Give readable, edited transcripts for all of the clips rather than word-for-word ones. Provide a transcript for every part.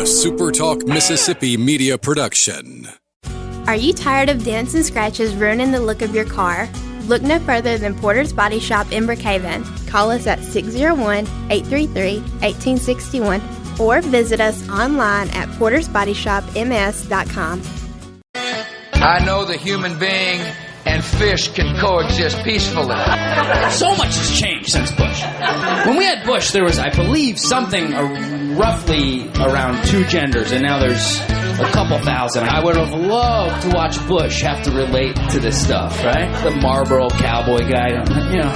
SuperTalk Mississippi media production. Are you tired of dents and scratches ruining the look of your car? Look no further than Porter's Body Shop in Brookhaven. Call us at 601-833-1861 or visit us online at portersbodyshopms.com. I know the human being and fish can coexist peacefully. So much has changed since Bush. When we had Bush, there was, I believe, something roughly around 2 genders, and now there's a couple thousand. I would have loved to watch Bush have to relate to this stuff, right? The Marlboro cowboy guy, you know.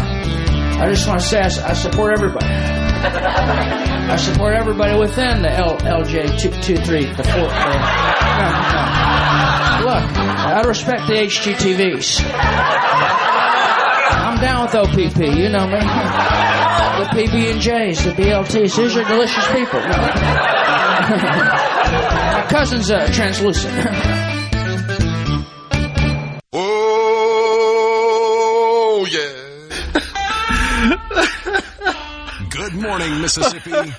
I just want to say I support everybody. I support everybody within the LJ23, the 4th. No. Look, I respect the HGTVs. I'm down with OPP, you know me. The PB&Js, the BLTs, these are delicious people. My cousin's translucent. Oh, yeah. Good morning, Mississippi.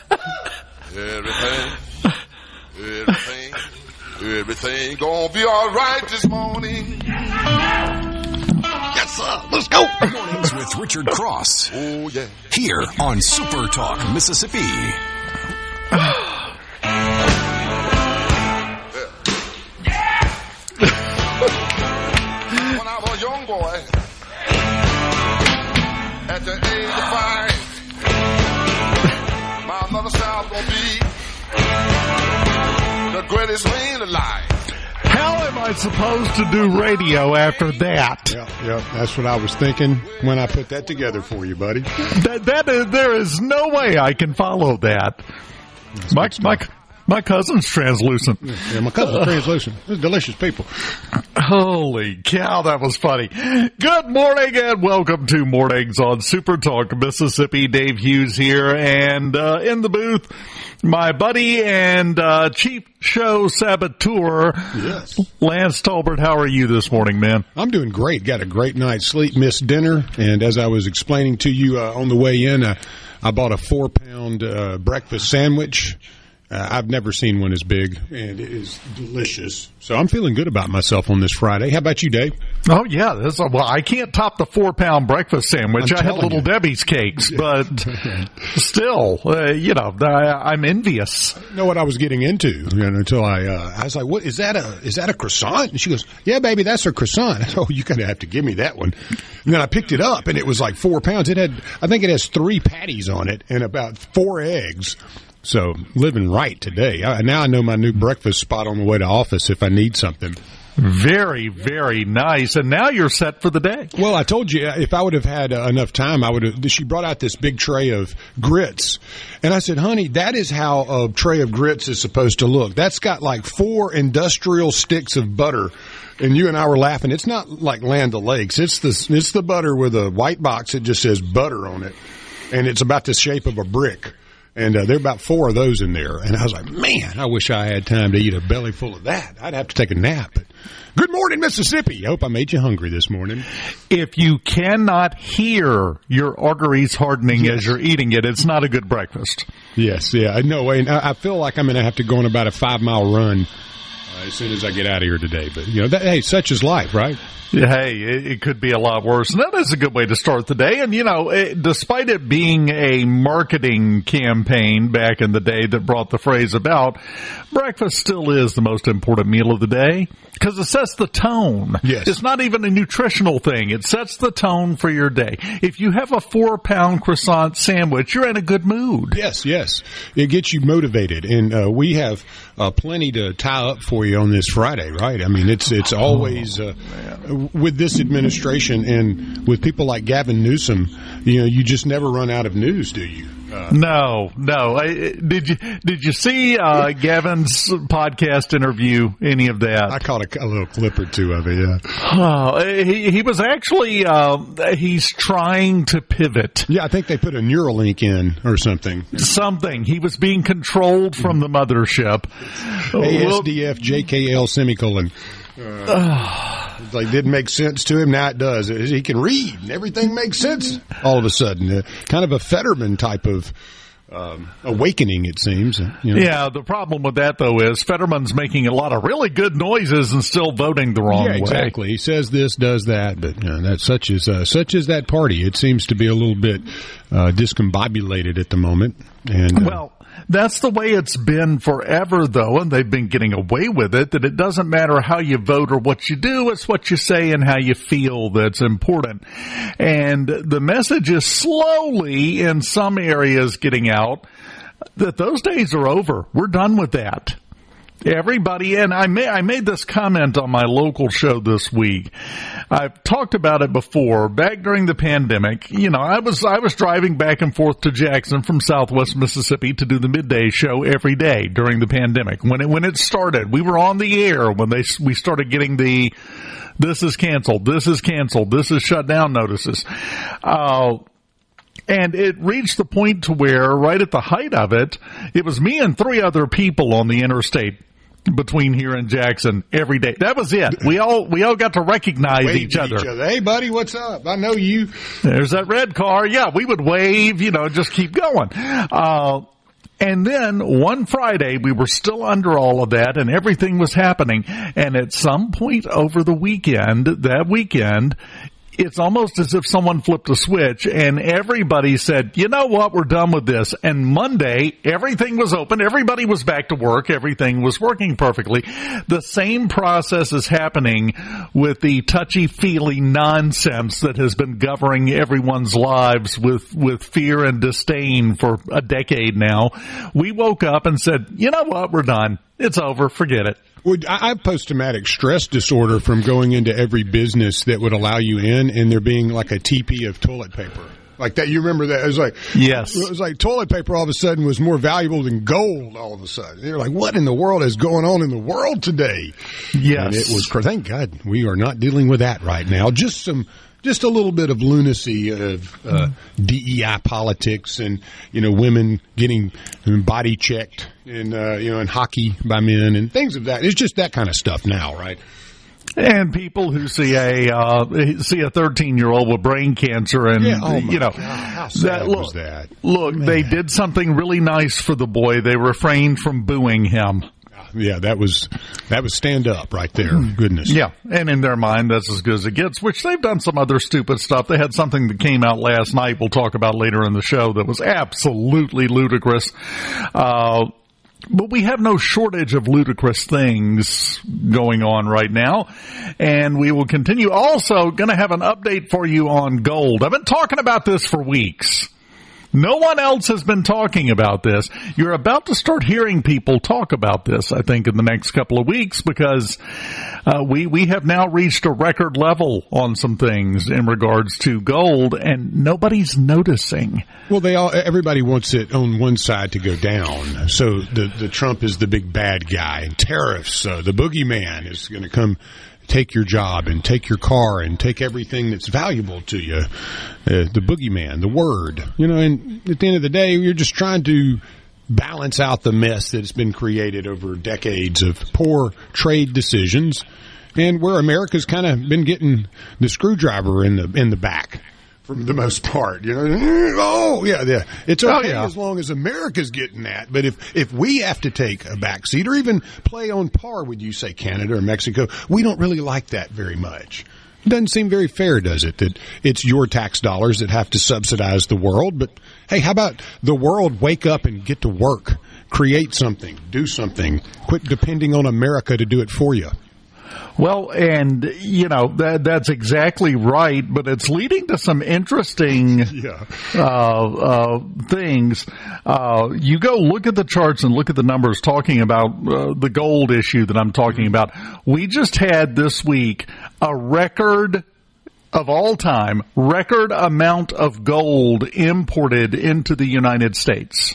Everything gonna be all right this morning. Yes, sir. Let's go. Mornings with Richard Cross. Oh, yeah. Here on SuperTalk Mississippi. When I was a young boy, at the age of 5, my mother said I was gonna be the greatest man alive. How am I supposed to do radio after that? Yeah, that's what I was thinking when I put that together for you, buddy. There is no way I can follow that. My cousin's translucent. Yeah, my cousin's translucent. They're delicious people. Holy cow, that was funny. Good morning and welcome to Mornings on SuperTalk Mississippi. Dave Hughes here, and in the booth, my buddy and chief show saboteur, yes, Lance Tolbert. How are you this morning, man? I'm doing great. Got a great night's sleep, missed dinner, and as I was explaining to you on the way in, I bought a 4-pound breakfast sandwich. I've never seen one as big, and it is delicious. So I'm feeling good about myself on this Friday. How about you, Dave? Oh, yeah. Well, I can't top the 4-pound breckfast sandwich. I had Little Debbie's cakes, but still, I'm envious. I didn't know what I was getting into until I was like, "What is that? Is that a croissant?" And she goes, "Yeah, baby, that's a croissant." I said, "Oh, you're gonna have to give me that one." And then I picked it up, and it was like 4 pounds. I think it has 3 patties on it and about 4 eggs. So, living right today. Now I know my new breakfast spot on the way to office if I need something. Very, very nice. And now you're set for the day. Well, I told you, if I would have had enough time, I would have. She brought out this big tray of grits. And I said, honey, that is how a tray of grits is supposed to look. That's got like 4 industrial sticks of butter. And you and I were laughing. It's not like Land O'Lakes. It's the butter with a white box that just says butter on it. And it's about the shape of a brick. And there are about 4 of those in there. And I was like, man, I wish I had time to eat a belly full of that. I'd have to take a nap. But good morning, Mississippi. I hope I made you hungry this morning. If you cannot hear your arteries hardening as you're eating it, it's not a good breakfast. Yes, yeah. No way. I feel like I'm going to have to go on about a 5-mile run as soon as I get out of here today. But, hey, such is life, right? Hey, it could be a lot worse. And that is a good way to start the day. And, despite it being a marketing campaign back in the day that brought the phrase about, breakfast still is the most important meal of the day because it sets the tone. Yes. It's not even a nutritional thing. It sets the tone for your day. If you have a 4-pound croissant sandwich, you're in a good mood. Yes. It gets you motivated. And we have plenty to tie up for you on this Friday, right? I mean, it's always with this administration and with people like Gavin Newsom, you just never run out of news, do you? No. Did you see Gavin's podcast interview? Any of that? I caught a little clip or 2 of it. Yeah. He was actually he's trying to pivot. Yeah, I think they put a Neuralink in or something. He was being controlled from the mothership. ASDF JKL semicolon. Like didn't make sense to him. Now it does. He can read and everything makes sense all of a sudden. Kind of a Fetterman type of awakening, it seems. Yeah, the problem with that, though, is Fetterman's making a lot of really good noises and still voting the wrong way. Exactly. He says this, does that, but that's such is that party. It seems to be a little bit discombobulated at the moment. And well, that's the way it's been forever, though, and they've been getting away with it, that it doesn't matter how you vote or what you do, it's what you say and how you feel that's important. And the message is slowly, in some areas, getting out that those days are over. We're done with that. Everybody, and I made this comment on my local show this week. I've talked about it before. Back during the pandemic, I was driving back and forth to Jackson from Southwest Mississippi to do the midday show every day during the pandemic. When it started, we were on the air when we started getting the "this is canceled, this is canceled, this is shut down" notices. And it reached the point to where, right at the height of it, it was me and 3 other people on the interstate between here and Jackson every day. That was it. We all got to recognize each other. Hey, buddy, what's up? I know you. There's that red car. Yeah, we would wave, just keep going. And then one Friday, we were still under all of that, and everything was happening. And at some point over the weekend, it's almost as if someone flipped a switch and everybody said, you know what, we're done with this. And Monday, everything was open. Everybody was back to work. Everything was working perfectly. The same process is happening with the touchy-feely nonsense that has been governing everyone's lives with fear and disdain for a decade now. We woke up and said, you know what, we're done. It's over. Forget it. Well, I have post-traumatic stress disorder from going into every business that would allow you in, and there being like a teepee of toilet paper. Like that, you remember that? It was like, yes. It was like toilet paper all of a sudden was more valuable than gold all of a sudden. You're like, what in the world is going on in the world today? Yes. And it was, thank God we are not dealing with that right now. Just a little bit of lunacy of DEI politics and, women getting body checked and, in hockey by men and things of that. It's just that kind of stuff now, right? And people who see a 13-year-old with brain cancer and, God, how sad was that? Look, man. They did something really nice for the boy. They refrained from booing him. Yeah, that was stand up right there. Goodness. Yeah, and in their mind, that's as good as it gets, which they've done some other stupid stuff. They had something that came out last night we'll talk about later in the show that was absolutely ludicrous. But we have no shortage of ludicrous things going on right now, and we will continue. Also, going to have an update for you on gold. I've been talking about this for weeks. No one else has been talking about this. You're about to start hearing people talk about this, I think, in the next couple of weeks because we have now reached a record level on some things in regards to gold, and nobody's noticing. Well, everybody wants it on one side to go down. So the Trump is the big bad guy, and tariffs, the boogeyman is going to come take your job and take your car and take everything that's valuable to you. The boogeyman, the word. And at the end of the day, you're just trying to balance out the mess that's been created over decades of poor trade decisions and where America's kind of been getting the screwdriver in the back. For the most part, Oh, yeah. It's okay as long as America's getting that. But if we have to take a backseat or even play on par with, you say, Canada or Mexico, we don't really like that very much. It doesn't seem very fair, does it, that it's your tax dollars that have to subsidize the world? But, hey, how about the world wake up and get to work, create something, do something, quit depending on America to do it for you? Well, and, that's exactly right, but it's leading to some interesting things. You go look at the charts and look at the numbers talking about the gold issue that I'm talking about. We just had this week a record of all time, record amount of gold imported into the United States.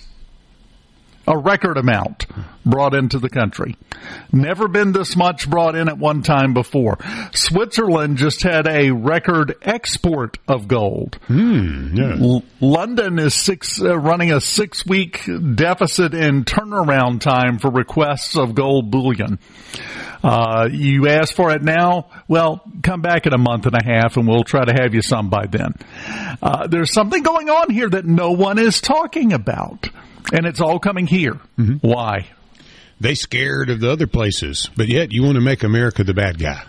A record amount brought into the country. Never been this much brought in at one time before. Switzerland just had a record export of gold. London is running a 6-week deficit in turnaround time for requests of gold bullion. You ask for it now, well, come back in a month and a half and we'll try to have you some by then. There's something going on here that no one is talking about. And it's all coming here. Why? They scared of the other places, but yet you want to make America the bad guy.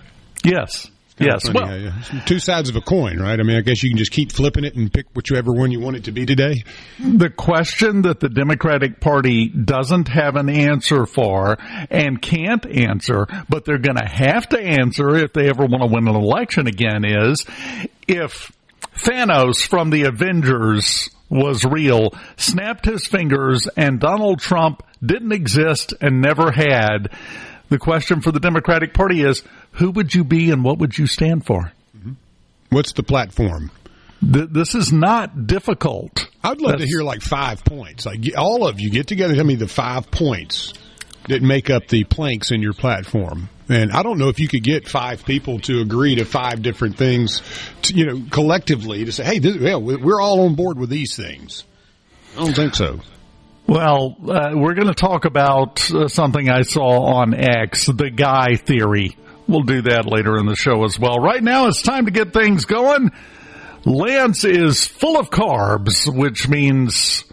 Yes. Yes. Funny, Well, two sides of a coin, right? I mean, I guess you can just keep flipping it and pick whichever one you want it to be today. the question that the Democratic Party doesn't have an answer for and can't answer, but they're going to have to answer if they ever want to win an election again, is if Thanos from the Avengers was real, snapped his fingers, and Donald Trump didn't exist and never had, the question for the Democratic Party is, who would you be and what would you stand for? What's the platform? This is not difficult. I'd love to hear like 5 points. Like all of you get together and tell me the 5 points that make up the planks in your platform. And I don't know if you could get 5 people to agree to 5 different things, collectively to say, hey, we're all on board with these things. I don't think so. Well, we're going to talk about something I saw on X, the guy theory. We'll do that later in the show as well. Right now, it's time to get things going. Lance is full of carbs, which means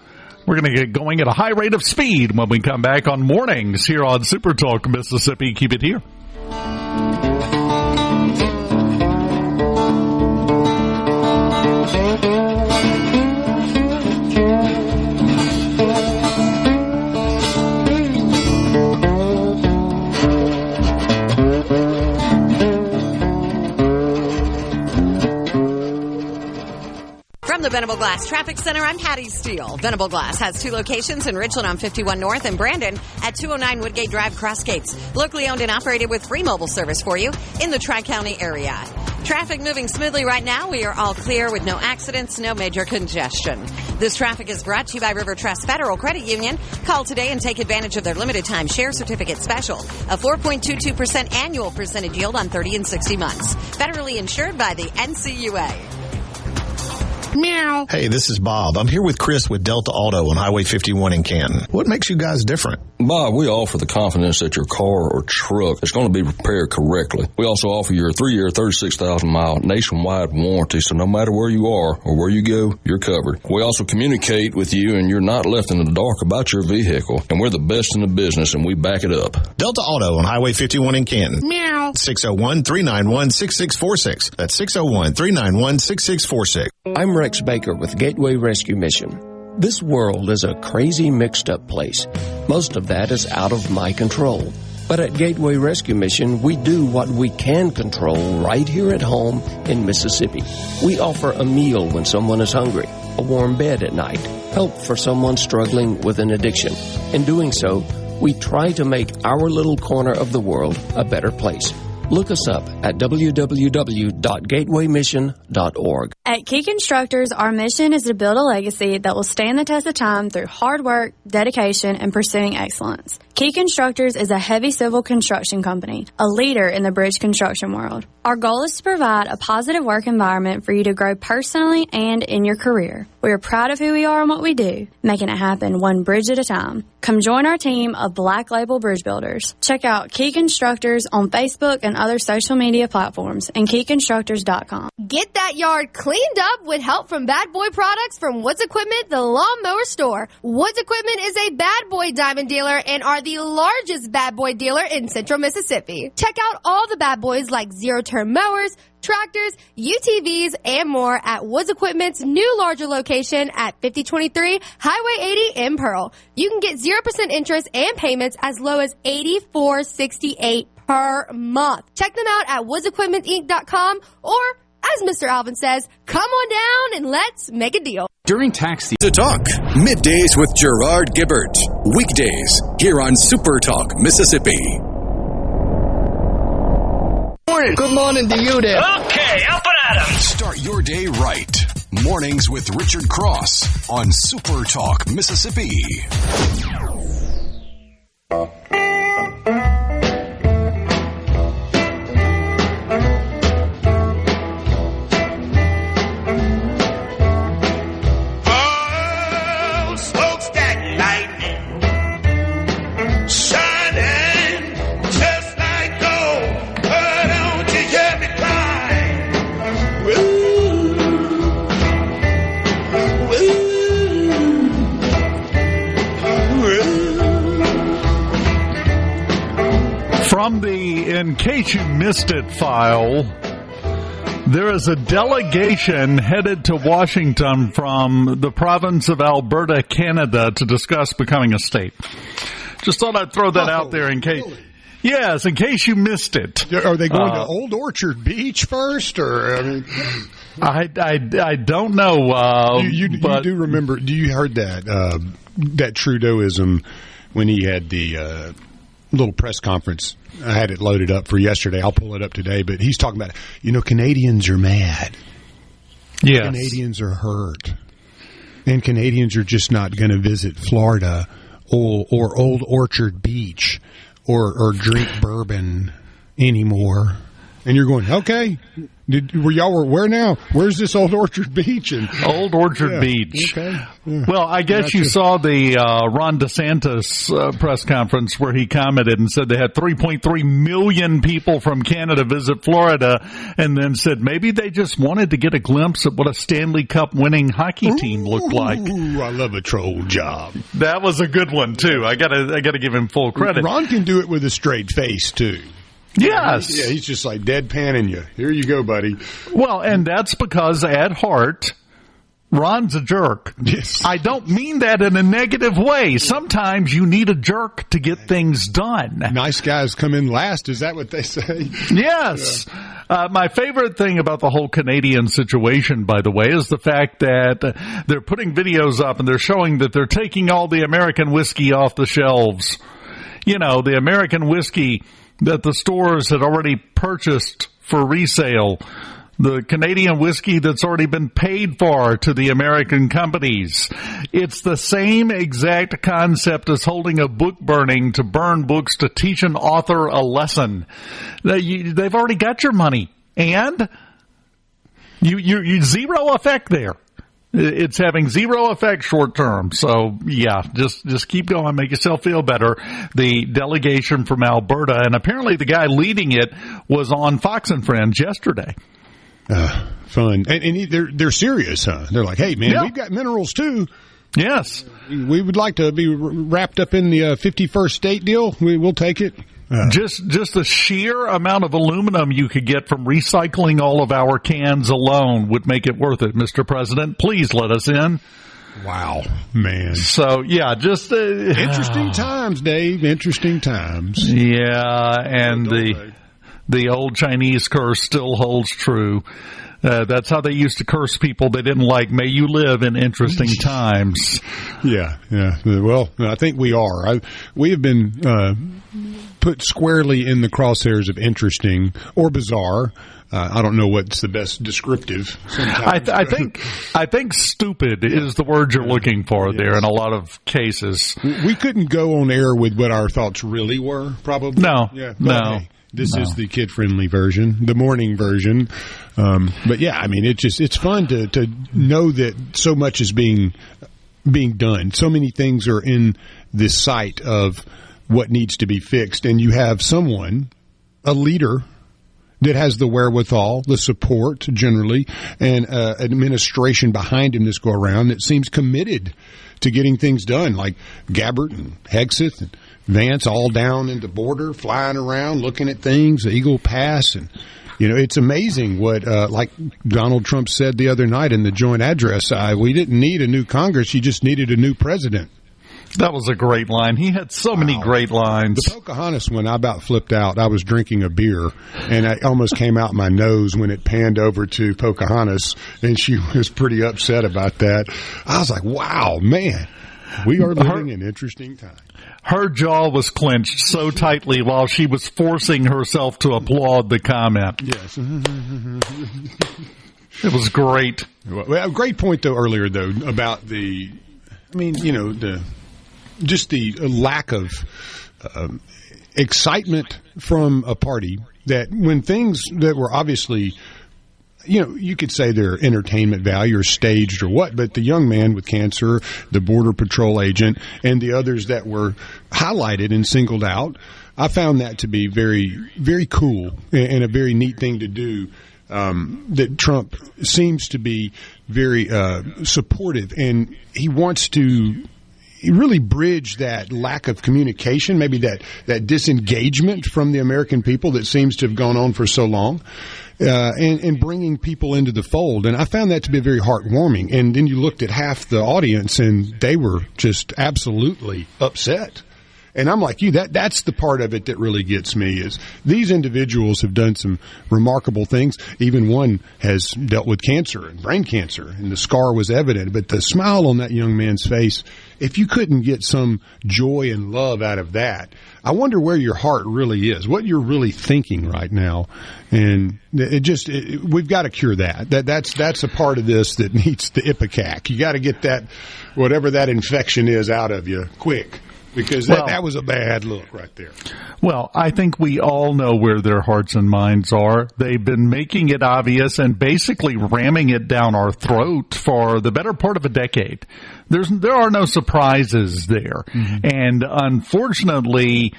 we're going to get going at a high rate of speed when we come back on mornings here on Super Talk Mississippi. Keep it here. From the Venable Glass Traffic Center, I'm Patty Steele. Venable Glass has 2 locations in Richland on 51 North and Brandon at 209 Woodgate Drive, Crossgates. Locally owned and operated with free mobile service for you in the Tri-County area. Traffic moving smoothly right now. We are all clear with no accidents, no major congestion. This traffic is brought to you by River Trust Federal Credit Union. Call today and take advantage of their limited time share certificate special. A 4.22% annual percentage yield on 30 and 60 months. Federally insured by the NCUA. Meow. Hey, this is Bob. I'm here with Chris with Delta Auto on Highway 51 in Canton. What makes you guys different? Bob, we offer the confidence that your car or truck is going to be repaired correctly. We also offer your 3-year, 36,000-mile nationwide warranty, so no matter where you are or where you go, you're covered. We also communicate with you, and you're not left in the dark about your vehicle. And we're the best in the business, and we back it up. Delta Auto on Highway 51 in Canton. Meow. 601-391-6646. That's 601-391-6646. I'm Rex Baker with Gateway Rescue Mission. This world is a crazy, mixed-up place. Most of that is out of my control. But at Gateway Rescue Mission, we do what we can control right here at home in Mississippi. We offer a meal when someone is hungry, a warm bed at night, help for someone struggling with an addiction. In doing so, we try to make our little corner of the world a better place. Look us up at www.gatewaymission.org. At Key Constructors, our mission is to build a legacy that will stand the test of time through hard work, dedication, and pursuing excellence. Key Constructors is a heavy civil construction company, a leader in the bridge construction world. Our goal is to provide a positive work environment for you to grow personally and in your career. We are proud of who we are and what we do, making it happen one bridge at a time. Come join our team of Black Label Bridge Builders. Check out Key Constructors on Facebook and other social media platforms and keyconstructors.com. Get that yard cleaned up with help from Bad Boy products from Woods Equipment, the lawnmower store. Woods Equipment is a Bad Boy diamond dealer and are the largest Bad Boy dealer in Central Mississippi. Check out all the Bad Boys like zero-turn mowers, tractors, UTVs, and more at Woods Equipment's new larger location at 5023 Highway 80 in Pearl. You can get 0% interest and payments as low as $84.68 per month. Check them out at woodsequipmentinc.com or, as Mr. Alvin says, come on down and let's make a deal. During tax season. To Talk, middays with Gerard Gibbert. Weekdays here on Super Talk, Mississippi. Morning. Good morning to you there. Okay, up and at 'em. Start your day right. Mornings with Richard Cross on Super Talk, Mississippi. From the In Case You Missed It file, there is a delegation headed to Washington from the province of Alberta, Canada, to discuss becoming a state. Just thought I'd throw that out there in case. Really? Yes, in case you missed it. Are they going to Old Orchard Beach first, or I mean? I don't know. You do remember? Do you heard that that Trudeauism when he had the little press conference? I had it loaded up for yesterday. I'll pull it up today. But he's talking about, Canadians are mad. Yes. Canadians are hurt. And Canadians are just not going to visit Florida or Old Orchard Beach or drink bourbon anymore. And you're going, okay. Where now? Where's this Old Orchard Beach? Old Orchard Beach. Okay. Yeah. Well, I guess you saw the Ron DeSantis press conference where he commented and said they had 3.3 million people from Canada visit Florida, and then said maybe they just wanted to get a glimpse of what a Stanley Cup winning hockey team looked like. Ooh, I love a troll job. That was a good one too. I gotta give him full credit. Ron can do it with a straight face too. Yes. Yeah, he's just like deadpanning you. Here you go, buddy. Well, and that's because at heart, Ron's a jerk. Yes. I don't mean that in a negative way. Sometimes you need a jerk to get things done. Nice guys come in last. Is that what they say? Yes. Yeah. My favorite thing about the whole Canadian situation, by the way, is the fact that they're putting videos up and they're showing that they're taking all the American whiskey off the shelves. The American whiskey that the stores had already purchased for resale, the Canadian whiskey that's already been paid for to the American companies. It's the same exact concept as holding a book burning to burn books to teach an author a lesson. They've already got your money, and you zero effect there. It's having zero effect short term. So, yeah, just keep going. Make yourself feel better. The delegation from Alberta, and apparently the guy leading it was on Fox and Friends yesterday. Fun. And they're serious, huh? They're like, hey, man, we've got minerals, too. Yes. We would like to be wrapped up in the 51st state deal. We'll take it. Just the sheer amount of aluminum you could get from recycling all of our cans alone would make it worth it, Mr. President. Please let us in. Wow, man. So, yeah, just... interesting times, Dave. Interesting times. Yeah, and the old Chinese curse still holds true. That's how they used to curse people they didn't like. May you live in interesting times. Yeah. Well, I think we are. We have been put squarely in the crosshairs of interesting or bizarre. I don't know what's the best descriptive. I think stupid is the word you're looking for there in a lot of cases. We couldn't go on air with what our thoughts really were, probably. No. Yeah. No. Hey, this is the kid-friendly version, the morning version. But yeah, I mean, it's fun to know that so much is being done. So many things are in the sight of what needs to be fixed, and you have someone, a leader, that has the wherewithal, the support generally, and administration behind him this go around that seems committed to getting things done, like Gabbard and Hegseth and Vance all down in the border, flying around, looking at things, the Eagle Pass, and it's amazing what, like Donald Trump said the other night in the joint address, we didn't need a new Congress, you just needed a new president. That was a great line. He had so many great lines. The Pocahontas one, I about flipped out. I was drinking a beer, and I almost came out my nose when it panned over to Pocahontas, and she was pretty upset about that. I was like, wow, man, we are living in interesting times. Her jaw was clenched so tightly while she was forcing herself to applaud the comment. Yes. It was great. Well, a great point, though, earlier, though, about just the lack of excitement from a party that when things that were obviously, you could say they're entertainment value or staged or what, but the young man with cancer, the Border Patrol agent, and the others that were highlighted and singled out, I found that to be very, very cool and a very neat thing to do. That Trump seems to be very supportive, and he wants to really bridge that lack of communication, maybe that disengagement from the American people that seems to have gone on for so long, and bringing people into the fold. And I found that to be very heartwarming. And then you looked at half the audience, and they were just absolutely upset. And I'm like you, that's the part of it that really gets me, is these individuals have done some remarkable things. Even one has dealt with cancer and brain cancer, and the scar was evident. But the smile on that young man's face, if you couldn't get some joy and love out of that, I wonder where your heart really is, what you're really thinking right now. And we've got to cure that. That's a part of this that needs the ipecac. You got to get that, whatever that infection is, out of you quick. Because that was a bad look right there. Well, I think we all know where their hearts and minds are. They've been making it obvious and basically ramming it down our throat for the better part of a decade. There are no surprises there. Mm-hmm. And unfortunately,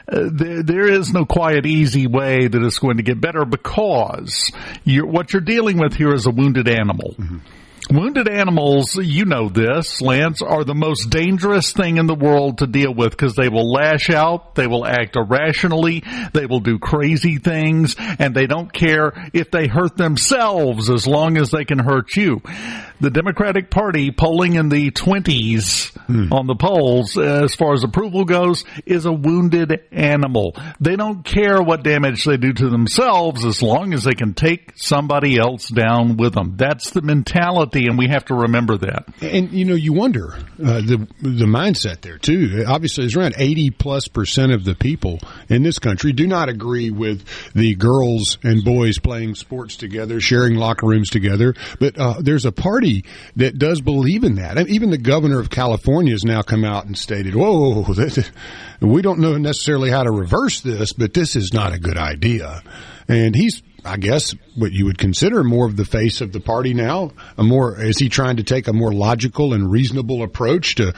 there is no quiet, easy way that it's going to get better, because what you're dealing with here is a wounded animal. Mm-hmm. Wounded animals, you know this, Lance, are the most dangerous thing in the world to deal with, because they will lash out, they will act irrationally, they will do crazy things, and they don't care if they hurt themselves as long as they can hurt you. The Democratic Party, polling in the 20s on the polls, as far as approval goes, is a wounded animal. They don't care what damage they do to themselves as long as they can take somebody else down with them. That's the mentality, and we have to remember that. And, you wonder the mindset there, too. Obviously, there's around 80+% of the people in this country do not agree with the girls and boys playing sports together, sharing locker rooms together. But there's a party that does believe in that. I mean, even the governor of California has now come out and stated, whoa, we don't know necessarily how to reverse this, but this is not a good idea. And he's, I guess, what you would consider more of the face of the party now. Is he trying to take a more logical and reasonable approach to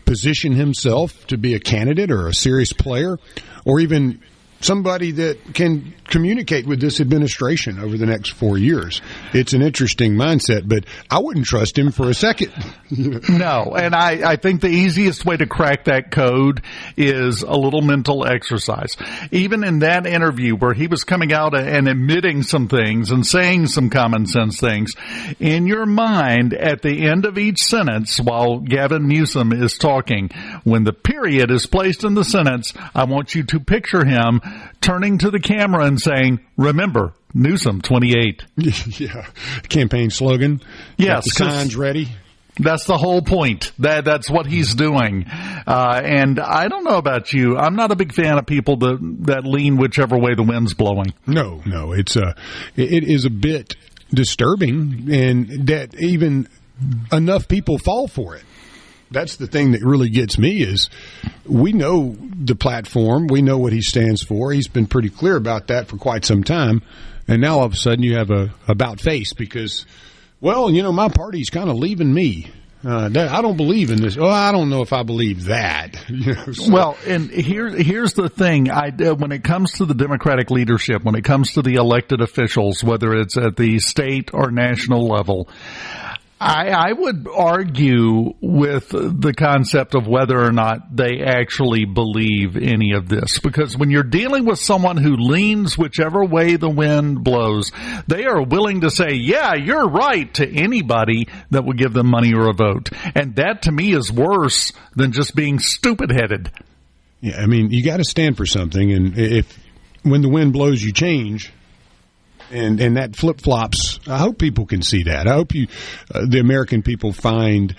position himself to be a candidate or a serious player, or even somebody that can communicate with this administration over the next 4 years? It's an interesting mindset, but I wouldn't trust him for a second. No, and I think the easiest way to crack that code is a little mental exercise. Even in that interview where he was coming out and admitting some things and saying some common sense things, in your mind at the end of each sentence while Gavin Newsom is talking, when the period is placed in the sentence, I want you to picture him turning to the camera and saying, remember, Newsom, 28. Yeah. Campaign slogan. Yes. The signs ready. That's the whole point. That's what he's doing. And I don't know about you. I'm not a big fan of people that lean whichever way the wind's blowing. No. It is a bit disturbing, and that even enough people fall for it. That's the thing that really gets me, is we know the platform. We know what he stands for. He's been pretty clear about that for quite some time. And now all of a sudden you have a about face because, well, my party's kind of leaving me. I don't believe in this. Oh, I don't know if I believe that. Well, and here's the thing. When it comes to the Democratic leadership, when it comes to the elected officials, whether it's at the state or national level, I would argue with the concept of whether or not they actually believe any of this. Because when you're dealing with someone who leans whichever way the wind blows, they are willing to say, yeah, you're right, to anybody that would give them money or a vote. And that, to me, is worse than just being stupid-headed. Yeah, I mean, you got to stand for something. And when the wind blows, you change. And that flip-flops, I hope people can see that. I hope the American people find,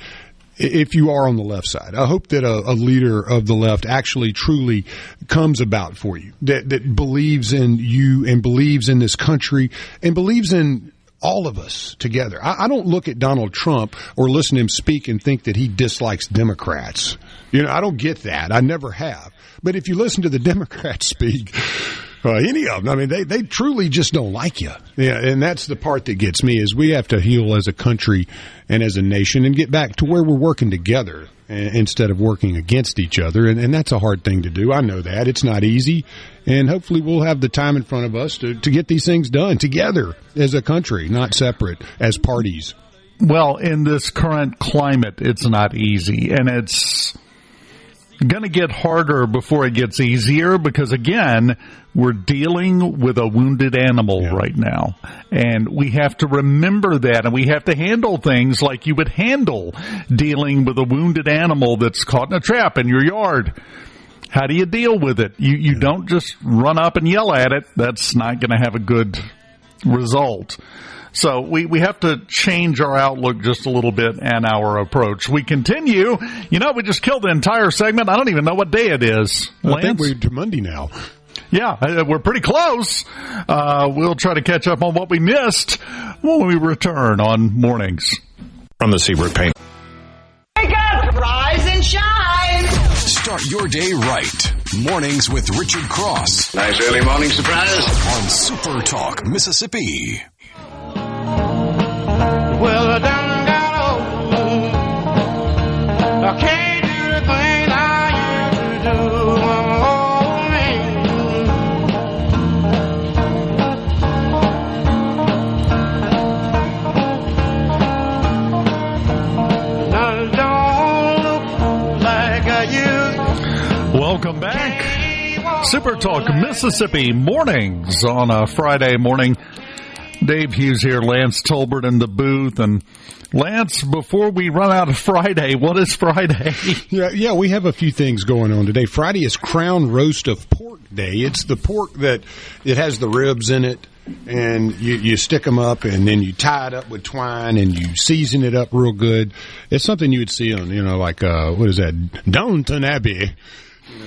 if you are on the left side, I hope that a leader of the left actually truly comes about for you, that believes in you and believes in this country and believes in all of us together. I don't look at Donald Trump or listen to him speak and think that he dislikes Democrats. I don't get that. I never have. But if you listen to the Democrats speak, any of them, I mean, they truly just don't like you. Yeah, and that's the part that gets me, is we have to heal as a country and as a nation and get back to where we're working together instead of working against each other. And that's a hard thing to do. I know that. It's not easy. And hopefully we'll have the time in front of us to get these things done together as a country, not separate as parties. Well, in this current climate, it's not easy. And it's going to get harder before it gets easier because, again, we're dealing with a wounded animal right now. And we have to remember that, and we have to handle things like you would handle dealing with a wounded animal that's caught in a trap in your yard. How do you deal with it? You don't just run up and yell at it. That's not going to have a good result. So we have to change our outlook just a little bit and our approach. We continue. You know, we just killed the entire segment. I don't even know what day it is. Lance? I think we're to Monday now. Yeah, we're pretty close. We'll try to catch up on what we missed when we return on Mornings. From the Seabrook Paint. Wake up! Rise and shine! Start your day right. Mornings with Richard Cross. Nice early morning surprise. On Super Talk, Mississippi. Well, I done got old. I can't do the thing I used to do. Welcome back. Super Talk Mississippi Mornings on a Friday morning. Dave Hughes here, Lance Tolbert in the booth. And Lance, before we run out of Friday, what is Friday? Yeah, we have a few things going on today. Friday is Crown Roast of Pork Day. It's the pork that it has the ribs in it, and you stick them up, and then you tie it up with twine, and you season it up real good. It's something you would see on, like, what is that, Downton Abbey.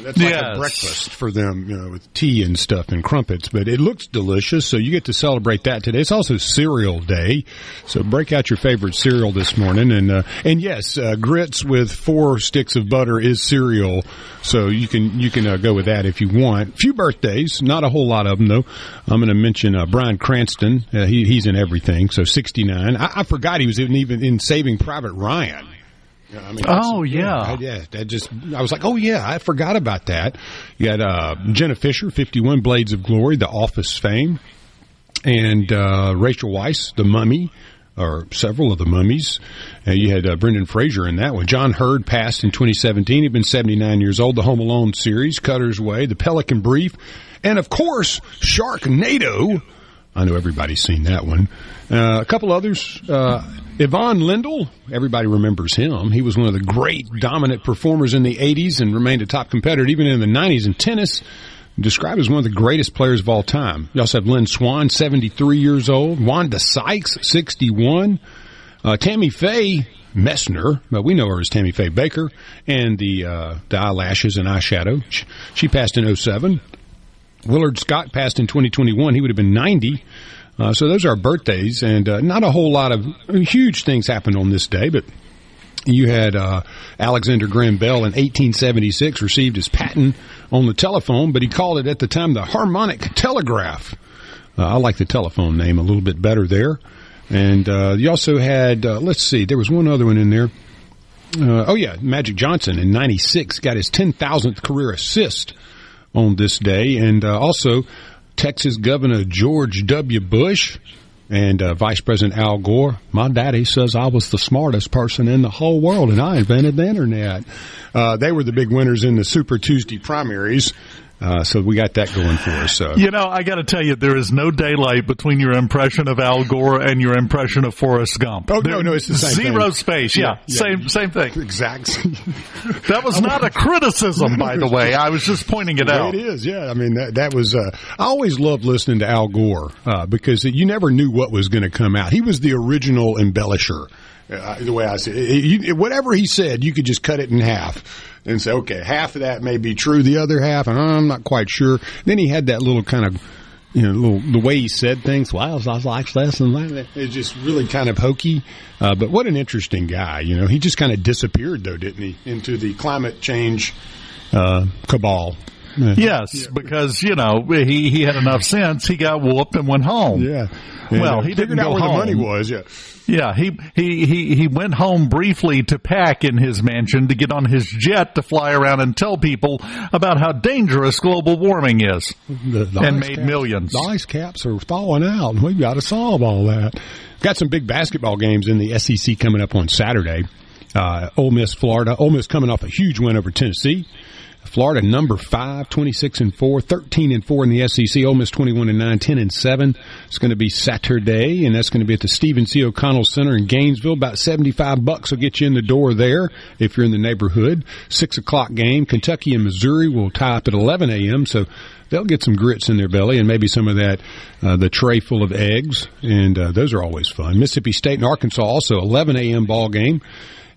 That's like a breakfast for them, with tea and stuff and crumpets. But it looks delicious, so you get to celebrate that today. It's also Cereal Day, so break out your favorite cereal this morning. And yes, grits with 4 sticks of butter is cereal, so you can go with that if you want. A few birthdays, not a whole lot of them though. I'm going to mention Bryan Cranston. He's in everything, so 69. I forgot he was even in Saving Private Ryan. I mean, I was like, oh yeah, I forgot about that. You had Jenna Fisher, 51, Blades of Glory, The Office fame, and Rachel Weisz, The Mummy, or several of the mummies. You had Brendan Fraser in that one. John Hurd passed in 2017. He'd been 79 years old. The Home Alone series, Cutter's Way, The Pelican Brief, and of course, Sharknado. I know everybody's seen that one. A couple others. Yvonne Lindell, everybody remembers him. He was one of the great dominant performers in the 80s and remained a top competitor even in the 90s in tennis. Described as one of the greatest players of all time. You also have Lynn Swann, 73 years old. Wanda Sykes, 61. Tammy Faye Messner, we know her as Tammy Faye Baker, and the eyelashes and eyeshadow. She passed in 2007. Willard Scott passed in 2021. He would have been 90. So those are birthdays, and not a whole lot of huge things happened on this day, but you had Alexander Graham Bell in 1876 received his patent on the telephone, but he called it at the time the harmonic telegraph. I like the telephone name a little bit better there. And you also had, let's see, there was one other one in there. Magic Johnson in 96 got his 10,000th career assist on this day, and also Texas Governor George W. Bush and Vice President Al Gore. My daddy says I was the smartest person in the whole world, and I invented the Internet. They were the big winners in the Super Tuesday primaries. So we got that going for us. I got to tell you, there is no daylight between your impression of Al Gore and your impression of Forrest Gump. Oh, no, it's the same thing. Zero space. Yeah. Same thing. Exactly. That was not a criticism, by the way. I was just pointing it out. It is, yeah. I mean, that was, I always loved listening to Al Gore, because you never knew what was going to come out. He was the original embellisher. The way I see it, whatever he said, you could just cut it in half and say, okay, half of that may be true, the other half, and I'm not quite sure. Then he had that little kind of, the way he said things. Well, I like this and that. It's just really kind of hokey. But what an interesting guy. He just kind of disappeared, though, didn't he, into the climate change cabal. Yes, because, he had enough sense. He got whooped and went home. Yeah. Well, he didn't go where home. The money was, yeah. Yeah, he went home briefly to pack in his mansion to get on his jet to fly around and tell people about how dangerous global warming is, and made millions. The ice caps are thawing out, and we've got to solve all that. Got some big basketball games in the SEC coming up on Saturday. Ole Miss, Florida. Ole Miss coming off a huge win over Tennessee. Florida, number 5, 26-4, 13-4 in the SEC. Ole Miss 21-9, 10-7. It's going to be Saturday, and that's going to be at the Stephen C. O'Connell Center in Gainesville. About $75 will get you in the door there if you're in the neighborhood. 6 o'clock game. Kentucky and Missouri will tie up at 11 a.m., so they'll get some grits in their belly and maybe some of that, the tray full of eggs, and those are always fun. Mississippi State and Arkansas also 11 a.m. ball game.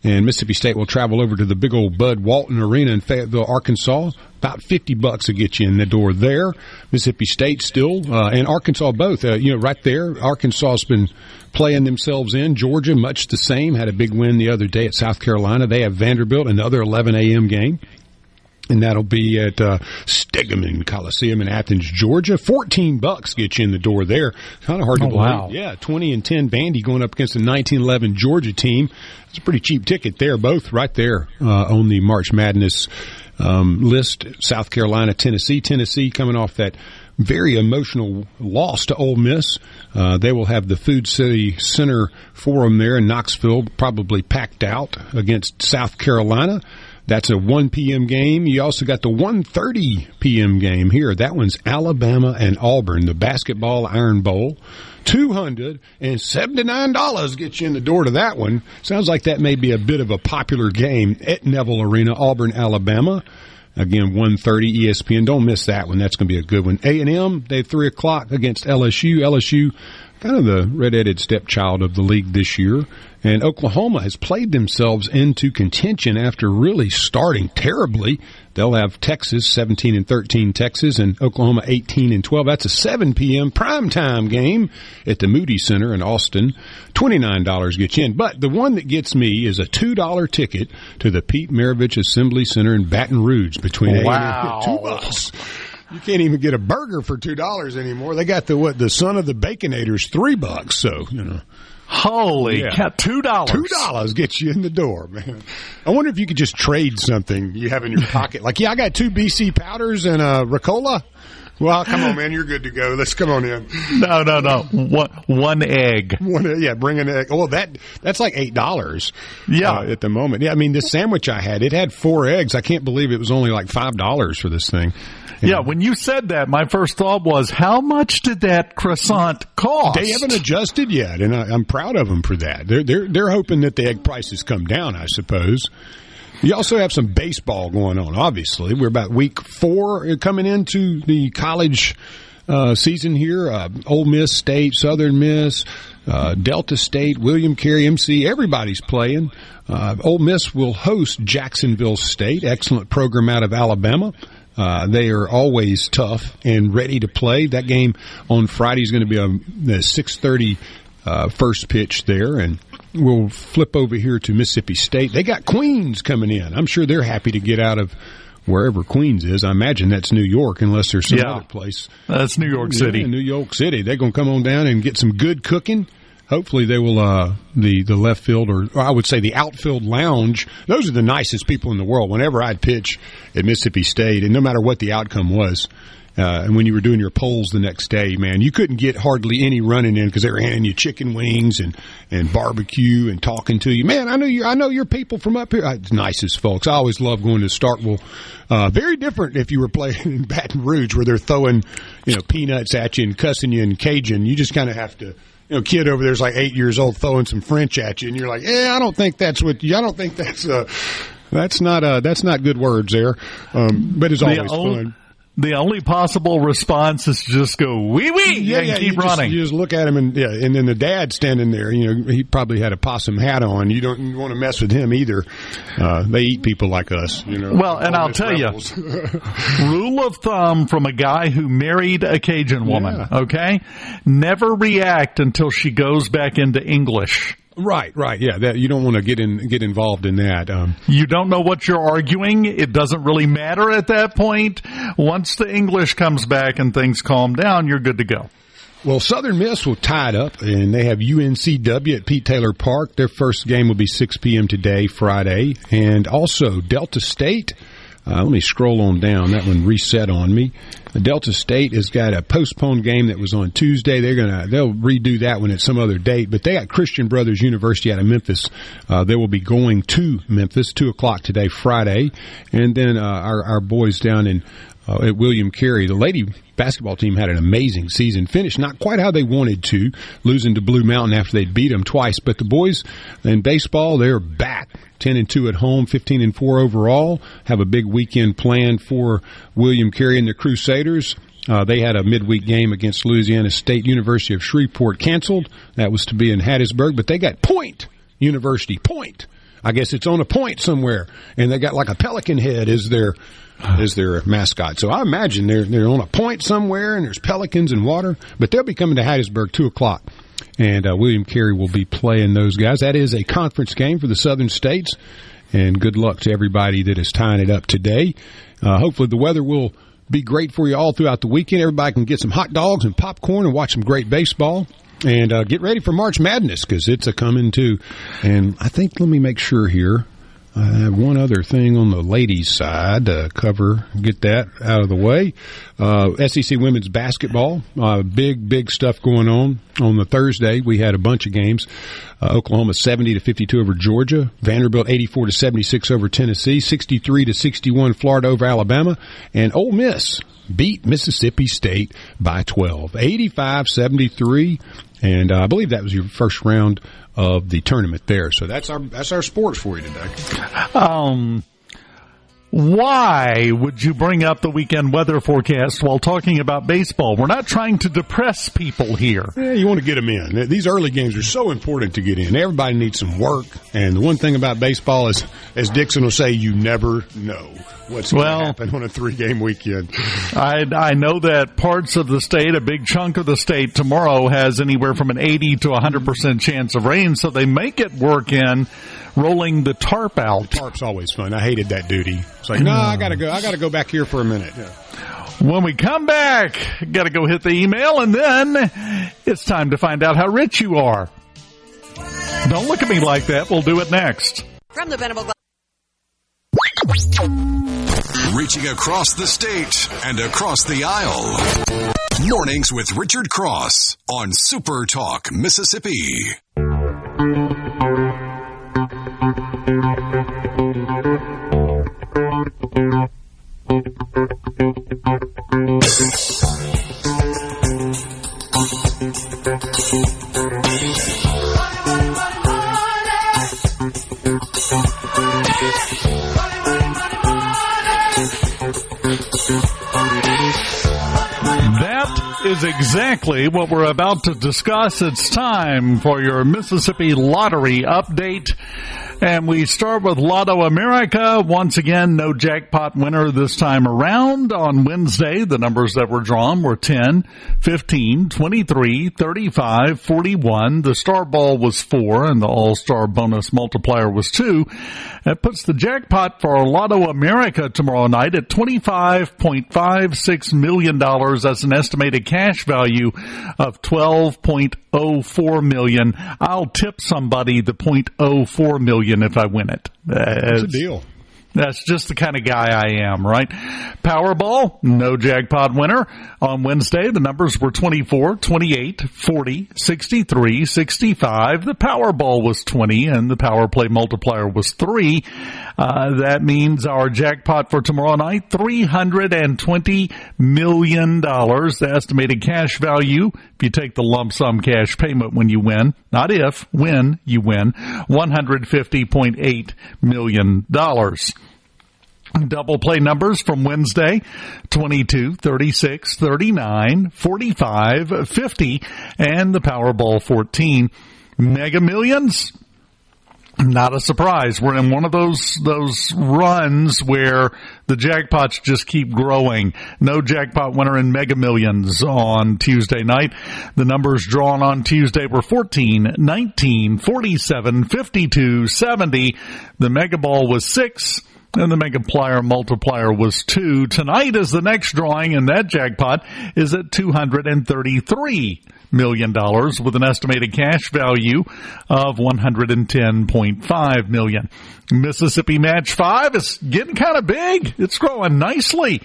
And Mississippi State will travel over to the big old Bud Walton Arena in Fayetteville, Arkansas. About $50 will get you in the door there. Mississippi State still, and Arkansas both. Right there, Arkansas has been playing themselves in. Georgia, much the same. Had a big win the other day at South Carolina. They have Vanderbilt, another 11 a.m. game. And that'll be at Stegeman Coliseum in Athens, Georgia. $14 get you in the door there. Kind of hard to believe. Wow. Yeah, 20-10 Vandy going up against the 1911 Georgia team. It's a pretty cheap ticket there, both right there on the March Madness list. South Carolina, Tennessee. Tennessee coming off that very emotional loss to Ole Miss. They will have the Food City Center Forum there in Knoxville, probably packed out against South Carolina. That's a 1 p.m. game. You also got the 1:30 p.m. game here. That one's Alabama and Auburn, the Basketball Iron Bowl. $279 gets you in the door to that one. Sounds like that may be a bit of a popular game at Neville Arena, Auburn, Alabama. Again, 1:30 ESPN. Don't miss that one. That's going to be a good one. A&M, they 3 o'clock against LSU. LSU, kind of the red-headed stepchild of the league this year. And Oklahoma has played themselves into contention after really starting terribly. They'll have Texas, 17-13 Texas, and Oklahoma 18-12. That's a 7 p.m. primetime game at the Moody Center in Austin. $29 gets you in. But the one that gets me is a $2 ticket to the Pete Maravich Assembly Center in Baton Rouge between wow. $2. You can't even get a burger for $2 anymore. They got the son of the Baconators, $3. So, Holy cow, $2. $2 gets you in the door, man. I wonder if you could just trade something you have in your pocket. Like, I got 2 BC powders and Ricola. Well, come on, man. You're good to go. Let's come on in. No. One egg. Bring an egg. Oh, that's like $8. Yeah. At the moment. Yeah, I mean, the sandwich I had, it had 4 eggs. I can't believe it was only like $5 for this thing. Yeah, when you said that, my first thought was, how much did that croissant cost? They haven't adjusted yet, and I'm proud of them for that. They're hoping that the egg prices come down, I suppose. You also have some baseball going on, obviously. We're about week 4 coming into the college season here. Ole Miss State, Southern Miss, Delta State, William Carey, MC, everybody's playing. Ole Miss will host Jacksonville State, excellent program out of Alabama. They are always tough and ready to play. That game on Friday is going to be a 6:30 first pitch there, and we'll flip over here to Mississippi State. They got Queens coming in. I'm sure they're happy to get out of wherever Queens is. I imagine that's New York, unless there's some other place. That's New York City. Yeah, New York City. They're going to come on down and get some good cooking. Hopefully they will, the left field, or I would say the outfield lounge, those are the nicest people in the world. Whenever I'd pitch at Mississippi State, and no matter what the outcome was, and when you were doing your polls the next day, man, you couldn't get hardly any running in because they were handing you chicken wings and barbecue and talking to you. Man, I know your people from up here. It's nicest folks. I always love going to Starkville. Very different if you were playing in Baton Rouge where they're throwing, peanuts at you and cussing you in Cajun. You just kind of have to. Kid over there's like 8 years old throwing some French at you, and you're like, I don't think that's not good words there. But it's always fun. The only possible response is to just go wee and keep running. You just look at him and then the dad standing there. He probably had a possum hat on. You don't want to mess with him either. They eat people like us. Well, and I'll tell you, rule of thumb from a guy who married a Cajun woman. Yeah. Okay, never react until she goes back into English. Right, yeah. That you don't want to get involved in that. You don't know what you're arguing. It doesn't really matter at that point. Once the English comes back and things calm down, you're good to go. Well, Southern Miss will tie it up, and they have UNCW at Pete Taylor Park. Their first game will be 6 p.m. today, Friday. And also Delta State Let me scroll on down. That one reset on me. Delta State has got a postponed game that was on Tuesday. They'll redo that one at some other date. But they got Christian Brothers University out of Memphis. They will be going to Memphis 2:00 today, Friday, and then our boys down in at William Carey. The lady basketball team had an amazing season. Finished not quite how they wanted to, losing to Blue Mountain after they'd beat them twice. But the boys in baseball, they're back. 10-2 at home, 15-4 overall. Have a big weekend planned for William Carey and the Crusaders. They had a midweek game against Louisiana State University of Shreveport canceled. That was to be in Hattiesburg, but they got Point University. Point. I guess it's on a point somewhere, and they got like a pelican head as their mascot. So I imagine they're on a point somewhere, and there's pelicans and water. But they'll be coming to Hattiesburg 2:00. And William Carey will be playing those guys. That is a conference game for the Southern States. And good luck to everybody that is tying it up today. Hopefully the weather will be great for you all throughout the weekend. Everybody can get some hot dogs and popcorn and watch some great baseball. And get ready for March Madness because it's a coming too. And I think, let me make sure here. I have one other thing on the ladies' side to cover, get that out of the way. SEC women's basketball, big stuff going on. On the Thursday, we had a bunch of games. Oklahoma 70-52 over Georgia. Vanderbilt 84-76 over Tennessee. 63-61 Florida over Alabama. And Ole Miss beat Mississippi State by 12. 85-73. And I believe that was your first round of the tournament there. So that's our sports for you today. Why would you bring up the weekend weather forecast while talking about baseball? We're not trying to depress people here. Yeah, you want to get them in. These early games are so important to get in. Everybody needs some work. And the one thing about baseball is, as Dixon will say, you never know what's going to happen on a 3-game weekend. I know that parts of the state, a big chunk of the state tomorrow has anywhere from an 80 to 100% chance of rain, so they make it work in rolling the tarp out. The tarp's always fun. I hated that duty. It's like, no, I gotta go back here for a minute. Yeah. When we come back, gotta go hit the email, and then it's time to find out how rich you are. Don't look at me like that. We'll do it next. From the Venable Reaching across the state and across the aisle. Mornings with Richard Cross on Super Talk, Mississippi. That is exactly what we're about to discuss. It's time for your Mississippi Lottery update. And we start with Lotto America. Once again, no jackpot winner this time around. On Wednesday, the numbers that were drawn were 10, 15, 23, 35, 41. The star ball was 4, and the all-star bonus multiplier was 2. That puts the jackpot for Lotto America tomorrow night at $25.56 million. That's an estimated cash value of $12.04 million. I'll tip somebody the $0.04 million if I win it. That's a deal. That's just the kind of guy I am, right? Powerball, no jackpot winner. On Wednesday, the numbers were 24, 28, 40, 63, 65. The Powerball was 20, and the Power Play multiplier was 3. That means our jackpot for tomorrow night, $320 million. The estimated cash value, if you take the lump sum cash payment when you win, not if, when you win, $150.8 million. Double play numbers from Wednesday, 22, 36, 39, 45, 50, and the Powerball 14. Mega Millions, not a surprise. We're in one of those runs where the jackpots just keep growing. No jackpot winner in Mega Millions on Tuesday night. The numbers drawn on Tuesday were 14, 19, 47, 52, 70. The Mega Ball was 6. And the multiplier was 2. Tonight is the next drawing, and that jackpot is at $233 million with an estimated cash value of $110.5 million. Mississippi Match 5 is getting kind of big. It's growing nicely.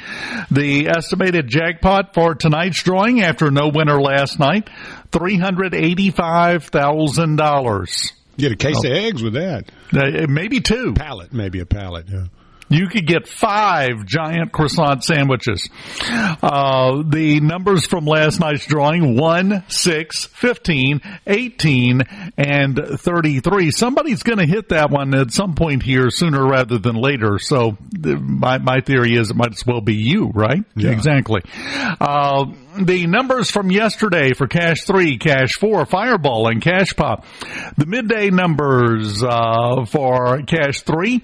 The estimated jackpot for tonight's drawing, after no winner last night, $385,000. Get a case of eggs with that. Maybe 2. Maybe a pallet, yeah. You could get 5 giant croissant sandwiches. The numbers from last night's drawing, 1, 6, 15, 18, and 33. Somebody's going to hit that one at some point here sooner rather than later. So my theory is it might as well be you, right? Yeah. Exactly. The numbers from yesterday for Cash 3, Cash 4, Fireball, and Cash Pop. The midday numbers for Cash 3,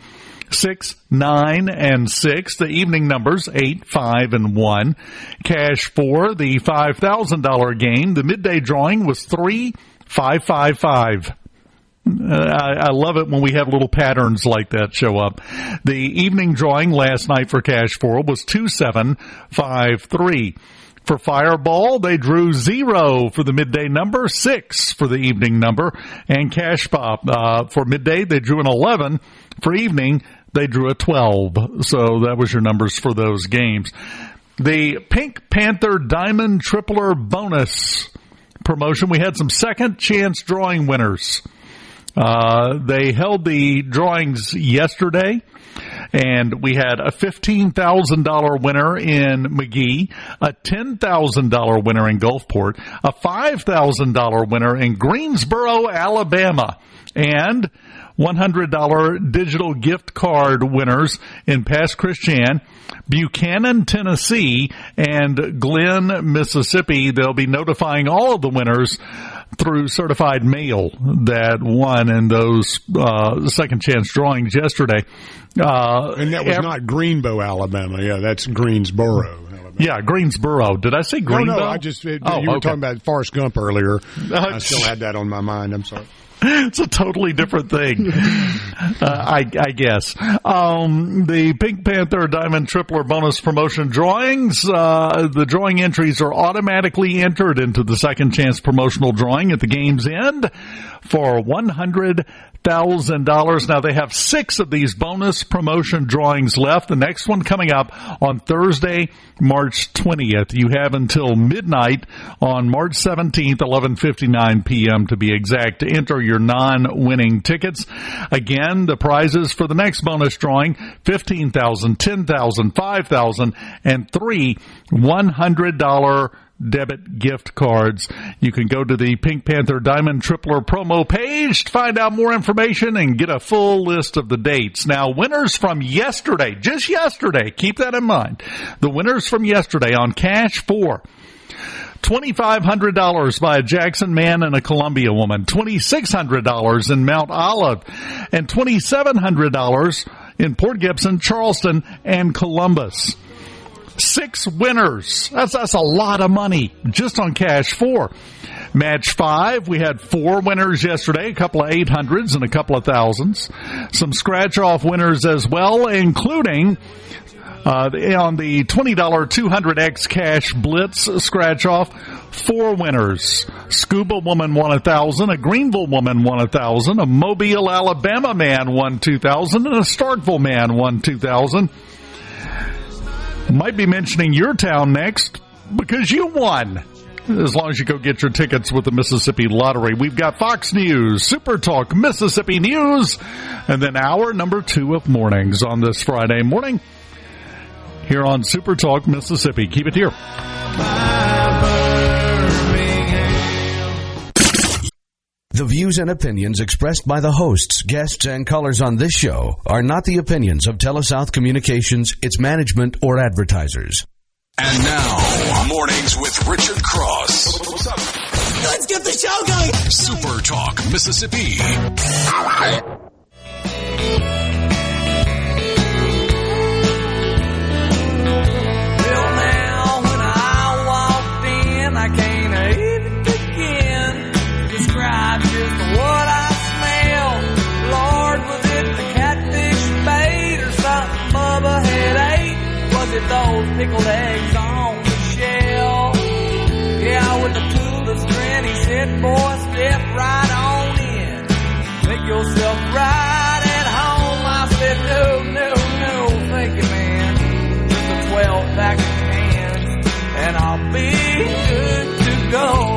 6, 9, and 6. The evening numbers, 8, 5, and 1. Cash 4, the $5,000 game. The midday drawing was 3, 5, 5, 5. I love it when we have little patterns like that show up. The evening drawing last night for Cash 4 was 2, 7, 5, 3. For Fireball, they drew 0 for the midday number, 6 for the evening number, and Cash Pop, for midday, they drew an 11. For evening, they drew a 12. So that was your numbers for those games. The Pink Panther Diamond Tripler bonus promotion, we had some second chance drawing winners. They held the drawings yesterday, and we had a $15,000 winner in McGee, a $10,000 winner in Gulfport, a $5,000 winner in Greensboro, Alabama, and $100 digital gift card winners in Pass Christian, Buchanan, Tennessee, and Glenn, Mississippi. They'll be notifying all of the winners through certified mail that won in those second chance drawings yesterday. And that was not Greenbow, Alabama. Yeah, that's Greensboro, Alabama. Yeah, Greensboro. Did I say Greenbow? No, I just you were talking about Forrest Gump earlier. I still had that on my mind. I'm sorry. It's a totally different thing, I guess. The Pink Panther Diamond Tripler bonus promotion drawings, the drawing entries are automatically entered into the second chance promotional drawing at the game's end for $100,000. Now, they have 6 of these bonus promotion drawings left. The next one coming up on Thursday, March 20th. You have until midnight on March 17th, 11:59 p.m. to be exact, to enter your non-winning tickets. Again, the prizes for the next bonus drawing, $15,000, $10,000, $5,000, and 3 $100 debit gift cards. You can go to the Pink Panther Diamond Tripler promo page to find out more information and get a full list of the dates. Now, winners from yesterday, just yesterday, keep that in mind. The winners from yesterday on Cash 4. $2,500 by a Jackson man and a Columbia woman, $2,600 in Mount Olive, and $2,700 in Port Gibson, Charleston, and Columbus. 6 winners. That's a lot of money just on Cash 4. Match 5, we had 4 winners yesterday, a couple of 800s and a couple of thousands. Some scratch-off winners as well, including on the $20 200X Cash Blitz scratch-off, 4 winners. Scuba woman won $1,000, a Greenville woman won $1,000, a Mobile, Alabama man won $2,000, and a Starkville man won $2,000. Might be mentioning your town next because you won. As long as you go get your tickets with the Mississippi Lottery. We've got Fox News, Super Talk, Mississippi News, and then hour number 2 of mornings on this Friday morning here on Super Talk Mississippi. Keep it here. The views and opinions expressed by the hosts, guests, and callers on this show are not the opinions of TeleSouth Communications, its management, or advertisers. And now, Mornings with Richard Cross. Let's get the show going. Super Talk Mississippi. All right. Well, now, when I walked in, I can't even begin to describe just what I smell. Lord, was it the catfish bait or something hands on the shelf. Yeah, with the toothless grin, he said, boy, step right on in. Make yourself right at home. I said, no, thank you, man. Just a 12-pack of cans, and I'll be good to go.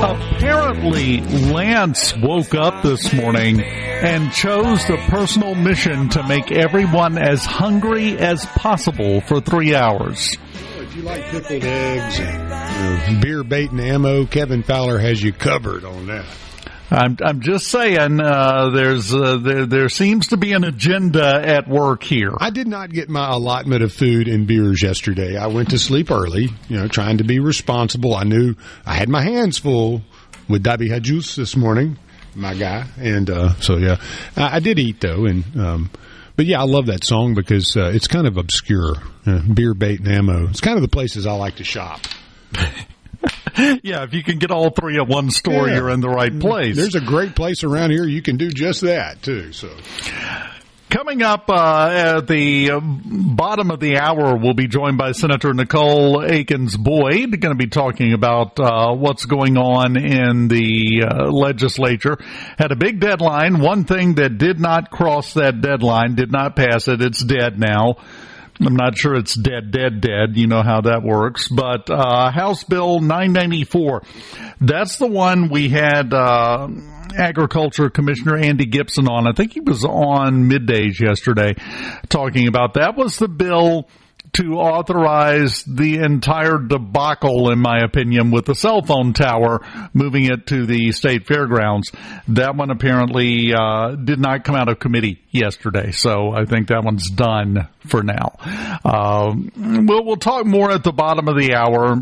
Apparently, Lance woke up this morning and chose the personal mission to make everyone as hungry as possible for 3 hours. If you like pickled eggs and beer bait and ammo, Kevin Fowler has you covered on that. I'm just saying, there seems to be an agenda at work here. I did not get my allotment of food and beers yesterday. I went to sleep early, trying to be responsible. I knew I had my hands full with Dabi Hughes this morning, my guy, and I did eat though, and but yeah, I love that song because it's kind of obscure. Beer bait and ammo. It's kind of the places I like to shop. Yeah, if you can get all three at one store, you're in the right place. There's a great place around here you can do just that, too. So, coming up at the bottom of the hour, we'll be joined by Senator Nicole Akins-Boyd, going to be talking about what's going on in the legislature. Had a big deadline. One thing that did not cross that deadline, did not pass it. It's dead now. I'm not sure it's dead. You know how that works. But House Bill 994, that's the one we had Agriculture Commissioner Andy Gibson on. I think he was on middays yesterday talking about. That was the bill to authorize the entire debacle, in my opinion, with the cell phone tower, moving it to the state fairgrounds. That one apparently did not come out of committee yesterday, so I think that one's done for now. We'll talk more at the bottom of the hour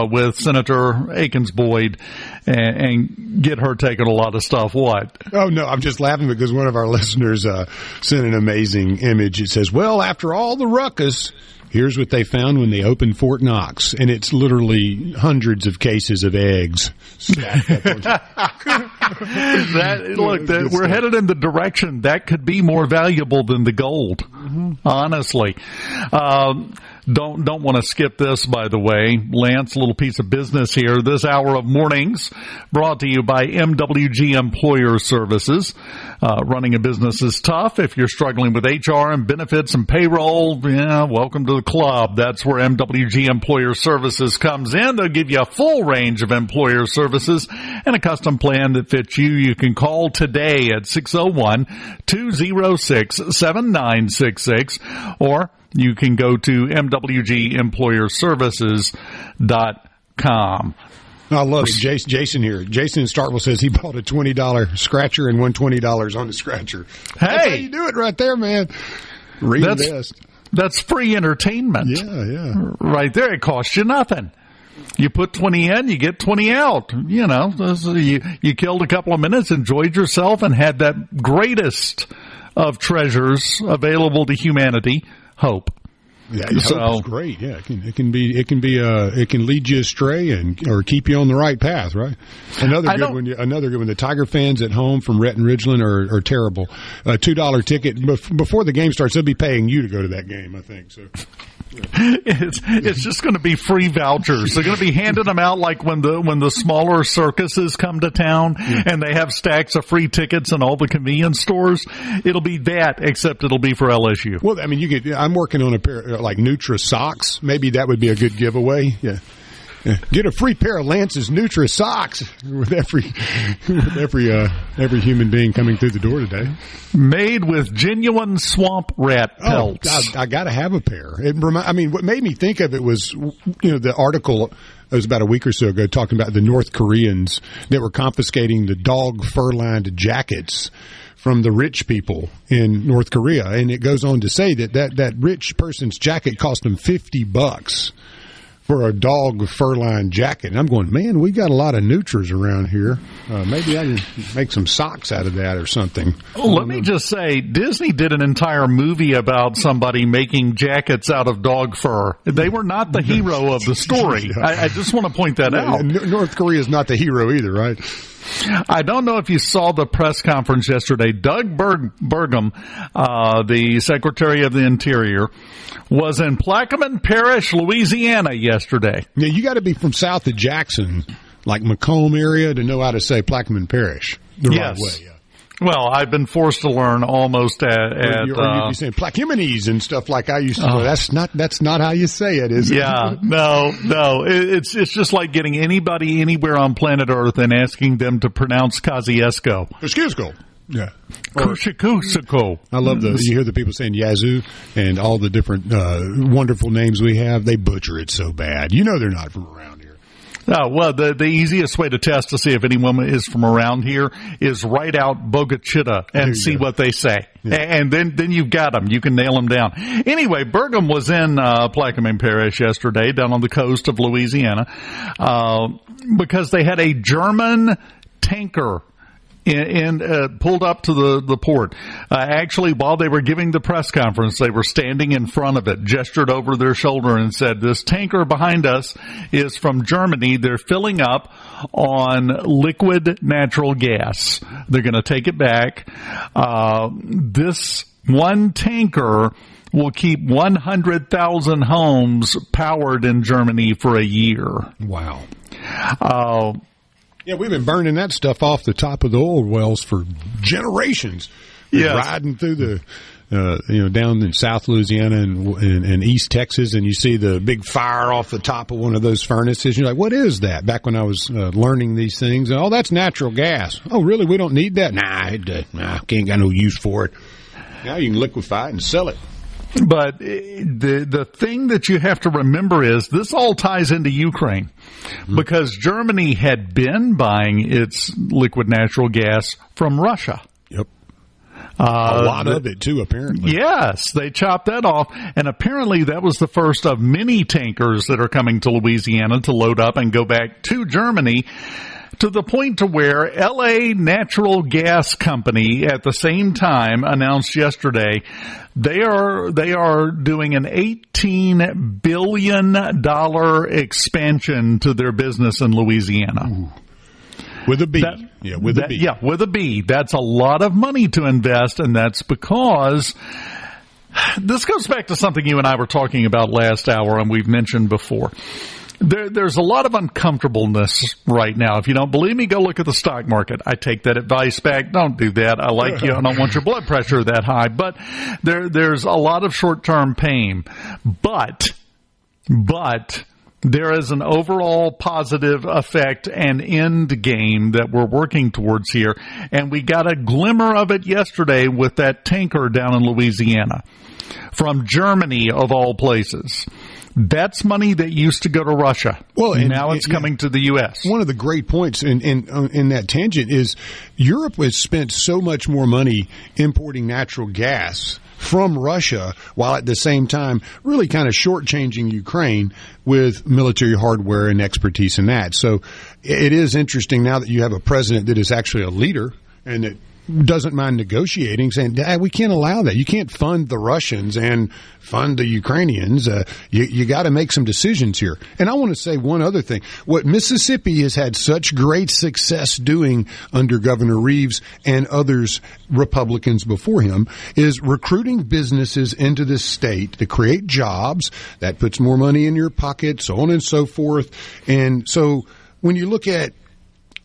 with Senator Akins-Boyd and get her taking a lot of stuff. What? Oh, no, I'm just laughing because one of our listeners sent an amazing image. It says, well, after all the ruckus, here's what they found when they opened Fort Knox, and it's literally hundreds of cases of eggs stacked up on we're headed in the direction that could be more valuable than the gold, honestly. Don't want to skip this, by the way. Lance, a little piece of business here. This hour of mornings brought to you by MWG Employer Services. Running a business is tough. If you're struggling with HR and benefits and payroll, welcome to the club. That's where MWG Employer Services comes in. They'll give you a full range of employer services and a custom plan that fits you. You can call today at 601-206-7966, or you can go to mwgemployerservices.com. I love it. Jason here. Jason in Starkville says he bought a $20 scratcher and won $20 on the scratcher. Hey! That's how you do it right there, man. Reinvest. That's free entertainment. Yeah. Right there. It costs you nothing. You put 20 in, you get 20 out. You killed a couple of minutes, enjoyed yourself, and had that greatest of treasures available to humanity, hope. Yeah, hope is great. Yeah, it can lead you astray or keep you on the right path, right? Another good one. The Tiger fans at home from Rhett and Ridgeland are terrible. $2 ticket before the game starts. They'll be paying you to go to that game, I think. So. It's just going to be free vouchers. They're going to be handing them out like when the smaller circuses come to town and they have stacks of free tickets in all the convenience stores. It'll be that, except it'll be for LSU. Well, I mean, I'm working on a pair like Nutra socks. Maybe that would be a good giveaway. Yeah. Get a free pair of Lance's Nutra socks with every human being coming through the door today. Made with genuine swamp rat pelts. Oh, I got to have a pair. What made me think of it was, the article. It was about a week or so ago talking about the North Koreans that were confiscating the dog fur-lined jackets from the rich people in North Korea, and it goes on to say that rich person's jacket cost them $50 for a dog fur-lined jacket. And I'm going, man, we got a lot of Nutras around here. Maybe I can make some socks out of that or something. Let me just say, Disney did an entire movie about somebody making jackets out of dog fur. They were not the hero of the story. I just want to point that out. North Korea is not the hero either, right? I don't know if you saw the press conference yesterday. Doug Burgum, the Secretary of the Interior, was in Plaquemine Parish, Louisiana yesterday. Yeah, you got to be from south of Jackson, like Macomb area, to know how to say Plaquemine Parish the right way. Yeah. Well, I've been forced to learn almost or you'd be saying Plaquemines and stuff like I used to know. That's not how you say it, is it? Yeah, no. It's just like getting anybody anywhere on planet Earth and asking them to pronounce Kosciuszko. Kosciuszko. Yeah. Kosciuszko. I love you hear the people saying Yazoo and all the different wonderful names we have. They butcher it so bad. You know they're not from around here. Oh, well, the easiest way to test to see if anyone is from around here is write out Bogachita and see what they say. Yeah. And then you've got them. You can nail them down. Anyway, Burgum was in Plaquemine Parish yesterday down on the coast of Louisiana because they had a German tanker pulled up to the port. Actually, while they were giving the press conference, they were standing in front of it, gestured over their shoulder and said, "This tanker behind us is from Germany. They're filling up on liquid natural gas. They're going to take it back. This one tanker will keep 100,000 homes powered in Germany for a year." Wow. Yeah, we've been burning that stuff off the top of the oil wells for generations. Yes. Riding through the, down in South Louisiana and East Texas, and you see the big fire off the top of one of those furnaces. You're like, what is that? Back when I was learning these things, oh, that's natural gas. Oh, really? We don't need that? Nah, can't got no use for it. Now you can liquefy it and sell it. But the thing that you have to remember is this all ties into Ukraine because Germany had been buying its liquid natural gas from Russia. Yep. A lot of it, too, apparently. Yes, they chopped that off, and apparently that was the first of many tankers that are coming to Louisiana to load up and go back to Germany, to the point to where L.A. Natural Gas Company at the same time announced yesterday they are doing an $18 billion expansion to their business in Louisiana. Ooh. With a B. With a B. Yeah, with a B. That's a lot of money to invest, and that's because this goes back to something you and I were talking about last hour and we've mentioned before. There's a lot of uncomfortableness right now. If you don't believe me, go look at the stock market. I take that advice back. Don't do that. I like you. I don't want your blood pressure that high. But there's a lot of short-term pain. But there is an overall positive effect and end game that we're working towards here. And we got a glimmer of it yesterday with that tanker down in Louisiana from Germany, of all places. That's money that used to go to Russia. Well, and now it's coming to the U.S. One of the great points in that tangent is Europe has spent so much more money importing natural gas from Russia, while at the same time really kind of shortchanging Ukraine with military hardware and expertise in that. So it is interesting now that you have a president that is actually a leader and that doesn't mind negotiating, saying, we can't allow that. You can't fund the Russians and fund the Ukrainians. You got to make some decisions here. And I want to say one other thing. What Mississippi has had such great success doing under Governor Reeves and others, Republicans before him, is recruiting businesses into this state to create jobs. That puts more money in your pocket, so on and so forth. And so when you look at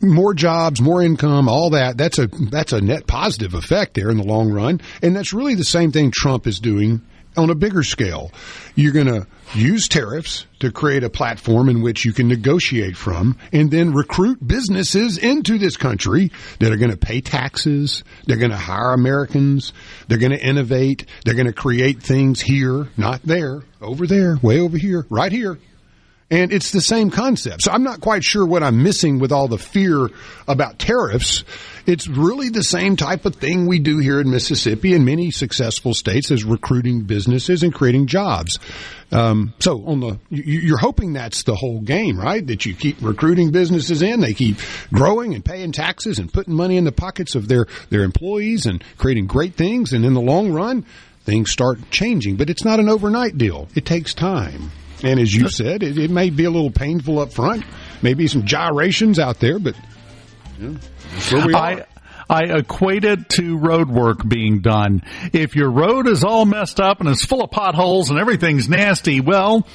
more jobs, more income, all that, that's a net positive effect there in the long run. And that's really the same thing Trump is doing on a bigger scale. You're going to use tariffs to create a platform in which you can negotiate from and then recruit businesses into this country that are going to pay taxes. They're going to hire Americans. They're going to innovate. They're going to create things here, not there, over there, way over here, right here. And it's the same concept. So I'm not quite sure what I'm missing with all the fear about tariffs. It's really the same type of thing we do here in Mississippi and many successful states as recruiting businesses and creating jobs. So you're hoping that's the whole game, right? That you keep recruiting businesses in, they keep growing and paying taxes and putting money in the pockets of their employees and creating great things. And in the long run, things start changing. But it's not an overnight deal. It takes time. And as you said, it may be a little painful up front, maybe some gyrations out there, but That's where we are. I equate it to road work being done. If your road is all messed up and it's full of potholes and everything's nasty, well,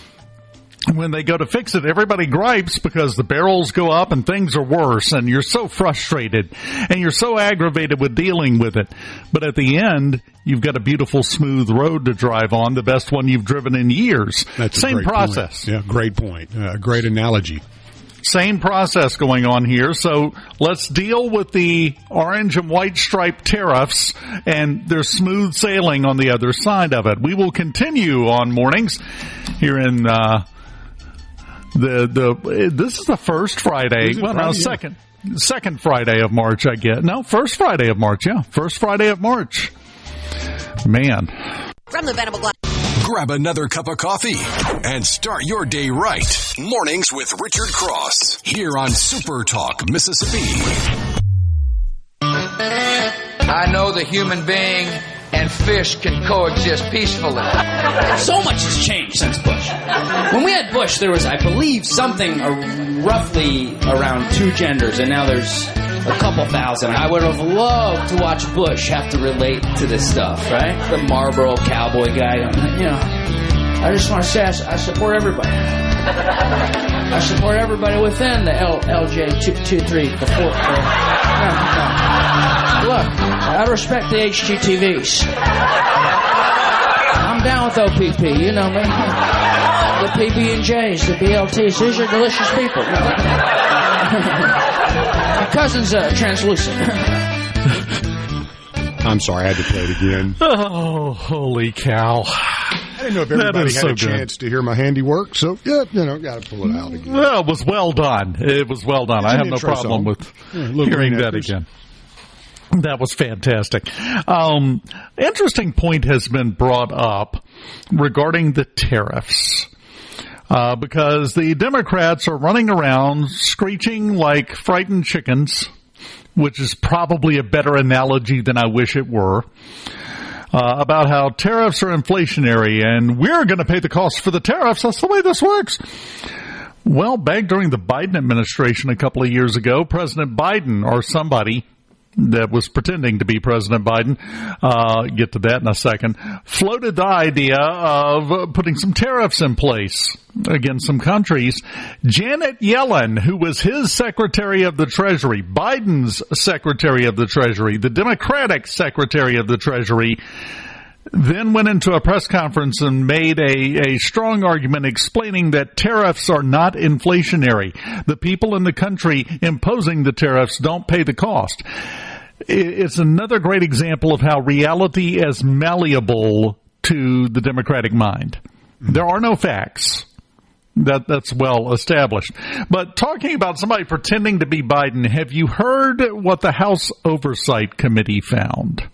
when they go to fix it, everybody gripes because the barrels go up and things are worse, and you're so frustrated and you're so aggravated with dealing with it. But at the end, you've got a beautiful, smooth road to drive on, the best one you've driven in years. That's Same process. Point. Yeah, great point. Great analogy. Same process going on here. So let's deal with the orange and white striped tariffs, and there's smooth sailing on the other side of it. We will continue on mornings here in this is the first Friday. Well, no, second Friday of March, I get. No, first Friday of March. Yeah, first Friday of March. Man. From the Venable Glass. Grab another cup of coffee and start your day right. Mornings with Richard Cross here on Super Talk, Mississippi. I know the human being and fish can coexist peacefully. So much has changed since Bush. When we had Bush, there was, I believe, something roughly around 2 genders, and now there's a couple thousand. I would have loved to watch Bush have to relate to this stuff, right? The Marlboro cowboy guy. You know, I just want to say I support everybody. I support everybody within the LJ223, the fourth. Look, I respect the HGTVs. I'm down with OPP, you know me. The PB&Js, the BLTs, these are delicious people. My cousin's translucent. I'm sorry, I had to play it again. Oh, holy cow. I didn't know if everybody had a chance to hear my handiwork, so, yeah, got to pull it out again. Well, it was well done. It was well done. I have no problem with hearing that again. That was fantastic. Interesting point has been brought up regarding the tariffs. Because the Democrats are running around screeching like frightened chickens, which is probably a better analogy than I wish it were, about how tariffs are inflationary and we're going to pay the cost for the tariffs. That's the way this works. Well, back during the Biden administration a couple of years ago, President Biden, or somebody that was pretending to be President Biden, get to that in a second, floated the idea of putting some tariffs in place against some countries. Janet Yellen, who was his Secretary of the Treasury, Biden's Secretary of the Treasury, the Democratic Secretary of the Treasury, then went into a press conference and made a strong argument explaining that tariffs are not inflationary. The people in the country imposing the tariffs don't pay the cost. It's another great example of how reality is malleable to the Democratic mind. There are no facts. That's well established. But talking about somebody pretending to be Biden, have you heard what the House Oversight Committee found?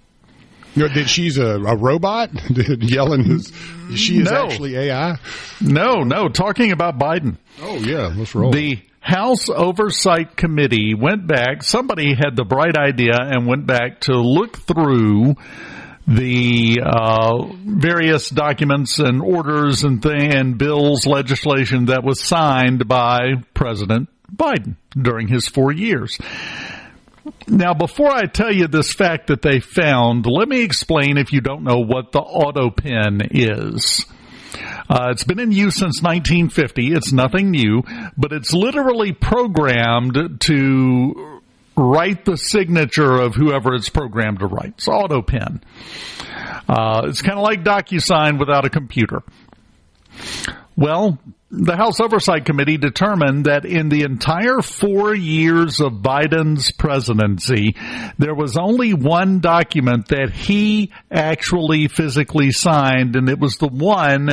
That she's a robot? Yellen she is actually AI? No. Talking about Biden. Oh, yeah. Let's roll. The House Oversight Committee went back. Somebody had the bright idea and went back to look through the various documents and orders and bills, legislation that was signed by President Biden during his 4 years. Now, before I tell you this fact that they found, let me explain, if you don't know, what the auto pen is. It's been in use since 1950. It's nothing new, but it's literally programmed to write the signature of whoever it's programmed to write. It's auto pen. It's kind of like DocuSign without a computer. Well, the House Oversight Committee determined that in the entire 4 years of Biden's presidency, there was only one document that he actually physically signed, and it was the one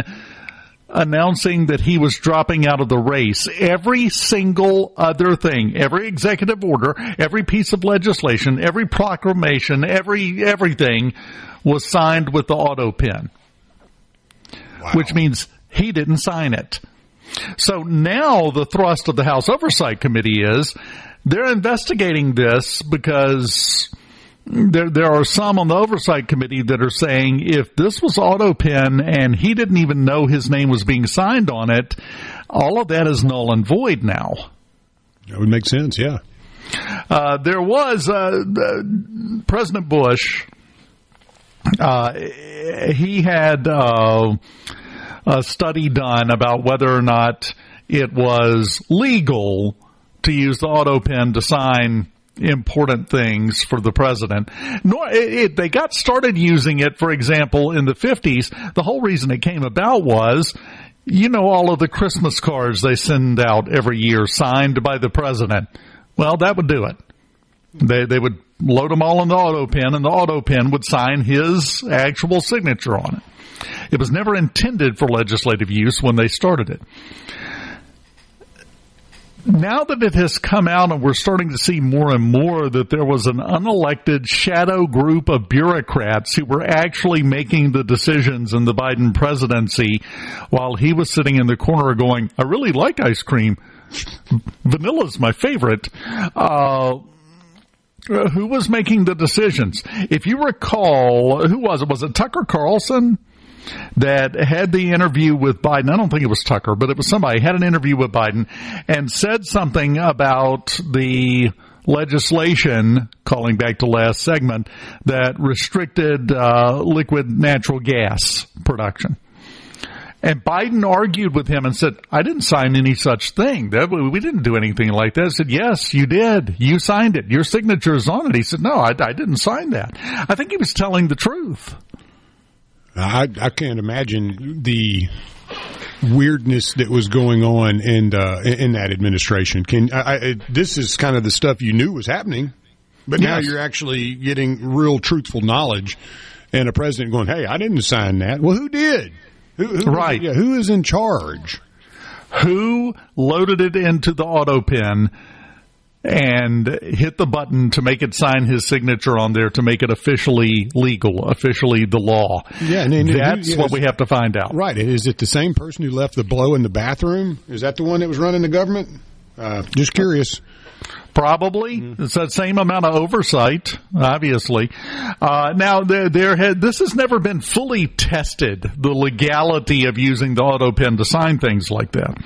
announcing that he was dropping out of the race. Every single other thing, every executive order, every piece of legislation, every proclamation, everything was signed with the auto pen. Wow. Which means he didn't sign it. So now the thrust of the House Oversight Committee is they're investigating this because there are some on the Oversight Committee that are saying if this was auto pen and he didn't even know his name was being signed on it, all of that is null and void now. That would make sense, yeah. There was President Bush. He had a study done about whether or not it was legal to use the auto pen to sign important things for the president. They got started using it, for example, in the 50s. The whole reason it came about was, all of the Christmas cards they send out every year signed by the president. Well, that would do it. They would load them all in the auto pen, and the auto pen would sign his actual signature on it. It was never intended for legislative use when they started it. Now that it has come out and we're starting to see more and more that there was an unelected shadow group of bureaucrats who were actually making the decisions in the Biden presidency while he was sitting in the corner going, I really like ice cream. Vanilla's my favorite. Who was making the decisions? If you recall, who was it? Was it Tucker Carlson that had the interview with Biden? I don't think it was Tucker, but it was somebody had an interview with Biden and said something about the legislation, calling back to last segment, that restricted liquid natural gas production. And Biden argued with him and said, I didn't sign any such thing. We didn't do anything like that. I said, yes, you did. You signed it. Your signature is on it. He said, no, I didn't sign that. I think he was telling the truth. I can't imagine the weirdness that was going on in that administration. This is kind of the stuff you knew was happening, but now you're actually getting real truthful knowledge, and a president going, hey, I didn't sign that. Well, who did? Right. Who is in charge? Who loaded it into the auto pen and hit the button to make it sign his signature on there to make it officially legal, officially the law? Yeah, that's what we have to find out. Right. Is it the same person who left the blow in the bathroom? Is that the one that was running the government? Just curious. Probably. It's that same amount of oversight, obviously. Now, this has never been fully tested, the legality of using the auto pen to sign things like that.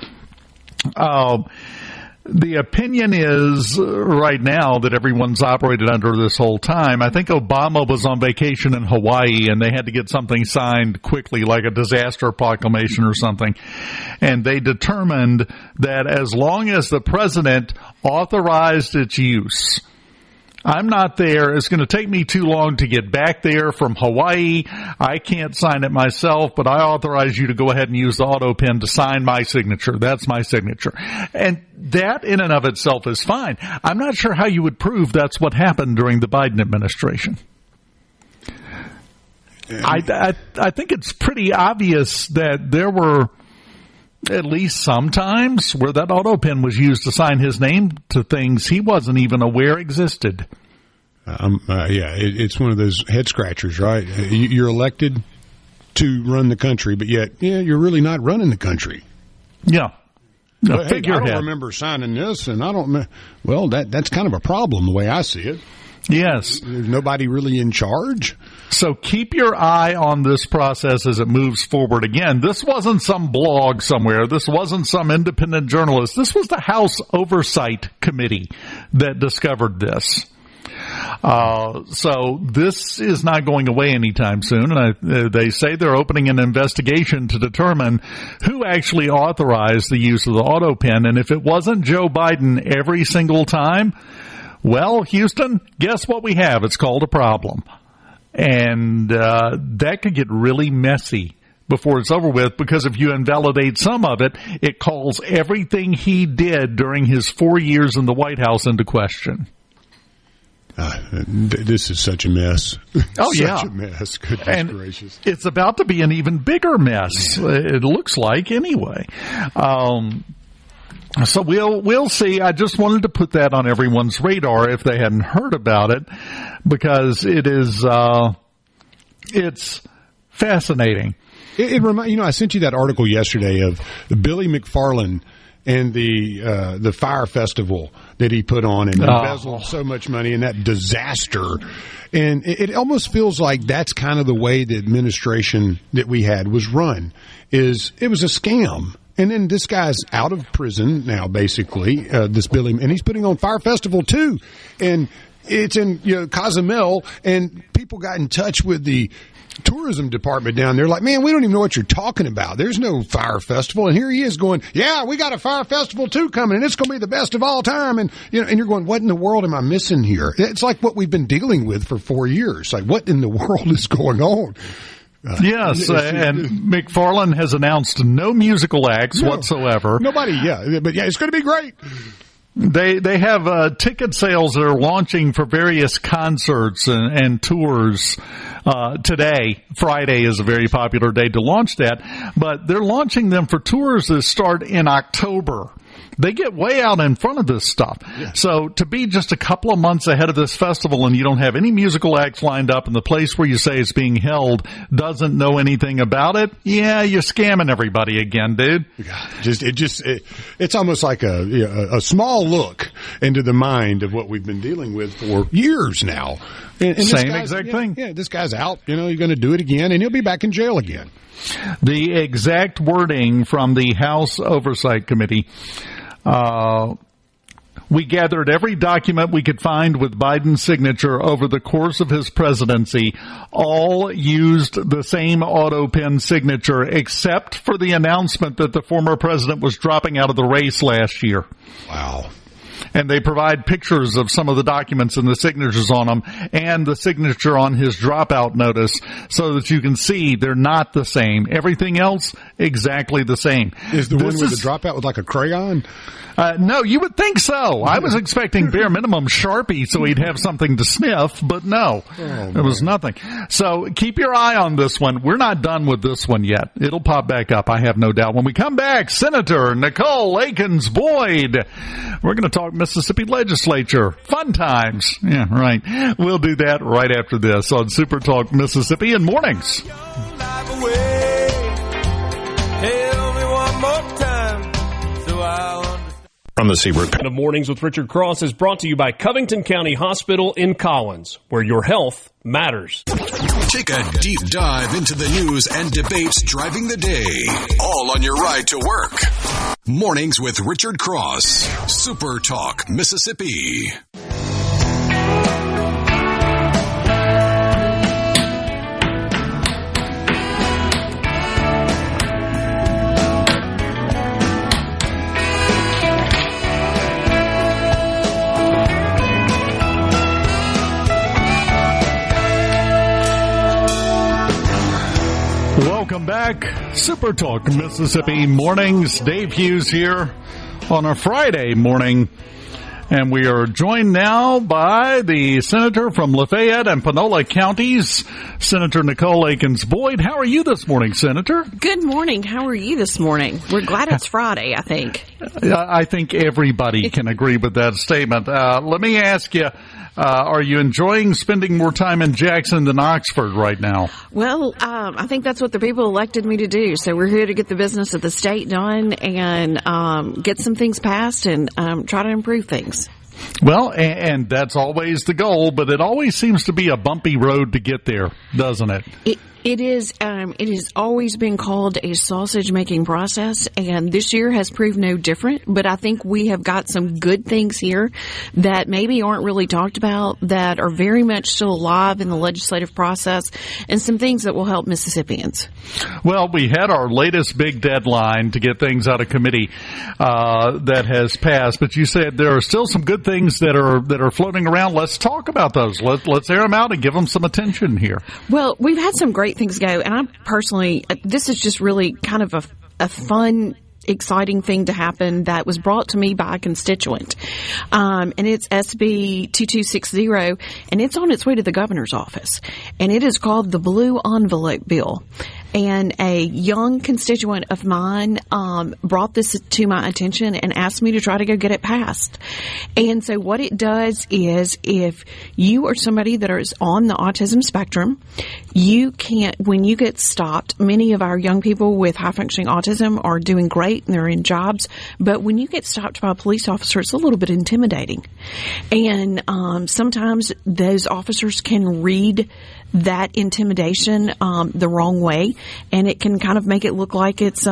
The opinion is right now that everyone's operated under this whole time. I think Obama was on vacation in Hawaii and they had to get something signed quickly, like a disaster proclamation or something. And they determined that as long as the president authorized its use, I'm not there. It's going to take me too long to get back there from Hawaii. I can't sign it myself, but I authorize you to go ahead and use the auto pen to sign my signature. That's my signature. And that in and of itself is fine. I'm not sure how you would prove that's what happened during the Biden administration. I think it's pretty obvious that there were at least some times where that auto pen was used to sign his name to things he wasn't even aware existed. It's one of those head scratchers, right? You're elected to run the country, but yet, you're really not running the country. Yeah. No, I don't remember signing this, and I don't. Well, that's kind of a problem the way I see it. Yes. There's nobody really in charge. So keep your eye on this process as it moves forward. Again, this wasn't some blog somewhere. This wasn't some independent journalist. This was the House Oversight Committee that discovered this. So this is not going away anytime soon. And they say they're opening an investigation to determine who actually authorized the use of the auto pen. And if it wasn't Joe Biden every single time, well, Houston, guess what we have? It's called a problem. And that could get really messy before it's over with, because if you invalidate some of it, it calls everything he did during his 4 years in the White House into question. This is such a mess. Oh, yeah. Such a mess. Goodness gracious. It's about to be an even bigger mess, it looks like, anyway. So we'll see. I just wanted to put that on everyone's radar if they hadn't heard about it, because it is it's fascinating. I sent you that article yesterday of Billy McFarland and the fire festival that he put on and embezzled so much money and that disaster. And it almost feels like that's kind of the way the administration that we had was run. It was a scam. And then this guy's out of prison now, basically, this Billy, and he's putting on Fire Festival too. And it's in, Cozumel, and people got in touch with the tourism department down there like, man, we don't even know what you're talking about. There's no Fire Festival. And here he is going, yeah, we got a Fire Festival too coming, and it's going to be the best of all time. And, and you're going, what in the world am I missing here? It's like what we've been dealing with for 4 years. Like, what in the world is going on? Yes, and McFarland has announced no musical acts whatsoever. Nobody, but it's going to be great. They have ticket sales that are launching for various concerts and tours today. Friday is a very popular day to launch that, but they're launching them for tours that start in October. They get way out in front of this stuff. Yeah. So to be just a couple of months ahead of this festival and you don't have any musical acts lined up and the place where you say it's being held doesn't know anything about it, you're scamming everybody again, dude. It's almost like a small look into the mind of what we've been dealing with for years now. And Same exact thing. Yeah, this guy's out. You're going to do it again, and he'll be back in jail again. The exact wording from the House Oversight Committee. We gathered every document we could find with Biden's signature over the course of his presidency. All used the same auto pen signature, except for the announcement that the former president was dropping out of the race last year. Wow. And they provide pictures of some of the documents and the signatures on them and the signature on his dropout notice so that you can see they're not the same. Everything else, exactly the same. Is the one with the dropout with like a crayon? No, you would think so. I was expecting bare minimum Sharpie so he'd have something to sniff, but no, there was nothing. So keep your eye on this one. We're not done with this one yet. It'll pop back up, I have no doubt. When we come back, Senator Nicole Akins-Boyd. We're going to talk Mississippi legislature. Fun times. Yeah, right. We'll do that right after this on Super Talk Mississippi in Mornings. From the Seabrook. The Mornings with Richard Cross is brought to you by Covington County Hospital in Collins, where your health matters. Take a deep dive into the news and debates driving the day, all on your ride to work. Mornings with Richard Cross, Super Talk Mississippi. Welcome back. Super Talk Mississippi Mornings. Dave Hughes here on a Friday morning. And we are joined now by the senator from Lafayette and Panola counties, Senator Nicole Akins-Boyd. How are you this morning, Senator? Good morning. How are you this morning? We're glad it's Friday, I think. I think everybody can agree with that statement. Let me ask you, are you enjoying spending more time in Jackson than Oxford right now? Well, I think that's what the people elected me to do. So we're here to get the business of the state done and get some things passed and try to improve things. Well, and that's always the goal, but it always seems to be a bumpy road to get there, doesn't it? It is. It has always been called a sausage-making process, and this year has proved no different. But I think we have got some good things here that maybe aren't really talked about, that are very much still alive in the legislative process, and some things that will help Mississippians. Well, we had our latest big deadline to get things out of committee that has passed, but you said there are still some good things that are floating around. Let's talk about those. Let's air them out and give them some attention here. Well, we've had some great things go, and I personally, this is just really kind of a fun, exciting thing to happen that was brought to me by a constituent. And it's SB 2260, and it's on its way to the governor's office. And it is called the Blue Envelope Bill. And a young constituent of mine brought this to my attention and asked me to try to go get it passed. And so what it does is, if you are somebody that is on the autism spectrum, you can't, when you get stopped, many of our young people with high-functioning autism are doing great and they're in jobs, but when you get stopped by a police officer, it's a little bit intimidating. And sometimes those officers can read that intimidation the wrong way, and it can kind of make it look like it's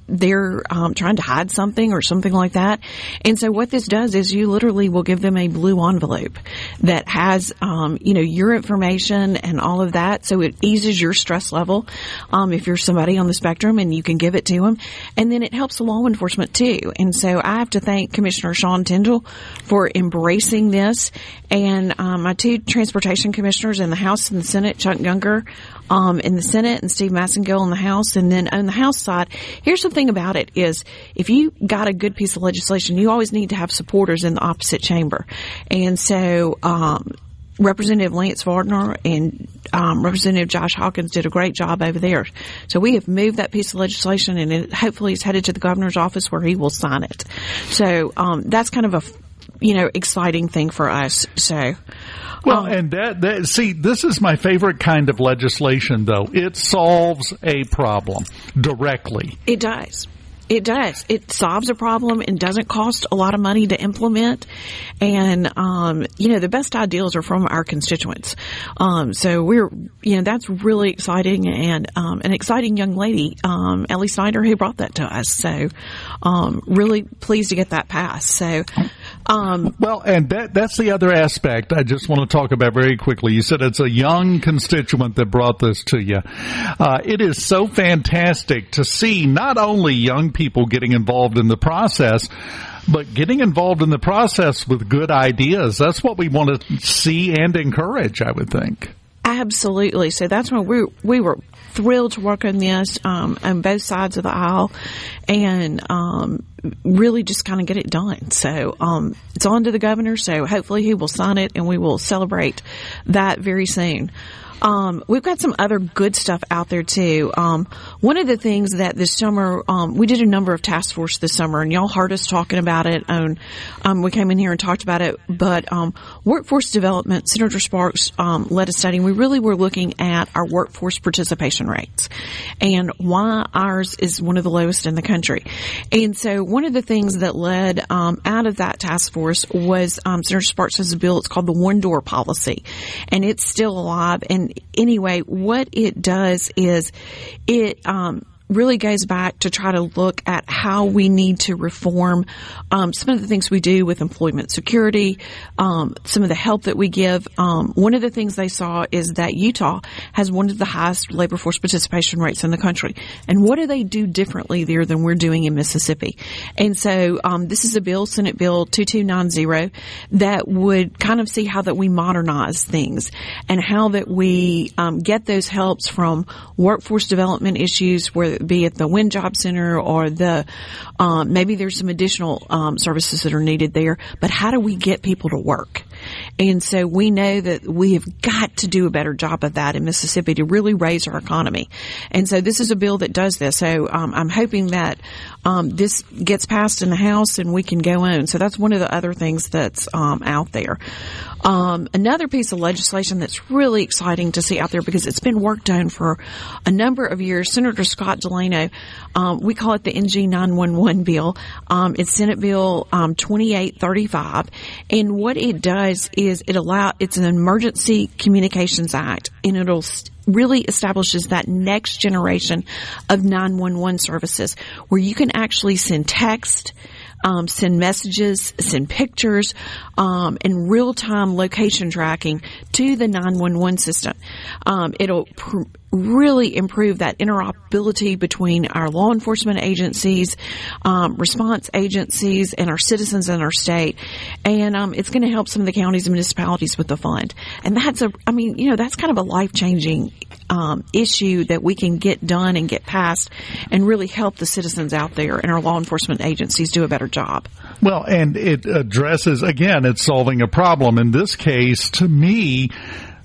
they're trying to hide something or something like that. And so what this does is you literally will give them a blue envelope that has, your information and all of that. So it eases your stress level if you're somebody on the spectrum, and you can give it to them. And then it helps law enforcement too. And so I have to thank Commissioner Sean Tyndall for embracing this. And my two transportation commissioners in the House and the Senate, Chuck Younger in the Senate and Steve Massengill in the House. And then on the House side, here's the thing about it is if you got a good piece of legislation, you always need to have supporters in the opposite chamber. And so Representative Lance Vardner and Representative Josh Hawkins did a great job over there. So we have moved that piece of legislation, and it hopefully is headed to the governor's office where he will sign it. So that's kind of a exciting thing for us. So, and see, this is my favorite kind of legislation, though. It solves a problem directly. It does. It does. It solves a problem and doesn't cost a lot of money to implement. And, the best ideals are from our constituents. So we're, that's really exciting, and an exciting young lady, Ellie Snyder, who brought that to us. So, really pleased to get that passed. So, and that's the other aspect I just want to talk about very quickly. You said it's a young constituent that brought this to you. It is so fantastic to see not only young people getting involved in the process, but getting involved in the process with good ideas. That's what we want to see and encourage, I would think. Absolutely. So that's when we were thrilled to work on this on both sides of the aisle, and really just kind of get it done. So it's on to the governor, so hopefully he will sign it, and we will celebrate that very soon. We've got some other good stuff out there too. One of the things that this summer, we did a number of task force this summer, and y'all heard us talking about it, and we came in here and talked about it. But workforce development, Senator Sparks led a study, and we really were looking at our workforce participation rates and why ours is one of the lowest in the country. And so one of the things that led out of that task force was Senator Sparks has a bill. It's called the One Door Policy, and it's still alive. And anyway, what it does is it really goes back to try to look at how we need to reform some of the things we do with employment security, some of the help that we give. One of the things they saw is that Utah has one of the highest labor force participation rates in the country. And what do they do differently there than we're doing in Mississippi? And so this is a bill, Senate Bill 2290, that would kind of see how that we modernize things and how that we get those helps from workforce development issues, whether it be at the Win Job Center or the maybe there's some additional services that are needed there, but how do we get people to work? And so we know that we have got to do a better job of that in Mississippi to really raise our economy. And so this is a bill that does this. So I'm hoping that this gets passed in the House and we can go on. So that's one of the other things that's out there. Another piece of legislation that's really exciting to see out there because it's been worked on for a number of years. Senator Scott Delano, we call it the NG 911 bill. It's Senate Bill 2835, and what it does is it's an Emergency Communications Act, and it'll really establishes that next generation of 911 services where you can actually send text, send messages, send pictures, and real-time location tracking to the 911 system. It'll really improve that interoperability between our law enforcement agencies, response agencies, and our citizens in our state. And it's going to help some of the counties and municipalities with the fund. And that's that's kind of a life-changing issue that we can get done and get passed and really help the citizens out there and our law enforcement agencies do a better job. Well, and it addresses, again, it's solving a problem. In this case, to me,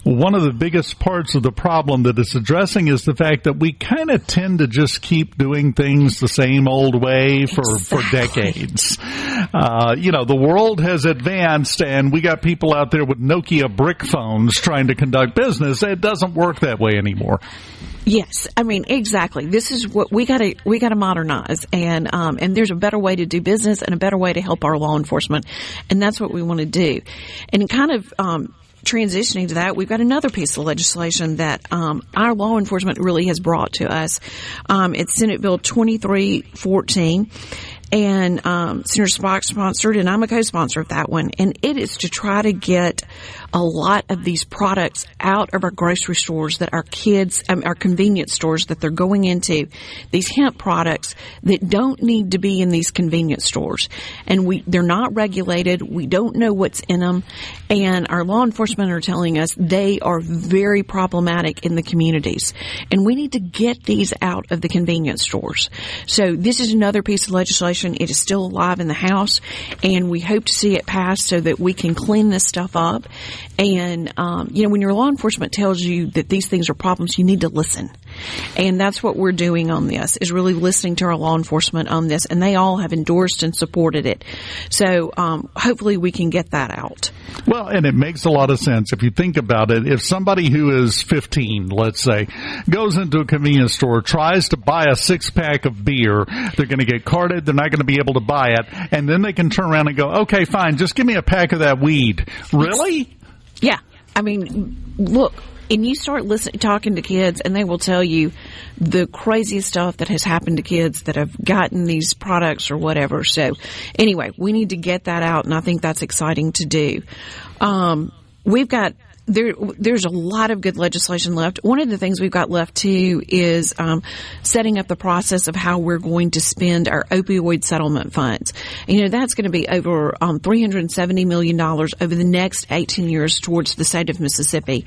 one of the biggest parts of the problem that it's addressing is the fact that we kind of tend to just keep doing things the same old way for decades. The world has advanced and we got people out there with Nokia brick phones trying to conduct business. It doesn't work that way anymore. Yes, exactly. This is what we gotta modernize, and there's a better way to do business and a better way to help our law enforcement, and that's what we want to do. And kind of transitioning to that, we've got another piece of legislation that our law enforcement really has brought to us. It's Senate Bill 2314. And Senator Spock sponsored, and I'm a co-sponsor of that one. And it is to try to get a lot of these products out of our grocery stores that our kids, our convenience stores that they're going into, these hemp products that don't need to be in these convenience stores. And they're not regulated. We don't know what's in them. And our law enforcement are telling us they are very problematic in the communities. And we need to get these out of the convenience stores. So this is another piece of legislation. It is still alive in the House, and we hope to see it pass so that we can clean this stuff up. And, when your law enforcement tells you that these things are problems, you need to listen. And that's what we're doing on this, is really listening to our law enforcement on this, and they all have endorsed and supported it. So hopefully we can get that out. Well, and it makes a lot of sense. If you think about it, if somebody who is 15, let's say, goes into a convenience store, tries to buy a six-pack of beer, they're going to get carded, they're not going to be able to buy it, and then they can turn around and go, okay, fine, just give me a pack of that weed. Really? Yeah. I mean, look, and you start talking to kids, and they will tell you the craziest stuff that has happened to kids that have gotten these products or whatever. So anyway, we need to get that out, and I think that's exciting to do. We've got there's a lot of good legislation left. One of the things we've got left too is setting up the process of how we're going to spend our opioid settlement funds. And, that's going to be over $370 million over the next 18 years towards the state of Mississippi.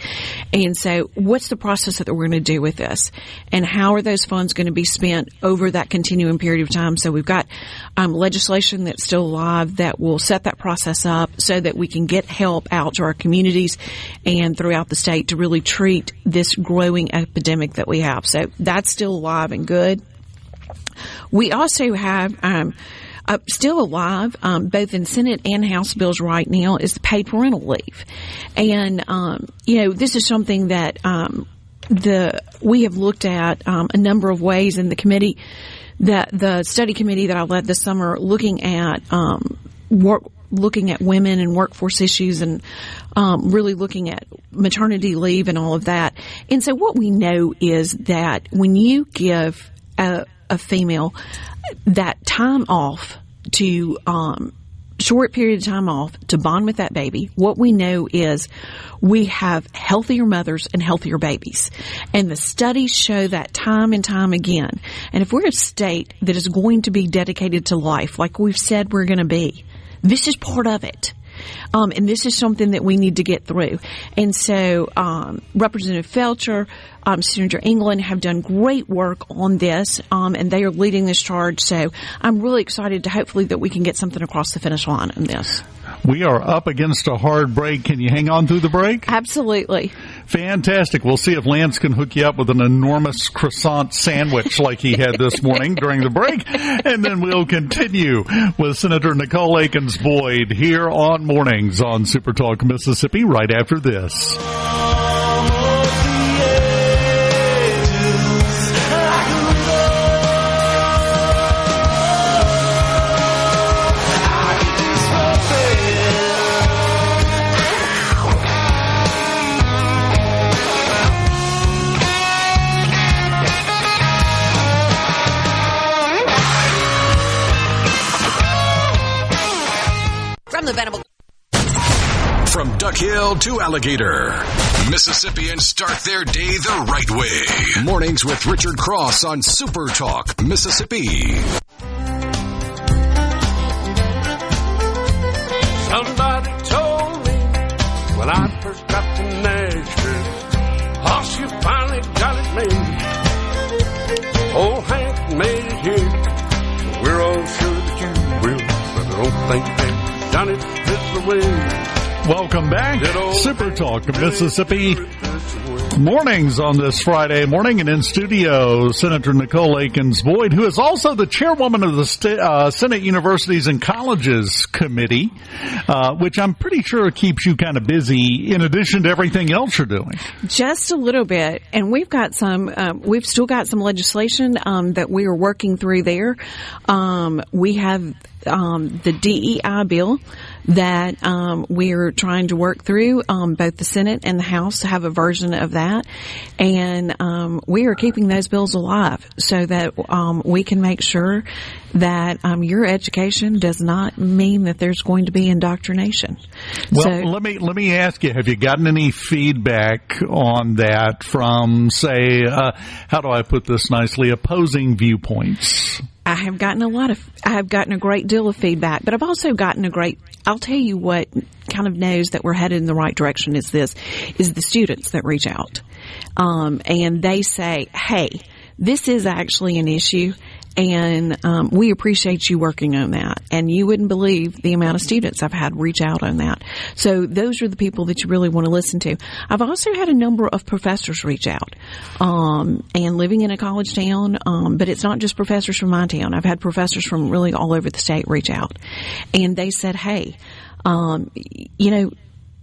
And so what's the process that we're going to do with this? And how are those funds going to be spent over that continuing period of time? So we've got legislation that's still alive that will set that process up so that we can get help out to our communities and throughout the state to really treat this growing epidemic that we have. So that's still alive and good. We also have still alive, both in Senate and House bills right now, is the paid parental leave. And, this is something that we have looked at a number of ways in the committee, that the study committee that I led this summer, looking at women and workforce issues and really looking at maternity leave and all of that. And so what we know is that when you give a female that time off to short period of time off to bond with that baby, what we know is we have healthier mothers and healthier babies. And the studies show that time and time again. And if we're a state that is going to be dedicated to life, like we've said we're going to be, this is part of it. And this is something that we need to get through. And so Representative Felcher, Senator England have done great work on this, and they are leading this charge. So I'm really excited to hopefully that we can get something across the finish line on this. We are up against a hard break. Can you hang on through the break? Absolutely. Fantastic. We'll see if Lance can hook you up with an enormous croissant sandwich like he had this morning during the break. And then we'll continue with Senator Nicole Akins-Boyd here on Mornings on SuperTalk Mississippi right after this. From Duck Hill to Alligator, Mississippians start their day the right way. Mornings with Richard Cross on Super Talk, Mississippi. Somebody told me when I first got to Nashville, oh, she finally got it made. Old Hank made it here. We're all sure that you will, but I don't think they've done it this way. Welcome back. Super Talk Mississippi mornings on this Friday morning, and in studio, Senator Nicole Akins-Boyd, who is also the chairwoman of the Senate Universities and Colleges Committee, which I'm pretty sure keeps you kind of busy in addition to everything else you're doing. Just a little bit. And we've got we've still got some legislation that we are working through there. We have the DEI bill that we're trying to work through. Both the Senate and the House have a version of that, and we are keeping those bills alive so that we can make sure that your education does not mean that there's going to be indoctrination. Well, so, let me ask you: have you gotten any feedback on that from, say, how do I put this nicely, opposing viewpoints? I have gotten a great deal of feedback, but I've also gotten I'll tell you what kind of knows that we're headed in the right direction is the students that reach out. And they say, hey, this is actually an issue, and we appreciate you working on that. And you wouldn't believe the amount of students I've had reach out on that. So those are the people that you really want to listen to. I've also had a number of professors reach out, and living in a college town, but it's not just professors from my town. I've had professors from really all over the state reach out, and they said, hey,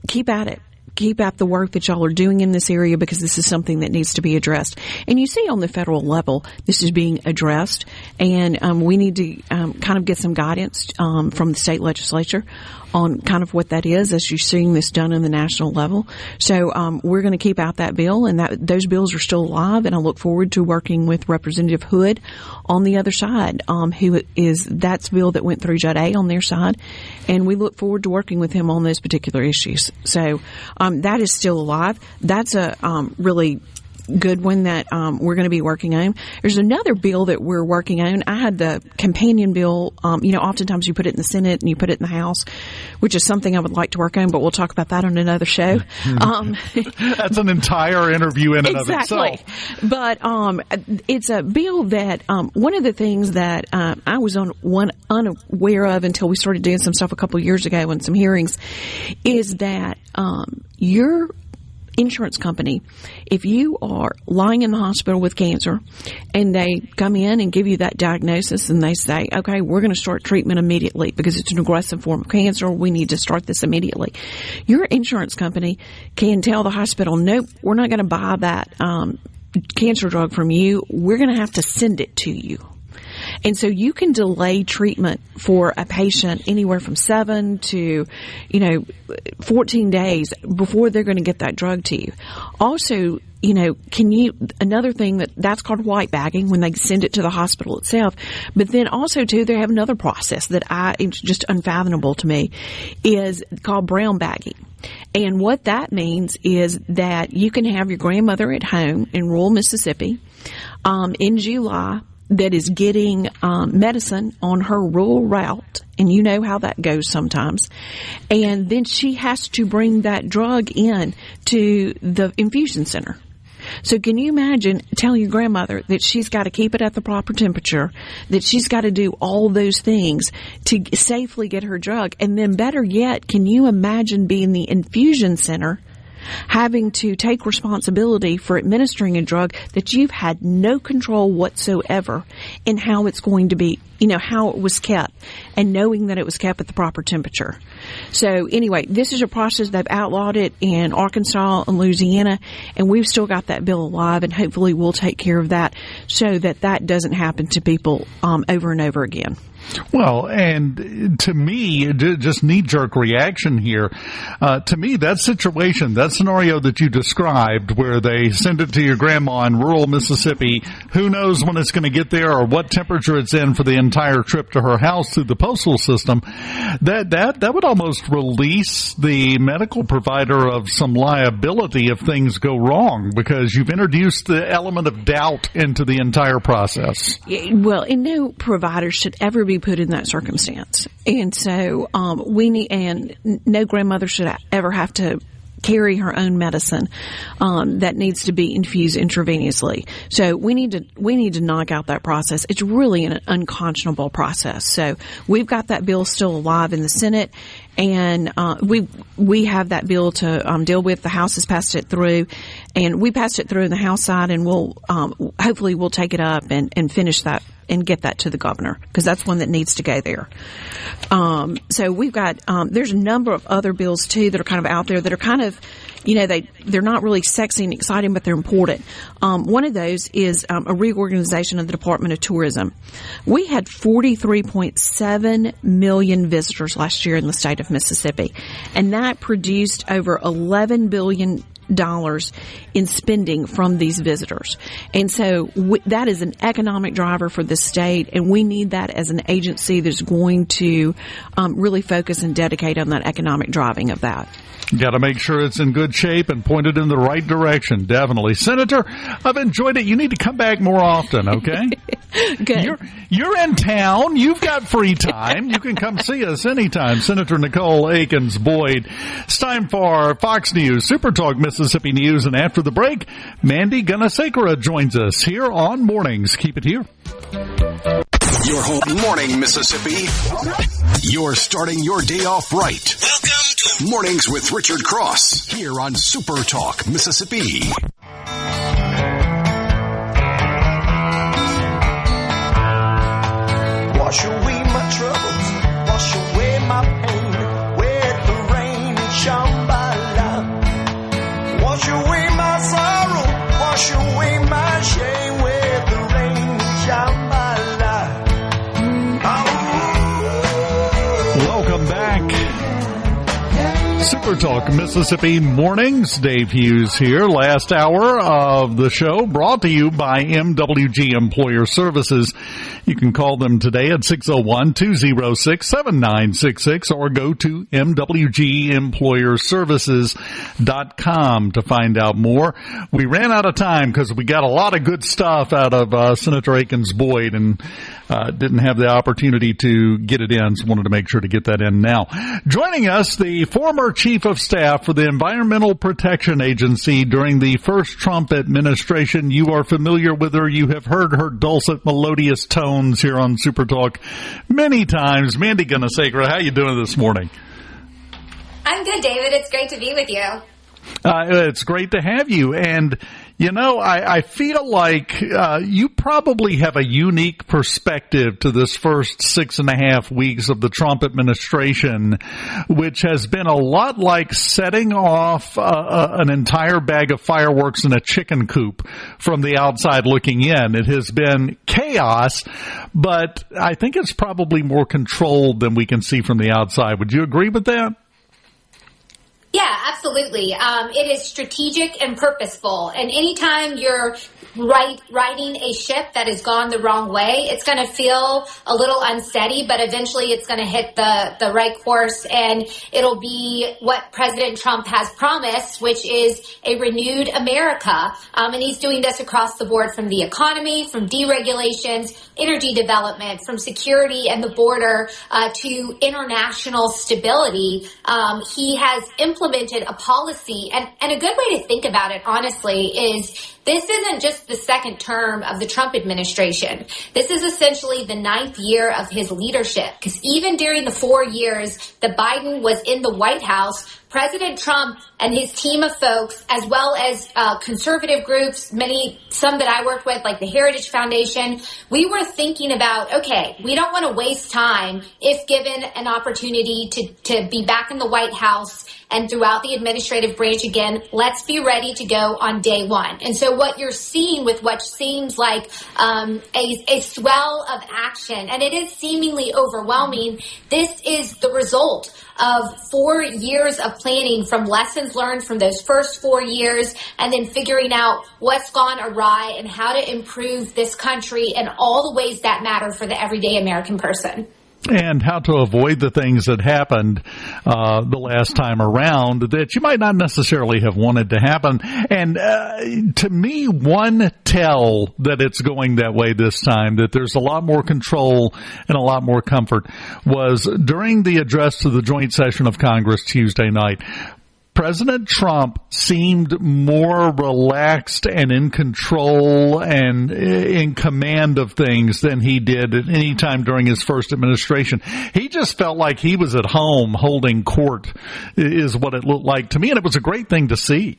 keep at it. Keep at the work that y'all are doing in this area, because this is something that needs to be addressed. And you see on the federal level, this is being addressed, and we need to kind of get some guidance from the state legislature on kind of what that is as you're seeing this done on the national level. So we're going to keep out that bill, and those bills are still alive, and I look forward to working with Representative Hood on the other side, that's the bill that went through Judd A on their side, and we look forward to working with him on those particular issues. So that is still alive. That's a really good one that we're going to be working on. There's another bill that we're working on. I had the companion bill. Oftentimes you put it in the Senate and you put it in the House, which is something I would like to work on, but we'll talk about that on another show. That's an entire interview in and of itself. But it's a bill that one of the things that I was unaware of until we started doing some stuff a couple of years ago and some hearings is that your insurance company, if you are lying in the hospital with cancer and they come in and give you that diagnosis and they say, okay, we're going to start treatment immediately because it's an aggressive form of cancer, we need to start this immediately. Your insurance company can tell the hospital, nope, we're not going to buy that cancer drug from you. We're going to have to send it to you. And so you can delay treatment for a patient anywhere from 7 to, 14 days before they're going to get that drug to you. Also, another thing that's called white bagging when they send it to the hospital itself. But then also too, they have another process that it's just unfathomable to me, is called brown bagging. And what that means is that you can have your grandmother at home in rural Mississippi, in July, that is getting medicine on her rural route, and you know how that goes sometimes, and then she has to bring that drug in to the infusion center. So can you imagine telling your grandmother that she's got to keep it at the proper temperature, that she's got to do all those things to safely get her drug, and then better yet, can you imagine being the infusion center having to take responsibility for administering a drug that you've had no control whatsoever in how it's going to be, how it was kept, and knowing that it was kept at the proper temperature. So anyway, this is a process. They've outlawed it in Arkansas and Louisiana, and we've still got that bill alive, and hopefully we'll take care of that so that doesn't happen to people over and over again. Well, and to me, just knee-jerk reaction here, to me, that situation, that scenario that you described where they send it to your grandma in rural Mississippi, who knows when it's going to get there or what temperature it's in for the entire trip to her house through the postal system, that would almost release the medical provider of some liability if things go wrong, because you've introduced the element of doubt into the entire process. Well, and no provider should ever be put in that circumstance. And so no grandmother should ever have to carry her own medicine that needs to be infused intravenously. So we need to knock out that process. It's really an unconscionable process. So we've got that bill still alive in the Senate, and we have that bill to deal with. The House has passed it through, and we passed it through in the House side, and we'll hopefully we'll take it up and finish that and get that to the governor, because that's one that needs to go there. So we've got, there's a number of other bills too that are kind of out there that are kind of, they're not really sexy and exciting, but they're important. One of those is a reorganization of the Department of Tourism. We had 43.7 million visitors last year in the state of Mississippi, and that produced over $11 billion in spending from these visitors. And so that is an economic driver for the state, and we need that as an agency that's going to really focus and dedicate on that economic driving of that. Got to make sure it's in good shape and pointed in the right direction. Definitely. Senator, I've enjoyed it. You need to come back more often, okay? Good. You're in town. You've got free time. You can come see us anytime. Senator Nicole Akins-Boyd. It's time for Fox News, SuperTalk Mississippi News, and after the break, Mandy Gunasekara joins us here on Mornings. Keep it here. Your home morning, Mississippi. You're starting your day off right. Welcome to Mornings with Richard Cross here on Super Talk, Mississippi. Wash away my troubles, wash away my pain, with the rain and Shambhala. Wash away my sorrow, wash away my shame, with the rain and Shambhala. Welcome back. Super Talk Mississippi Mornings. Dave Hughes here. Last hour of the show brought to you by MWG Employer Services. You can call them today at 601-206-7966 or go to MWGEmployerServices.com to find out more. We ran out of time because we got a lot of good stuff out of Senator Akins-Boyd and didn't have the opportunity to get it in, so wanted to make sure to get that in now. Joining us, the former Chief of Staff for the Environmental Protection Agency during the first Trump administration. You are familiar with her. You have heard her dulcet, melodious tones here on Super Talk many times. Mandy Gunasekara, how you doing this morning? I'm good, David. It's great to be with you. It's great to have you. And, I feel like you probably have a unique perspective to this first 6.5 weeks of the Trump administration, which has been a lot like setting off an entire bag of fireworks in a chicken coop from the outside looking in. It has been chaos, but I think it's probably more controlled than we can see from the outside. Would you agree with that? Yeah, absolutely. It is strategic and purposeful. And anytime you're riding a ship that has gone the wrong way, it's going to feel a little unsteady, but eventually it's going to hit the right course, and it'll be what President Trump has promised, which is a renewed America. And he's doing this across the board, from the economy, from deregulations, energy development, from security and the border to international stability. He has implemented a policy, and a good way to think about it, honestly, is this isn't just the second term of the Trump administration. This is essentially the 9th year of his leadership, because even during the 4 years that Biden was in the White House, President Trump and his team of folks, as well as conservative groups, some that I work with, like the Heritage Foundation, we were thinking about, okay, we don't want to waste time if given an opportunity to be back in the White House and throughout the administrative branch again. Let's be ready to go on day one. And so what you're seeing with what seems like a swell of action, and it is seemingly overwhelming, this is the result of 4 years of planning, from lessons learned from those first 4 years, and then figuring out what's gone awry and how to improve this country in all the ways that matter for the everyday American person. And how to avoid the things that happened the last time around that you might not necessarily have wanted to happen. And to me, one tell that it's going that way this time, that there's a lot more control and a lot more comfort, was during the address to the joint session of Congress Tuesday night. President Trump seemed more relaxed and in control and in command of things than he did at any time during his first administration. He just felt like he was at home holding court, is what it looked like to me, and it was a great thing to see.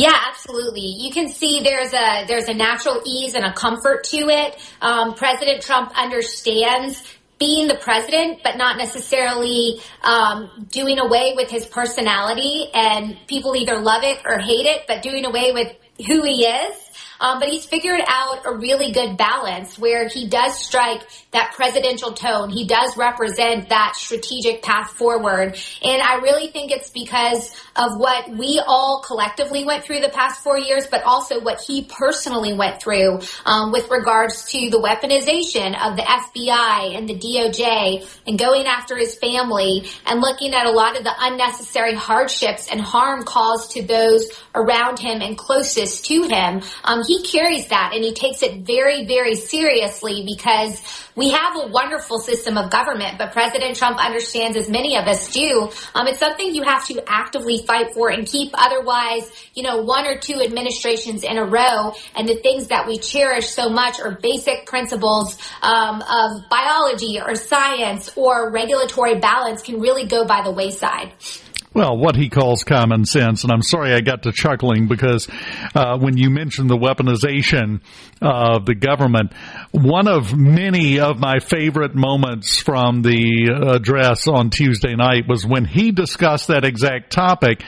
Yeah, absolutely. You can see there's a natural ease and a comfort to it. President Trump understands being the president, but not necessarily doing away with his personality. And people either love it or hate it, but doing away with who he is. But he's figured out a really good balance where he does strike that presidential tone. He does represent that strategic path forward. And I really think it's because of what we all collectively went through the past 4 years, but also what he personally went through with regards to the weaponization of the FBI and the DOJ and going after his family and looking at a lot of the unnecessary hardships and harm caused to those around him and closest to him. He carries that and he takes it very, very seriously because we have a wonderful system of government, but President Trump understands, as many of us do, it's something you have to actively fight for and keep. Otherwise, 1 or 2 administrations in a row, and the things that we cherish so much are basic principles of biology or science or regulatory balance can really go by the wayside. Well, what he calls common sense, and I'm sorry I got to chuckling because when you mentioned the weaponization of the government, one of many of my favorite moments from the address on Tuesday night was when he discussed that exact topic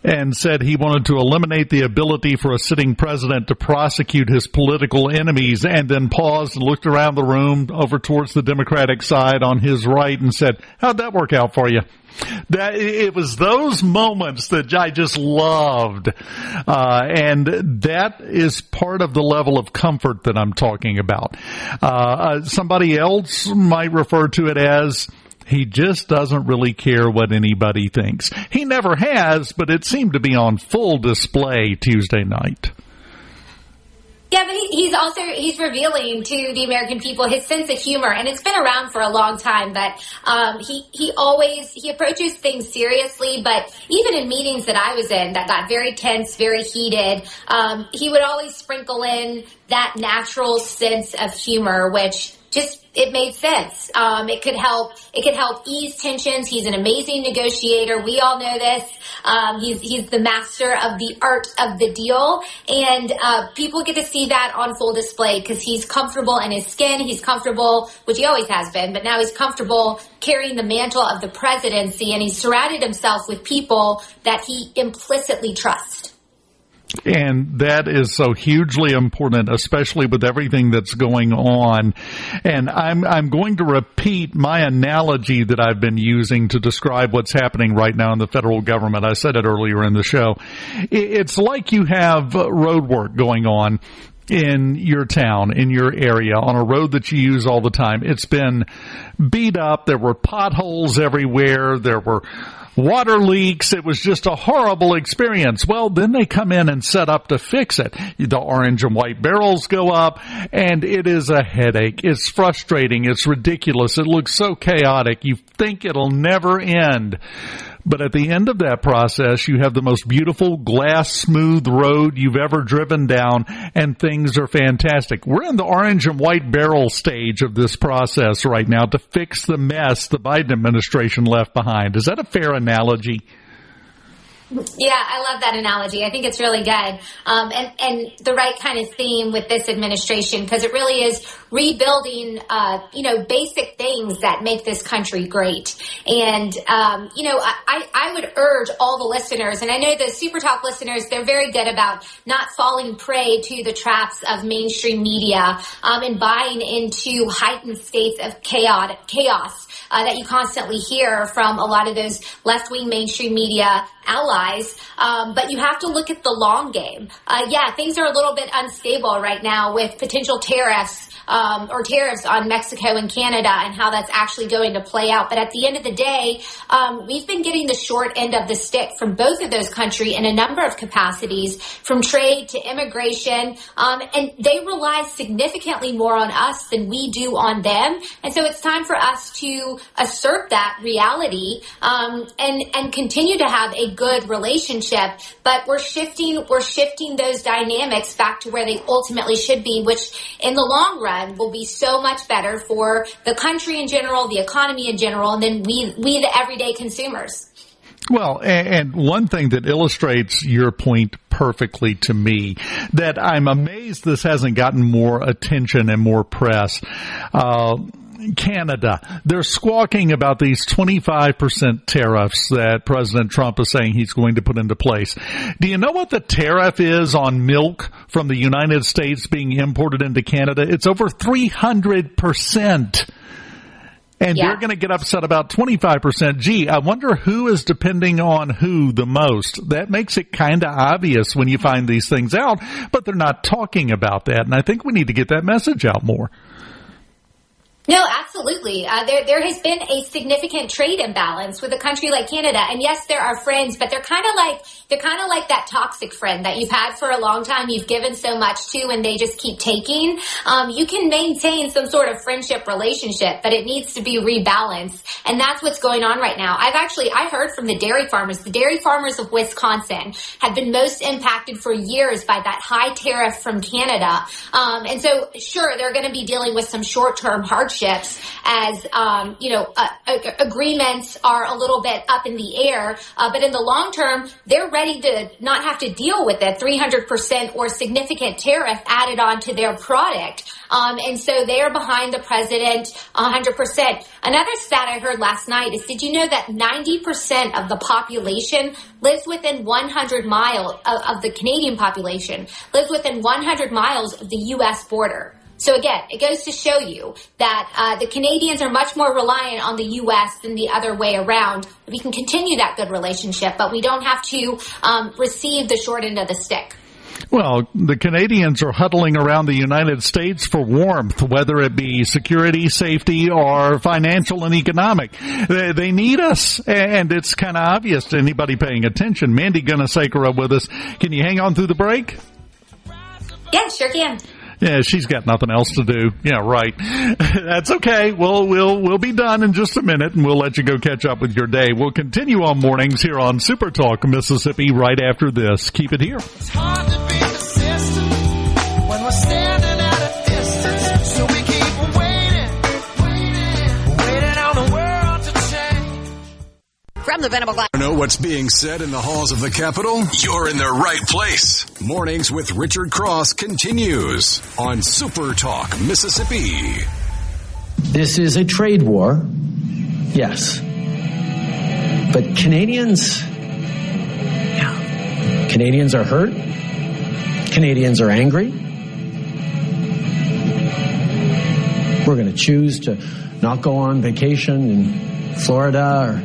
and said he wanted to eliminate the ability for a sitting president to prosecute his political enemies, and then paused and looked around the room over towards the Democratic side on his right and said, "How'd that work out for you?" That it was those moments that I just loved, and that is part of the level of comfort that I'm talking about. Somebody else might refer to it as he just doesn't really care what anybody thinks. He never has, but it seemed to be on full display Tuesday night. Yeah, but he's revealing to the American people his sense of humor, and it's been around for a long time. But he approaches things seriously. But even in meetings that I was in that got very tense, very heated, he would always sprinkle in that natural sense of humor, which it made sense. It could help ease tensions. He's an amazing negotiator. We all know this. He's the master of the art of the deal, and people get to see that on full display because he's comfortable in his skin. He's comfortable, which he always has been, but now he's comfortable carrying the mantle of the presidency, and he's surrounded himself with people that he implicitly trusts. And that is so hugely important, especially with everything that's going on. And I'm going to repeat my analogy that I've been using to describe what's happening right now in the federal government. I said it earlier in the show. It's like you have road work going on in your town, in your area, on a road that you use all the time. It's been beat up. There were potholes everywhere. There were water leaks. It was just a horrible experience. Well, then they come in and set up to fix it. The orange and white barrels go up, and it is a headache. It's frustrating. It's ridiculous. It looks so chaotic. You think it'll never end. But at the end of that process, you have the most beautiful glass smooth road you've ever driven down, and things are fantastic. We're in the orange and white barrel stage of this process right now to fix the mess the Biden administration left behind. Is that a fair analogy? Yeah, I love that analogy. I think it's really good. And the right kind of theme with this administration, because it really is rebuilding, basic things that make this country great. And, I would urge all the listeners, and I know the SuperTalk listeners, they're very good about not falling prey to the traps of mainstream media, and buying into heightened states of chaos that you constantly hear from a lot of those left-wing mainstream media allies, but you have to look at the long game. Things are a little bit unstable right now with potential tariffs on Mexico and Canada and how that's actually going to play out. But at the end of the day, we've been getting the short end of the stick from both of those countries in a number of capacities, from trade to immigration, and they rely significantly more on us than we do on them. And so it's time for us to assert that reality and continue to have a good relationship. But we're shifting those dynamics back to where they ultimately should be, which in the long run will be so much better for the country in general, the economy in general, and then we the everyday consumers. Well, and one thing that illustrates your point perfectly to me, that I'm amazed this hasn't gotten more attention and more press. Canada, they're squawking about these 25% tariffs that President Trump is saying he's going to put into place. Do you know what the tariff is on milk from the United States being imported into Canada? It's over 300%. And they're going to get upset about 25%. Gee, I wonder who is depending on who the most. That makes it kind of obvious when you find these things out, but they're not talking about that. And I think we need to get that message out more. No, absolutely. There has been a significant trade imbalance with a country like Canada. And yes, there are friends, but they're kind of like that toxic friend that you've had for a long time, you've given so much to, and they just keep taking. You can maintain some sort of friendship relationship, but it needs to be rebalanced. And that's what's going on right now. I heard from the dairy farmers. The dairy farmers of Wisconsin have been most impacted for years by that high tariff from Canada. And so sure, they're going to be dealing with some short-term hardships as, agreements are a little bit up in the air. But in the long term, they're ready to not have to deal with a 300% or significant tariff added on to their product. And so they are behind the president 100%. Another stat I heard last night is, did you know that 90% of the population lives within 100 miles of the Canadian population lives within 100 miles of the U.S. border? So again, it goes to show you that the Canadians are much more reliant on the U.S. than the other way around. We can continue that good relationship, but we don't have to receive the short end of the stick. Well, the Canadians are huddling around the United States for warmth, whether it be security, safety, or financial and economic. They need us, and it's kind of obvious to anybody paying attention. Mandy Gunasekara with us. Can you hang on through the break? Yeah, sure can. Yeah, she's got nothing else to do. Yeah, right. That's okay. We'll be done in just a minute, and we'll let you go catch up with your day. We'll continue on mornings here on Super Talk Mississippi right after this. Keep it here. It's hard to be persistent when we're standing at a distance, so we keep waiting on the world to change. From the Venable Glass. Know what's being said in the halls of the Capitol? You're in the right place. Mornings with Richard Cross continues on Super Talk Mississippi. This is a trade war, yes. But Canadians are hurt. Canadians are angry. We're going to choose to not go on vacation in Florida or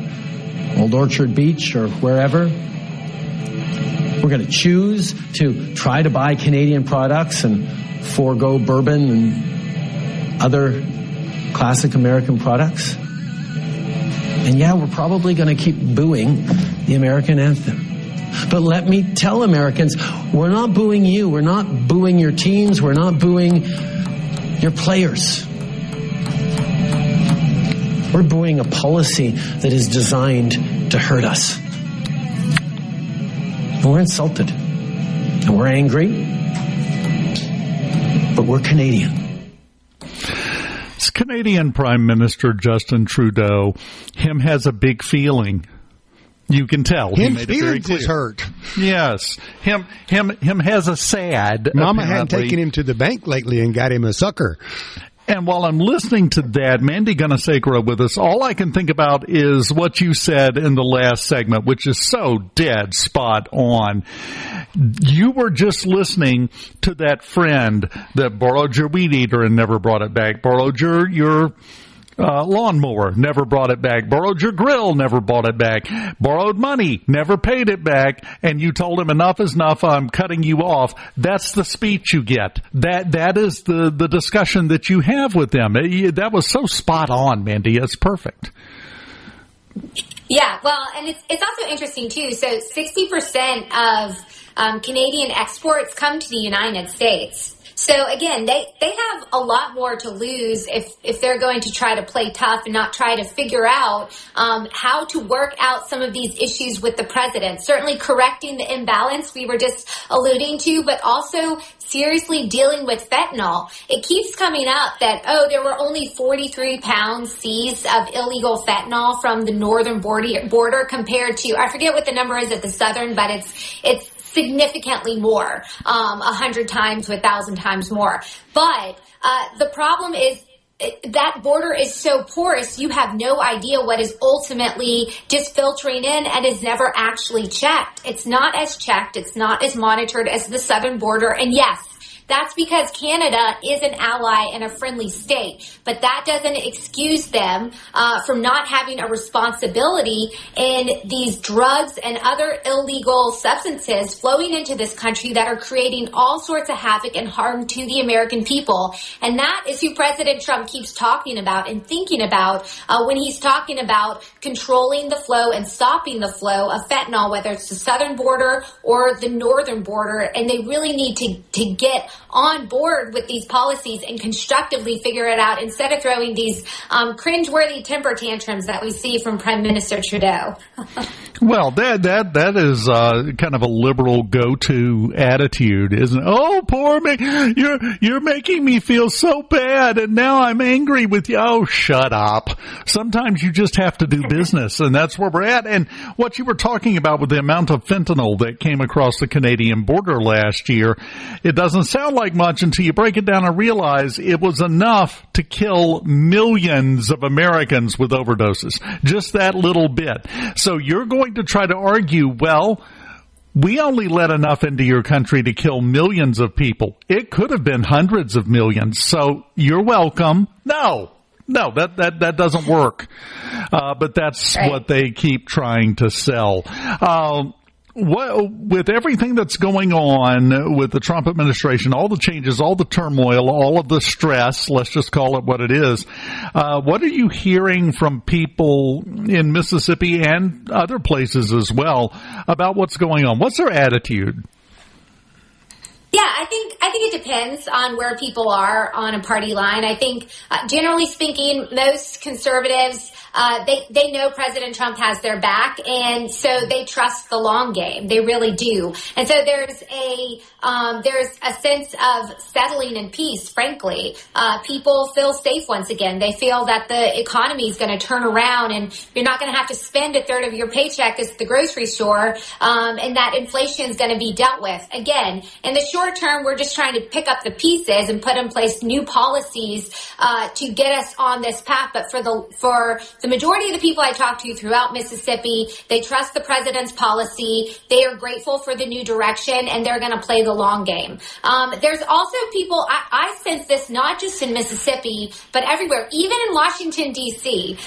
Old Orchard Beach or wherever. We're going to choose to try to buy Canadian products and forego bourbon and other classic American products. And yeah, we're probably going to keep booing the American anthem. But let me tell Americans, we're not booing you. We're not booing your teams. We're not booing your players. We're booing a policy that is designed to hurt us. And we're insulted. And we're angry. But we're Canadian. It's Canadian Prime Minister Justin Trudeau. Him has a big feeling. You can tell. Him made it very clear. Is hurt. Yes. Him has a sad. Mama hadn't taken him to the bank lately and got him a sucker. And while I'm listening to that, Mandy Gunasekara with us, all I can think about is what you said in the last segment, which is so dead spot on. You were just listening to that friend that borrowed your weed eater and never brought it back, borrowed your lawnmower, never brought it back, borrowed your grill, never bought it back, borrowed money, never paid it back, and you told him enough is enough, I'm cutting you off. That's the speech you get. That is the discussion that you have with them. That was so spot on, Mandy. It's perfect. Yeah, well, and it's also interesting, too. So 60% of Canadian exports come to the United States. So again, they have a lot more to lose if they're going to try to play tough and not try to figure out how to work out some of these issues with the president. Certainly correcting the imbalance we were just alluding to, but also seriously dealing with fentanyl. It keeps coming up that, there were only 43 pounds seized of illegal fentanyl from the northern border compared to, I forget what the number is at the southern, but it's significantly more, 100 times to 1,000 times more. But the problem is, that border is so porous, you have no idea what is ultimately just filtering in and is never actually checked. It's not as checked, it's not as monitored as the southern border. And yes, that's because Canada is an ally and a friendly state, but that doesn't excuse them from not having a responsibility in these drugs and other illegal substances flowing into this country that are creating all sorts of havoc and harm to the American people. And that is who President Trump keeps talking about and thinking about when he's talking about controlling the flow and stopping the flow of fentanyl, whether it's the southern border or the northern border. And they really need to get on board with these policies and constructively figure it out instead of throwing these cringeworthy temper tantrums that we see from Prime Minister Trudeau. Well, that is kind of a liberal go-to attitude, isn't it? Oh, poor me! You're making me feel so bad, and now I'm angry with you. Oh, shut up! Sometimes you just have to do business, and that's where we're at. And what you were talking about with the amount of fentanyl that came across the Canadian border last year, it doesn't sound like much until you break it down and realize it was enough to kill millions of Americans with overdoses. Just that little bit. So you're going to try to argue, well, we only let enough into your country to kill millions of people. It could have been hundreds of millions. So you're welcome. No, that doesn't work. But that's right. What they keep trying to sell. With everything that's going on with the Trump administration, all the changes, all the turmoil, all of the stress, let's just call it what it is, what are you hearing from people in Mississippi and other places as well about what's going on? What's their attitude? Yeah, I think it depends on where people are on a party line. I think, generally speaking, most conservatives, they know President Trump has their back, and so they trust the long game. They really do. And so there's a sense of settling in peace, frankly. People feel safe once again. They feel that the economy is going to turn around, and you're not going to have to spend a third of your paycheck at the grocery store, and that inflation is going to be dealt with. Again, in the short term, we're just trying to pick up the pieces and put in place new policies to get us on this path. But for the majority of the people I talk to throughout Mississippi, they trust the president's policy. They are grateful for the new direction, and they're going to play the long game. There's also people, I sense this not just in Mississippi, but everywhere, even in Washington, D.C.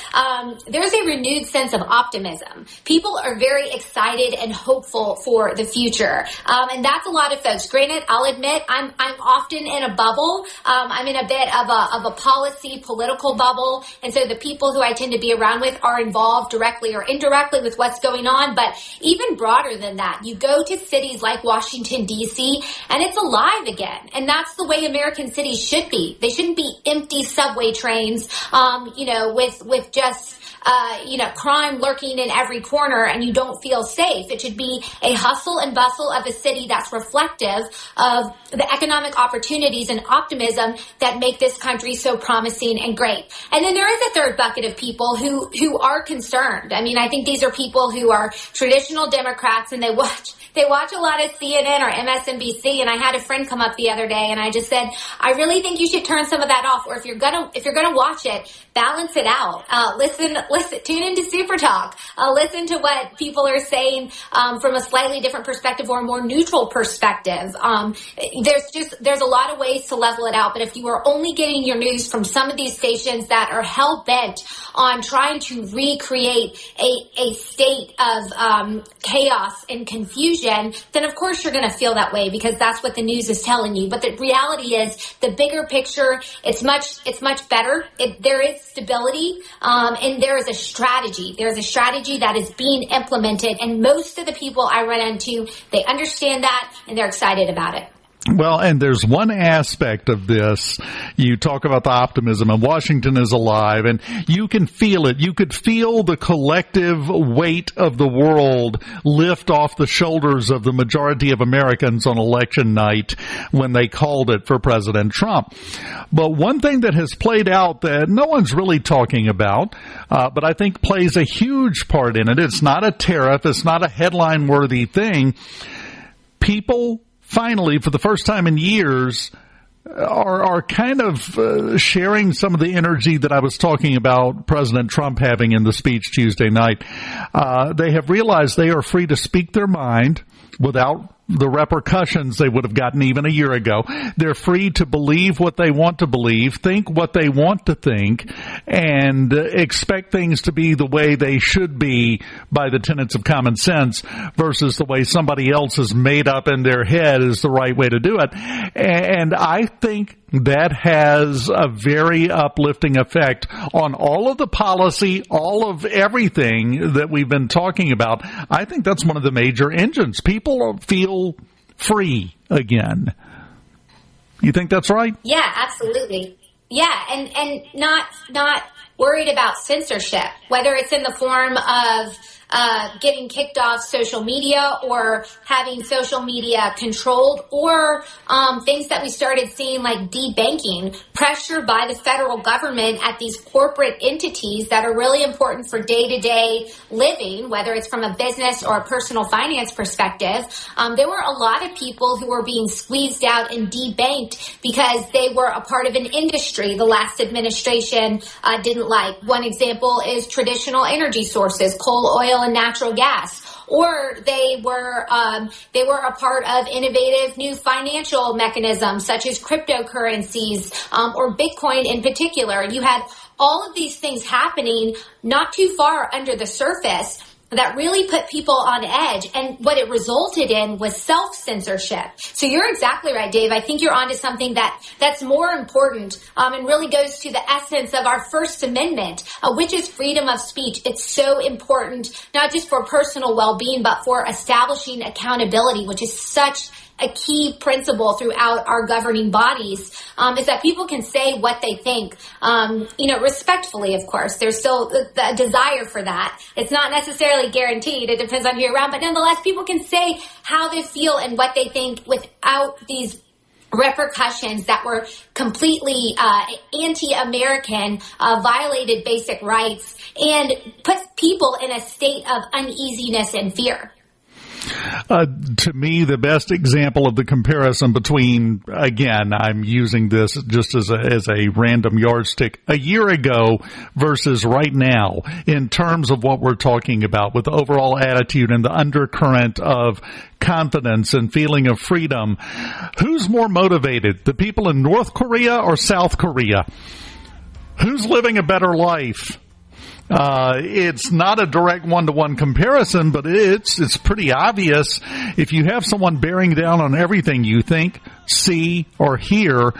There's a renewed sense of optimism. People are very excited and hopeful for the future. And that's a lot of folks. Granted, I'll admit I'm often in a bubble. I'm in a bit of a policy, political bubble. And so the people who I tend to be around with are involved directly or indirectly with what's going on. But even broader than that, you go to cities like Washington, D.C., and it's alive again. And that's the way American cities should be. They shouldn't be empty subway trains, with just crime lurking in every corner and you don't feel safe. It should be a hustle and bustle of a city that's reflective of the economic opportunities and optimism that make this country so promising and great. And then there is a third bucket of people who are concerned. I mean, I think these are people who are traditional Democrats, and they watch a lot of CNN or MSNBC. And I had a friend come up the other day, and I just said, I really think you should turn some of that off, or if you're gonna watch it, balance it out. Listen, tune into SuperTalk. Listen to what people are saying from a slightly different perspective or a more neutral perspective. There's a lot of ways to level it out, but if you are only getting your news from some of these stations that are hell-bent on trying to recreate a state of chaos and confusion, then of course you're going to feel that way because that's what the news is telling you. But the reality is, the bigger picture, it's much better. There is stability, and there is a strategy. There's a strategy that is being implemented, and most of the people I run into, they understand that, and they're excited about it. Well, and there's one aspect of this. You talk about the optimism, and Washington is alive, and you can feel it. You could feel the collective weight of the world lift off the shoulders of the majority of Americans on election night when they called it for President Trump. But one thing that has played out that no one's really talking about, but I think plays a huge part in it, it's not a tariff, it's not a headline-worthy thing. People finally, for the first time in years, are kind of sharing some of the energy that I was talking about President Trump having in the speech Tuesday night. They have realized they are free to speak their mind without the repercussions they would have gotten even a year ago. They're free to believe what they want to believe, think what they want to think, and expect things to be the way they should be by the tenets of common sense versus the way somebody else has made up in their head is the right way to do it. And I think that has a very uplifting effect on all of the policy, all of everything that we've been talking about. I think that's one of the major engines. People feel free again. You think that's right? Yeah, absolutely. Yeah, and not worried about censorship, whether it's in the form of getting kicked off social media or having social media controlled, or things that we started seeing like debanking, pressure by the federal government at these corporate entities that are really important for day-to-day living, whether it's from a business or a personal finance perspective. There were a lot of people who were being squeezed out and debanked because they were a part of an industry the last administration didn't like. One example is traditional energy sources, coal, oil, and natural gas. Or they were a part of innovative new financial mechanisms such as cryptocurrencies or Bitcoin in particular. You had all of these things happening not too far under the surface that really put people on edge, and what it resulted in was self-censorship. So you're exactly right, Dave. I think you're onto something that's more important and really goes to the essence of our First Amendment, which is freedom of speech. It's so important, not just for personal well-being, but for establishing accountability, which is such a key principle throughout our governing bodies, is that people can say what they think, respectfully, of course. There's still a desire for that. It's not necessarily guaranteed. It depends on who you're around. But nonetheless, people can say how they feel and what they think without these repercussions that were completely anti-American, violated basic rights, and put people in a state of uneasiness and fear. To me, the best example of the comparison between, again, I'm using this just as a random yardstick, a year ago versus right now in terms of what we're talking about with the overall attitude and the undercurrent of confidence and feeling of freedom. Who's more motivated, the people in North Korea or South Korea? Who's living a better life? It's not a direct one-to-one comparison, but it's pretty obvious. If you have someone bearing down on everything you think, see, or hear,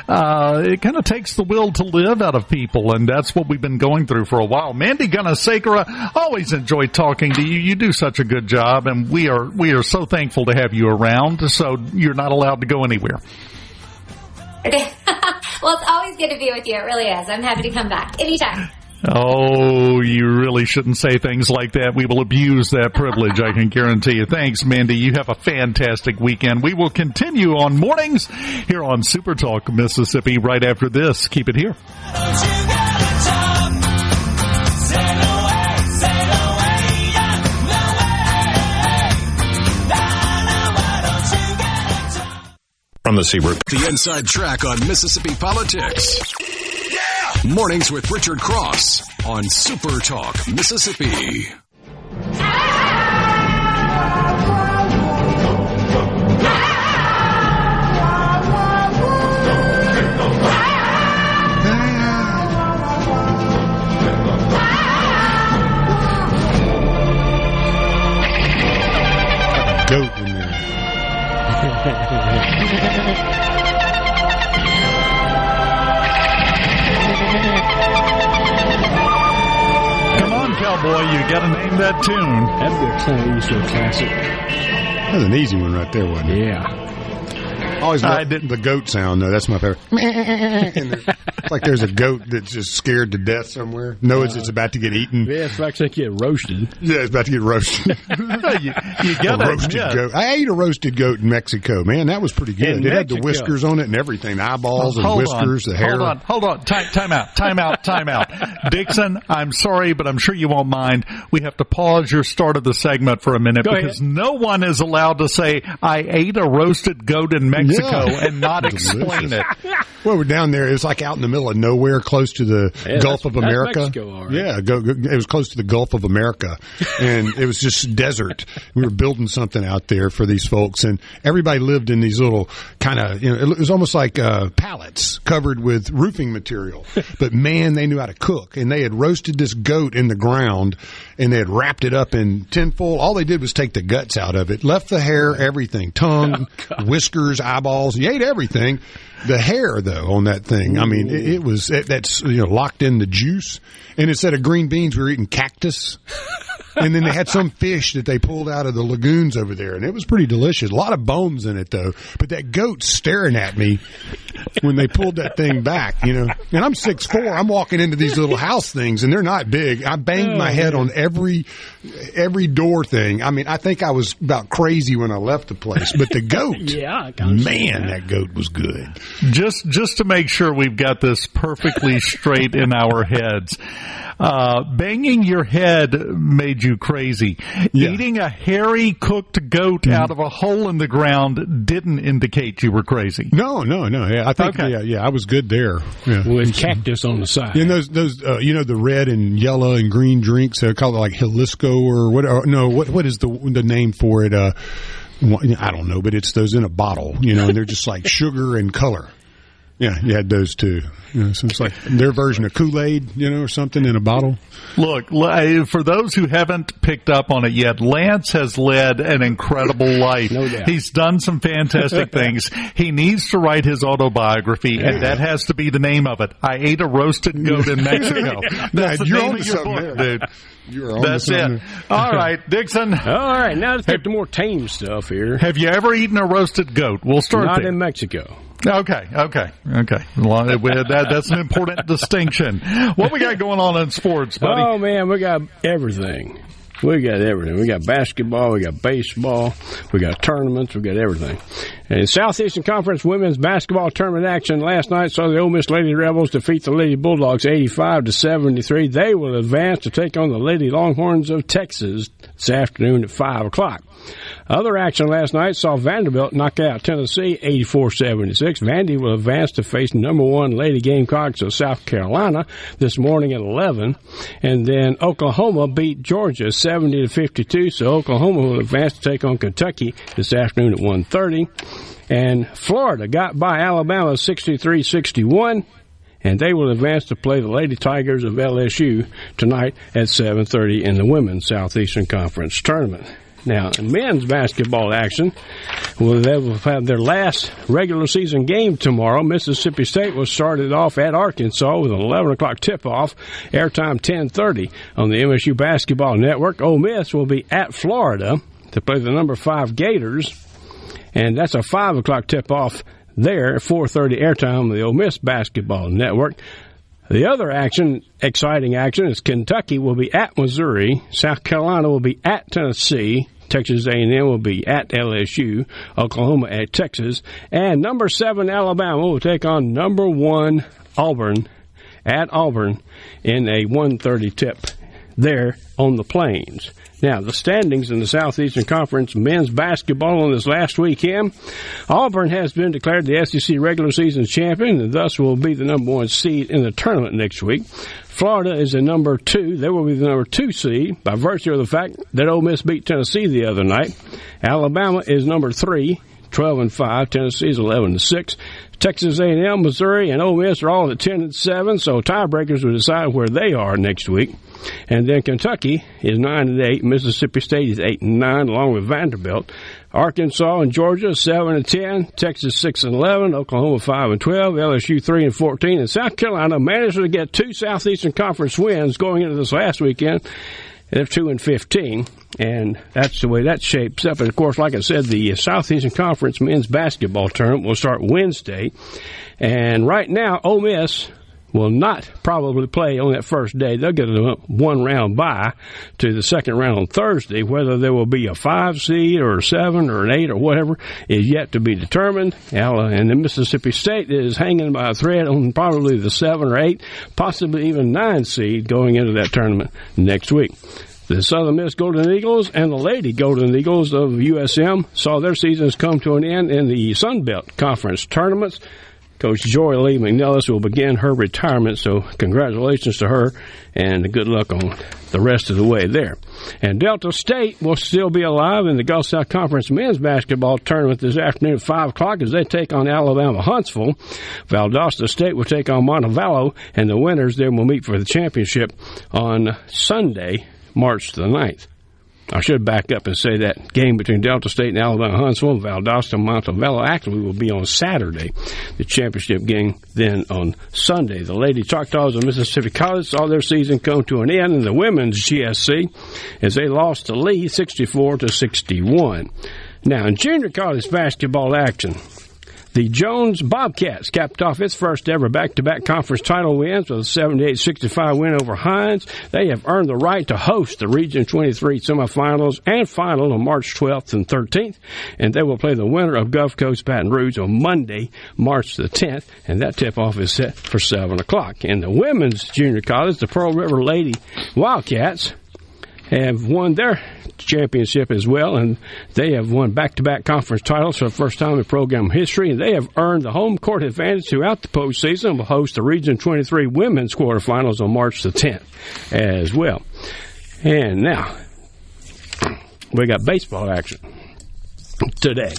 it kind of takes the will to live out of people, and that's what we've been going through for a while. Mandy Gunasekara, always enjoy talking to you. You do such a good job, and we are so thankful to have you around, so you're not allowed to go anywhere. Well, it's always good to be with you. It really is. I'm happy to come back anytime. Oh, you really shouldn't say things like that. We will abuse that privilege, I can guarantee you. Thanks, Mandy. You have a fantastic weekend. We will continue on mornings here on SuperTalk Mississippi right after this. Keep it here. From the Seabrook, the inside track on Mississippi politics. Mornings with Richard Cross on Super Talk Mississippi. Goat in there. Come on, cowboy, you got to name that tune. That'd be a Clint Eastwood classic. That's an easy one right there, wasn't it? Yeah. Always love the goat sound, though. That's my favorite. It's like there's a goat that's just scared to death somewhere. Knows it's about to get eaten. Yeah, it's like they get roasted. Yeah, it's about to get roasted. you got a roasted goat. I ate a roasted goat in Mexico, man. That was pretty good. It had the whiskers on it and everything. The eyeballs and whiskers, the hair. Hold on. Time out. Dixon, I'm sorry, but I'm sure you won't mind. We have to pause your start of the segment for a minute because no one is allowed to say, I ate a roasted goat in Mexico and not explain it. Well, we're down there. It was like out in the middle of nowhere, close to the Gulf of America. Mexico, right. Yeah, it was close to the Gulf of America, and it was just desert. We were building something out there for these folks, and everybody lived in these little kind of, it was almost like pallets covered with roofing material. But man, they knew how to cook, and they had roasted this goat in the ground, and they had wrapped it up in tinfoil. All they did was take the guts out of it, left the hair, everything, tongue, whiskers, eyeballs. You ate everything. The hair, though, on that thing, I mean, that's locked in the juice. And instead of green beans, we were eating cactus. And then they had some fish that they pulled out of the lagoons over there, and it was pretty delicious. A lot of bones in it, though. But that goat staring at me when they pulled that thing back, And I'm 6'4". I'm walking into these little house things, and they're not big. I banged my head on every door thing. I mean, I think I was about crazy when I left the place. But the goat, that goat was good. Just to make sure we've got this perfectly straight in our heads. Banging your head made you crazy. Yeah. Eating a hairy cooked goat out of a hole in the ground didn't indicate you were crazy. No. Yeah, I think I was good there. Yeah. With cactus on the side. And those the red and yellow and green drinks, they call it like Jalisco or whatever. No, what is the name for it? I don't know, but it's those in a bottle, and they're just like sugar and color. Yeah, you had those too. So it's like their version of Kool-Aid, or something in a bottle. Look, for those who haven't picked up on it yet, Lance has led an incredible life. No doubt. He's done some fantastic things. He needs to write his autobiography, and that has to be the name of it. I ate a roasted goat in Mexico. That's the name of your book, dude. That's it. All right, Dixon. All right, now let's get to more tame stuff here. Have you ever eaten a roasted goat? We'll start Not there. in Mexico. Okay. Well, that's an important distinction. What we got going on in sports, buddy? Oh, man, we got everything. We got basketball, we got baseball, we got tournaments, we got everything. And Southeastern Conference women's basketball tournament action last night saw the Ole Miss Lady Rebels defeat the Lady Bulldogs 85-73. They will advance to take on the Lady Longhorns of Texas this afternoon at 5 o'clock. Other action last night saw Vanderbilt knock out Tennessee 84-76. Vandy will advance to face number 1 Lady Gamecocks of South Carolina this morning at 11. And then Oklahoma beat Georgia 70-52. So Oklahoma will advance to take on Kentucky this afternoon at 1:30. And Florida got by Alabama 63-61. And they will advance to play the Lady Tigers of LSU tonight at 7:30 in the Women's Southeastern Conference Tournament. Now, in men's basketball action, they will have their last regular season game tomorrow. Mississippi State will start it off at Arkansas with an 11 o'clock tip-off, airtime 10:30 on the MSU Basketball Network. Ole Miss will be at Florida to play the number 5 Gators, and that's a 5 o'clock tip-off there at 4:30 airtime on the Ole Miss Basketball Network. The other exciting action, is Kentucky will be at Missouri, South Carolina will be at Tennessee, Texas A&M will be at LSU, Oklahoma at Texas, and number 7 Alabama will take on number 1 Auburn at Auburn in a 1:30 tip there on the Plains. Now, the standings in the Southeastern Conference men's basketball on this last weekend. Auburn has been declared the SEC regular season champion and thus will be the number 1 seed in the tournament next week. Florida is the number 2. They will be the number 2 seed by virtue of the fact that Ole Miss beat Tennessee the other night. Alabama is number 3, 12-5. Tennessee is 11-6. Texas A&M, Missouri, and Ole Miss are all at 10-7, so tiebreakers will decide where they are next week. And then Kentucky is 9-8. Mississippi State is 8-9, along with Vanderbilt. Arkansas and Georgia 7-10. Texas 6-11. Oklahoma 5-12. LSU 3-14. And South Carolina managed to get 2 Southeastern Conference wins going into this last weekend. They're 2-15, and that's the way that shapes up. And, of course, like I said, the Southeastern Conference men's basketball tournament will start Wednesday. And right now, Ole Miss will not probably play on that first day. They'll get a one-round bye to the second round on Thursday. Whether there will be a 5 seed or a 7 or an 8 or whatever is yet to be determined. And the Mississippi State is hanging by a thread on probably the 7 or 8, possibly even 9 seed going into that tournament next week. The Southern Miss Golden Eagles and the Lady Golden Eagles of USM saw their seasons come to an end in the Sun Belt Conference tournaments. Coach Joy Lee McNellis will begin her retirement, so congratulations to her and good luck on the rest of the way there. And Delta State will still be alive in the Gulf South Conference men's basketball tournament this afternoon at 5 o'clock as they take on Alabama Huntsville. Valdosta State will take on Montevallo, and the winners there will meet for the championship on Sunday, March the 9th. I should back up and say that game between Delta State and Alabama Huntsville, Valdosta and Montevallo actually will be on Saturday. The championship game then on Sunday. The Lady Choctaws of Mississippi College saw their season come to an end in the women's GSC as they lost to Lee 64-61. Now, in junior college basketball action, the Jones Bobcats capped off its first ever back-to-back conference title wins with a 78-65 win over Hines. They have earned the right to host the Region 23 semifinals and final on March 12th and 13th, and they will play the winner of Gulf Coast Baton Rouge on Monday, March the 10th, and that tip-off is set for 7 o'clock. In the women's junior college, the Pearl River Lady Wildcats have won their championship as well, and they have won back-to-back conference titles for the first time in program history, and they have earned the home court advantage throughout the postseason and will host the Region 23 women's quarterfinals on March the 10th as well. And now, we got baseball action today.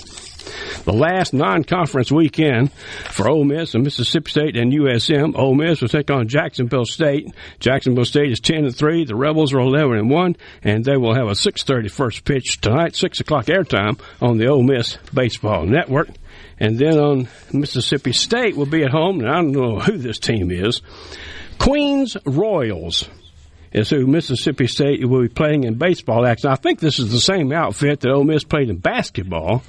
The last non-conference weekend for Ole Miss and Mississippi State and USM. Ole Miss will take on Jacksonville State. Jacksonville State is 10-3. The Rebels are 11-1, and they will have a 6:30 first pitch tonight, 6 o'clock airtime on the Ole Miss Baseball Network. And then on Mississippi State will be at home, and I don't know who this team is. Queens Royals is who Mississippi State will be playing in baseball action. I think this is the same outfit that Ole Miss played in basketball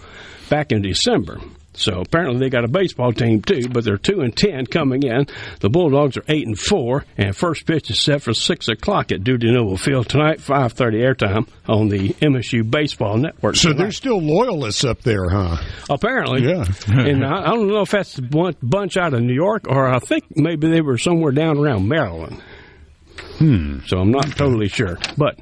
back in December. So apparently they got a baseball team too, but they're 2-10 coming in. The Bulldogs are 8-4, and first pitch is set for 6 o'clock at Dudy Noble Field tonight, 5:30 airtime on the MSU Baseball Network. So there's still loyalists up there, huh? Apparently. Yeah. And I don't know if that's one bunch out of New York, or I think maybe they were somewhere down around Maryland. So I'm not totally sure, but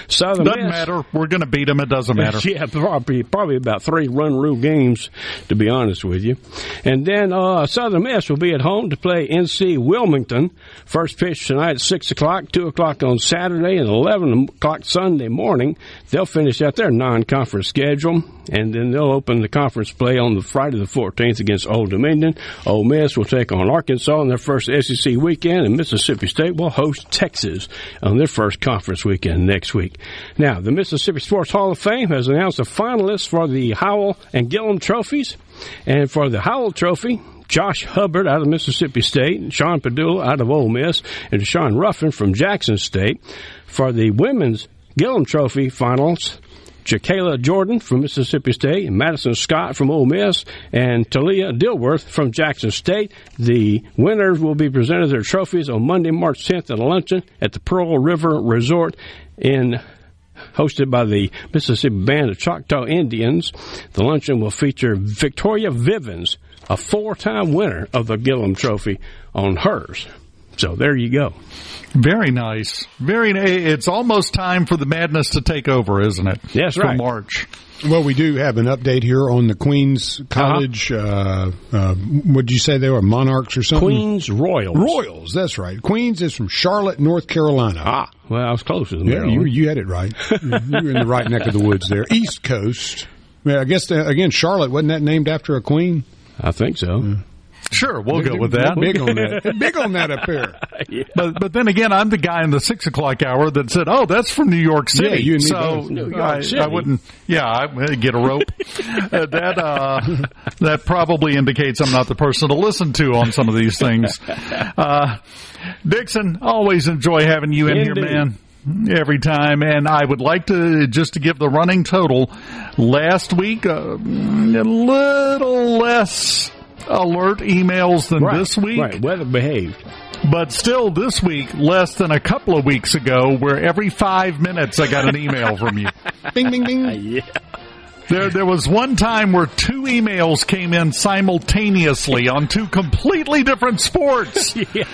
Southern doesn't Miss, matter. We're going to beat them. It doesn't matter. Yeah, probably about 3 run rule games, to be honest with you. And then Southern Miss will be at home to play NC Wilmington. First pitch tonight at 6 o'clock, 2 o'clock on Saturday, and 11 o'clock Sunday morning. They'll finish out their non-conference schedule, and then they'll open the conference play on the Friday the 14th against Old Dominion. Ole Miss will take on Arkansas in their first SEC weekend, and Mississippi State will host Texas on their first conference weekend next week. Now, the Mississippi Sports Hall of Fame has announced the finalists for the Howell and Gillum trophies. And for the Howell Trophy, Josh Hubbard out of Mississippi State, Sean Padula out of Ole Miss, and Deshaun Ruffin from Jackson State. For the Women's Gillum Trophy finals, Jakayla Jordan from Mississippi State, Madison Scott from Ole Miss, and Talia Dilworth from Jackson State. The winners will be presented their trophies on Monday, March 10th at a luncheon at the Pearl River Resort hosted by the Mississippi Band of Choctaw Indians. The luncheon will feature Victoria Vivens, a 4-time winner of the Gillum Trophy, on hers. So there you go. Very nice. It's almost time for the madness to take over, isn't it? Yes, right. For March. Well, we do have an update here on the Queens College. What did you say they were, Monarchs or something? Queens Royals. Royals, that's right. Queens is from Charlotte, North Carolina. Well, I was closer than that. Yeah, you had it right. You were in the right neck of the woods there. East Coast. Yeah, I guess, again, Charlotte, wasn't that named after a queen? I think so. Yeah. Sure, we'll go with that. Big on that. Big on that up here. Yeah. But then again, I'm the guy in the 6 o'clock hour that said, "Oh, that's from New York City." Yeah, you and me so both. New York City. I wouldn't. Yeah, I get a rope. That probably indicates I'm not the person to listen to on some of these things. Dixon, always enjoy having you in here, man. every time. And I would like to just to give the running total. Last week, a little less alert emails than this week. Right, weather behaved. But still this week, less than a couple of weeks ago, where every 5 minutes I got an email from you. Bing, bing, bing. Yeah. There was one time where 2 emails came in simultaneously on 2 completely different sports. Yeah.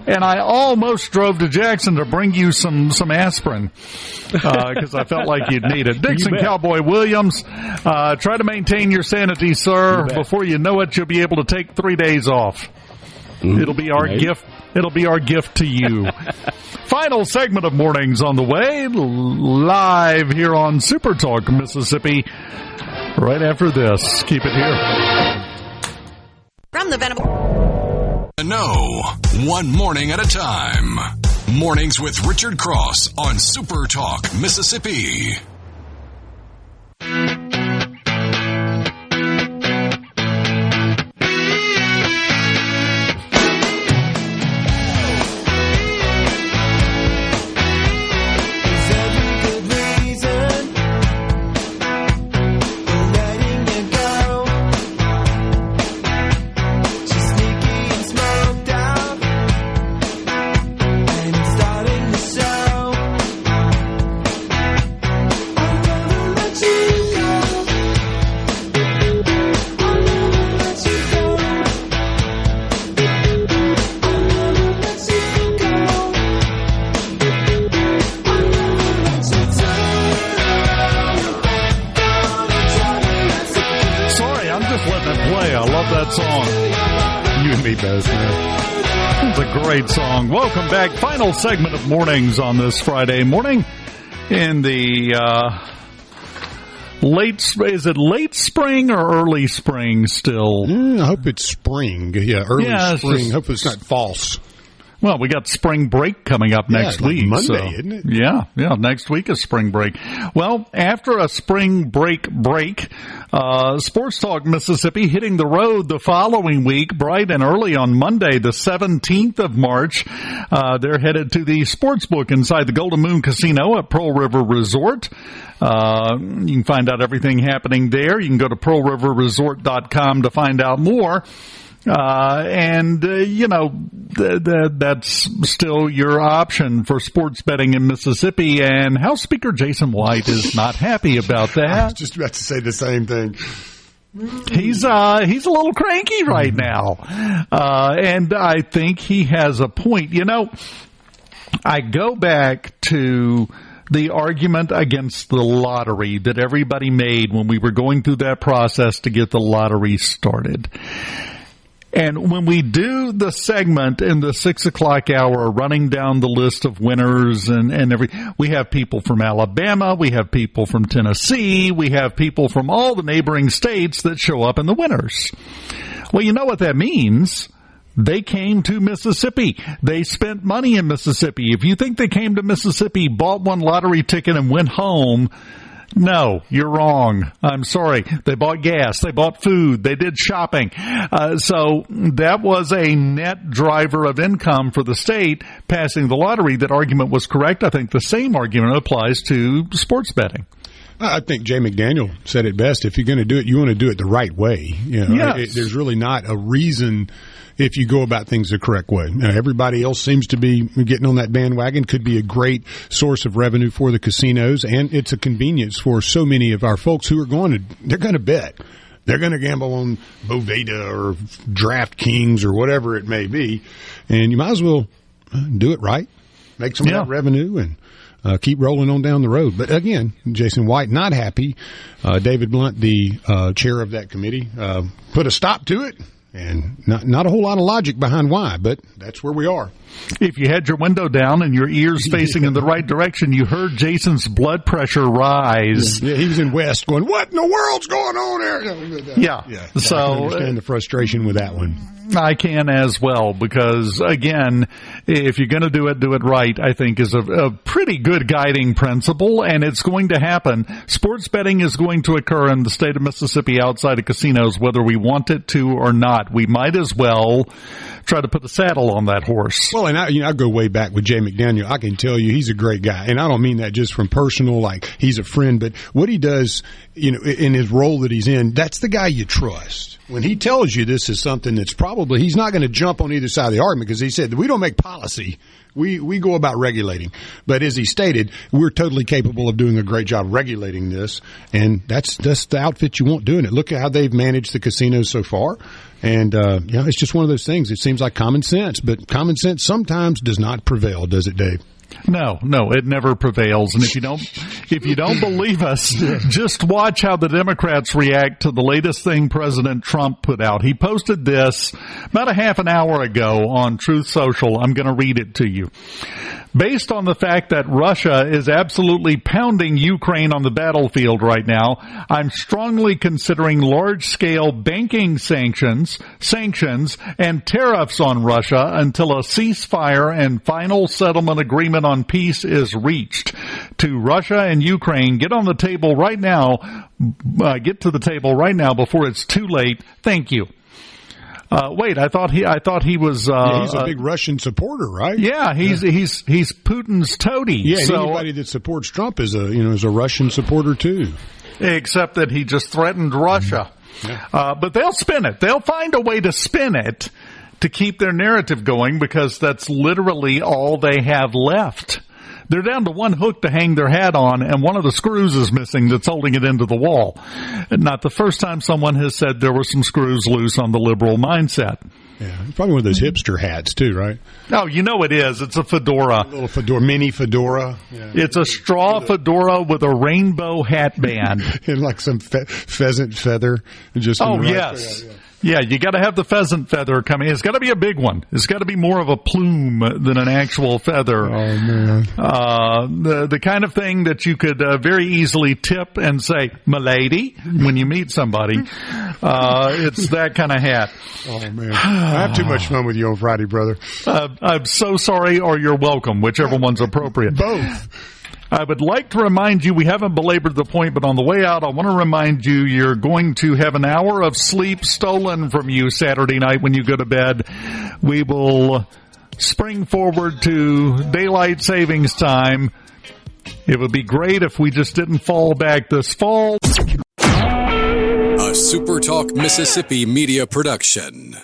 And I almost drove to Jackson to bring you some aspirin because I felt like you'd need it. Dixon Cowboy Williams, try to maintain your sanity, sir. Before you know it, you'll be able to take 3 days off. It'll be our gift. It'll be our gift to you. Final segment of Mornings on the way, live here on SuperTalk Mississippi. Right after this, keep it here. From the Venable. No, one morning at a time. Mornings with Richard Cross on SuperTalk Mississippi. It's a great song. Welcome back. Final segment of Mornings on this Friday morning in the is it late spring or early spring still? I hope it's spring. Yeah, early spring. Hope it's not false. Well, we got spring break coming up next week. Monday, isn't it? Yeah, next week is spring break. Well, after a spring break, Sports Talk Mississippi hitting the road the following week, bright and early on Monday, the 17th of March. They're headed to the Sportsbook inside the Golden Moon Casino at Pearl River Resort. You can find out everything happening there. You can go to pearlriverresort.com to find out more. That's still your option for sports betting in Mississippi, and House Speaker Jason White is not happy about that. I was just about to say the same thing. He's a little cranky right now, and I think he has a point. I go back to the argument against the lottery that everybody made when we were going through that process to get the lottery started. And when we do the segment in the 6 o'clock hour, running down the list of winners we have people from Alabama, we have people from Tennessee, we have people from all the neighboring states that show up in the winners. Well, you know what that means? They came to Mississippi. They spent money in Mississippi. If you think they came to Mississippi, bought one lottery ticket and went home, no, you're wrong. I'm sorry. They bought gas. They bought food. They did shopping. So that was a net driver of income for the state passing the lottery. That argument was correct. I think the same argument applies to sports betting. I think Jay McDaniel said it best. If you're going to do it, you want to do it the right way. Yes. There's really not a reason if you go about things the correct way. Now, everybody else seems to be getting on that bandwagon. Could be a great source of revenue for the casinos, and it's a convenience for so many of our folks who are they're going to bet. They're going to gamble on Boveda or DraftKings or whatever it may be, and you might as well do it right, make some of that revenue, and keep rolling on down the road. But again, Jason White not happy. David Blunt, the chair of that committee, put a stop to it. And not a whole lot of logic behind why, but that's where we are. If you had your window down and your ears facing in the right direction, you heard Jason's blood pressure rise. Yeah, he was in West going, what in the world's going on here? Yeah. So I can understand the frustration with that one. I can as well, because, again, if you're going to do it right, I think is a pretty good guiding principle, and it's going to happen. Sports betting is going to occur in the state of Mississippi outside of casinos, whether we want it to or not. We might as well try to put a saddle on that horse. Well, and I go way back with Jay McDaniel. I can tell you he's a great guy, and I don't mean that just from personal, like he's a friend, but what he does, in his role that he's in, that's the guy you trust. When he tells you this is something that's probably, he's not going to jump on either side of the argument, because he said we don't make policy. We go about regulating. But as he stated, we're totally capable of doing a great job regulating this, and that's the outfit you want doing it. Look at how they've managed the casinos so far. And, it's just one of those things. It seems like common sense, but common sense sometimes does not prevail, does it, Dave? No, it never prevails. And if you don't believe us, just watch how the Democrats react to the latest thing President Trump put out. He posted this about a half an hour ago on Truth Social. I'm going to read it to you. Based on the fact that Russia is absolutely pounding Ukraine on the battlefield right now, I'm strongly considering large-scale banking sanctions, and tariffs on Russia until a ceasefire and final settlement agreement on peace is reached. To Russia and Ukraine, get on the table right now. Get to the table right now before it's too late. Thank you. Wait, I thought he was. He's a big Russian supporter, right? Yeah, he's Putin's toady. Yeah, and anybody that supports Trump is a Russian supporter too. Except that he just threatened Russia. Yeah. But they'll spin it. They'll find a way to spin it to keep their narrative going, because that's literally all they have left. They're down to one hook to hang their hat on, and one of the screws is missing that's holding it into the wall. Not the first time someone has said there were some screws loose on the liberal mindset. Yeah, probably one of those hipster hats too, right? Oh, it is. It's a fedora. A little fedora, mini fedora. Yeah. It's a straw fedora with a rainbow hat band. And like some pheasant feather. Just yes. Yeah, you got to have the pheasant feather coming. It's got to be a big one. It's got to be more of a plume than an actual feather. Oh, man. The kind of thing that you could very easily tip and say, "M'lady," when you meet somebody. It's that kind of hat. Oh, man. I have too much fun with you on Friday, brother. I'm so sorry, or you're welcome, whichever one's appropriate. Both. I would like to remind you, we haven't belabored the point, but on the way out, I want to remind you, you're going to have an hour of sleep stolen from you Saturday night when you go to bed. We will spring forward to daylight savings time. It would be great if we just didn't fall back this fall. A SuperTalk Mississippi media production.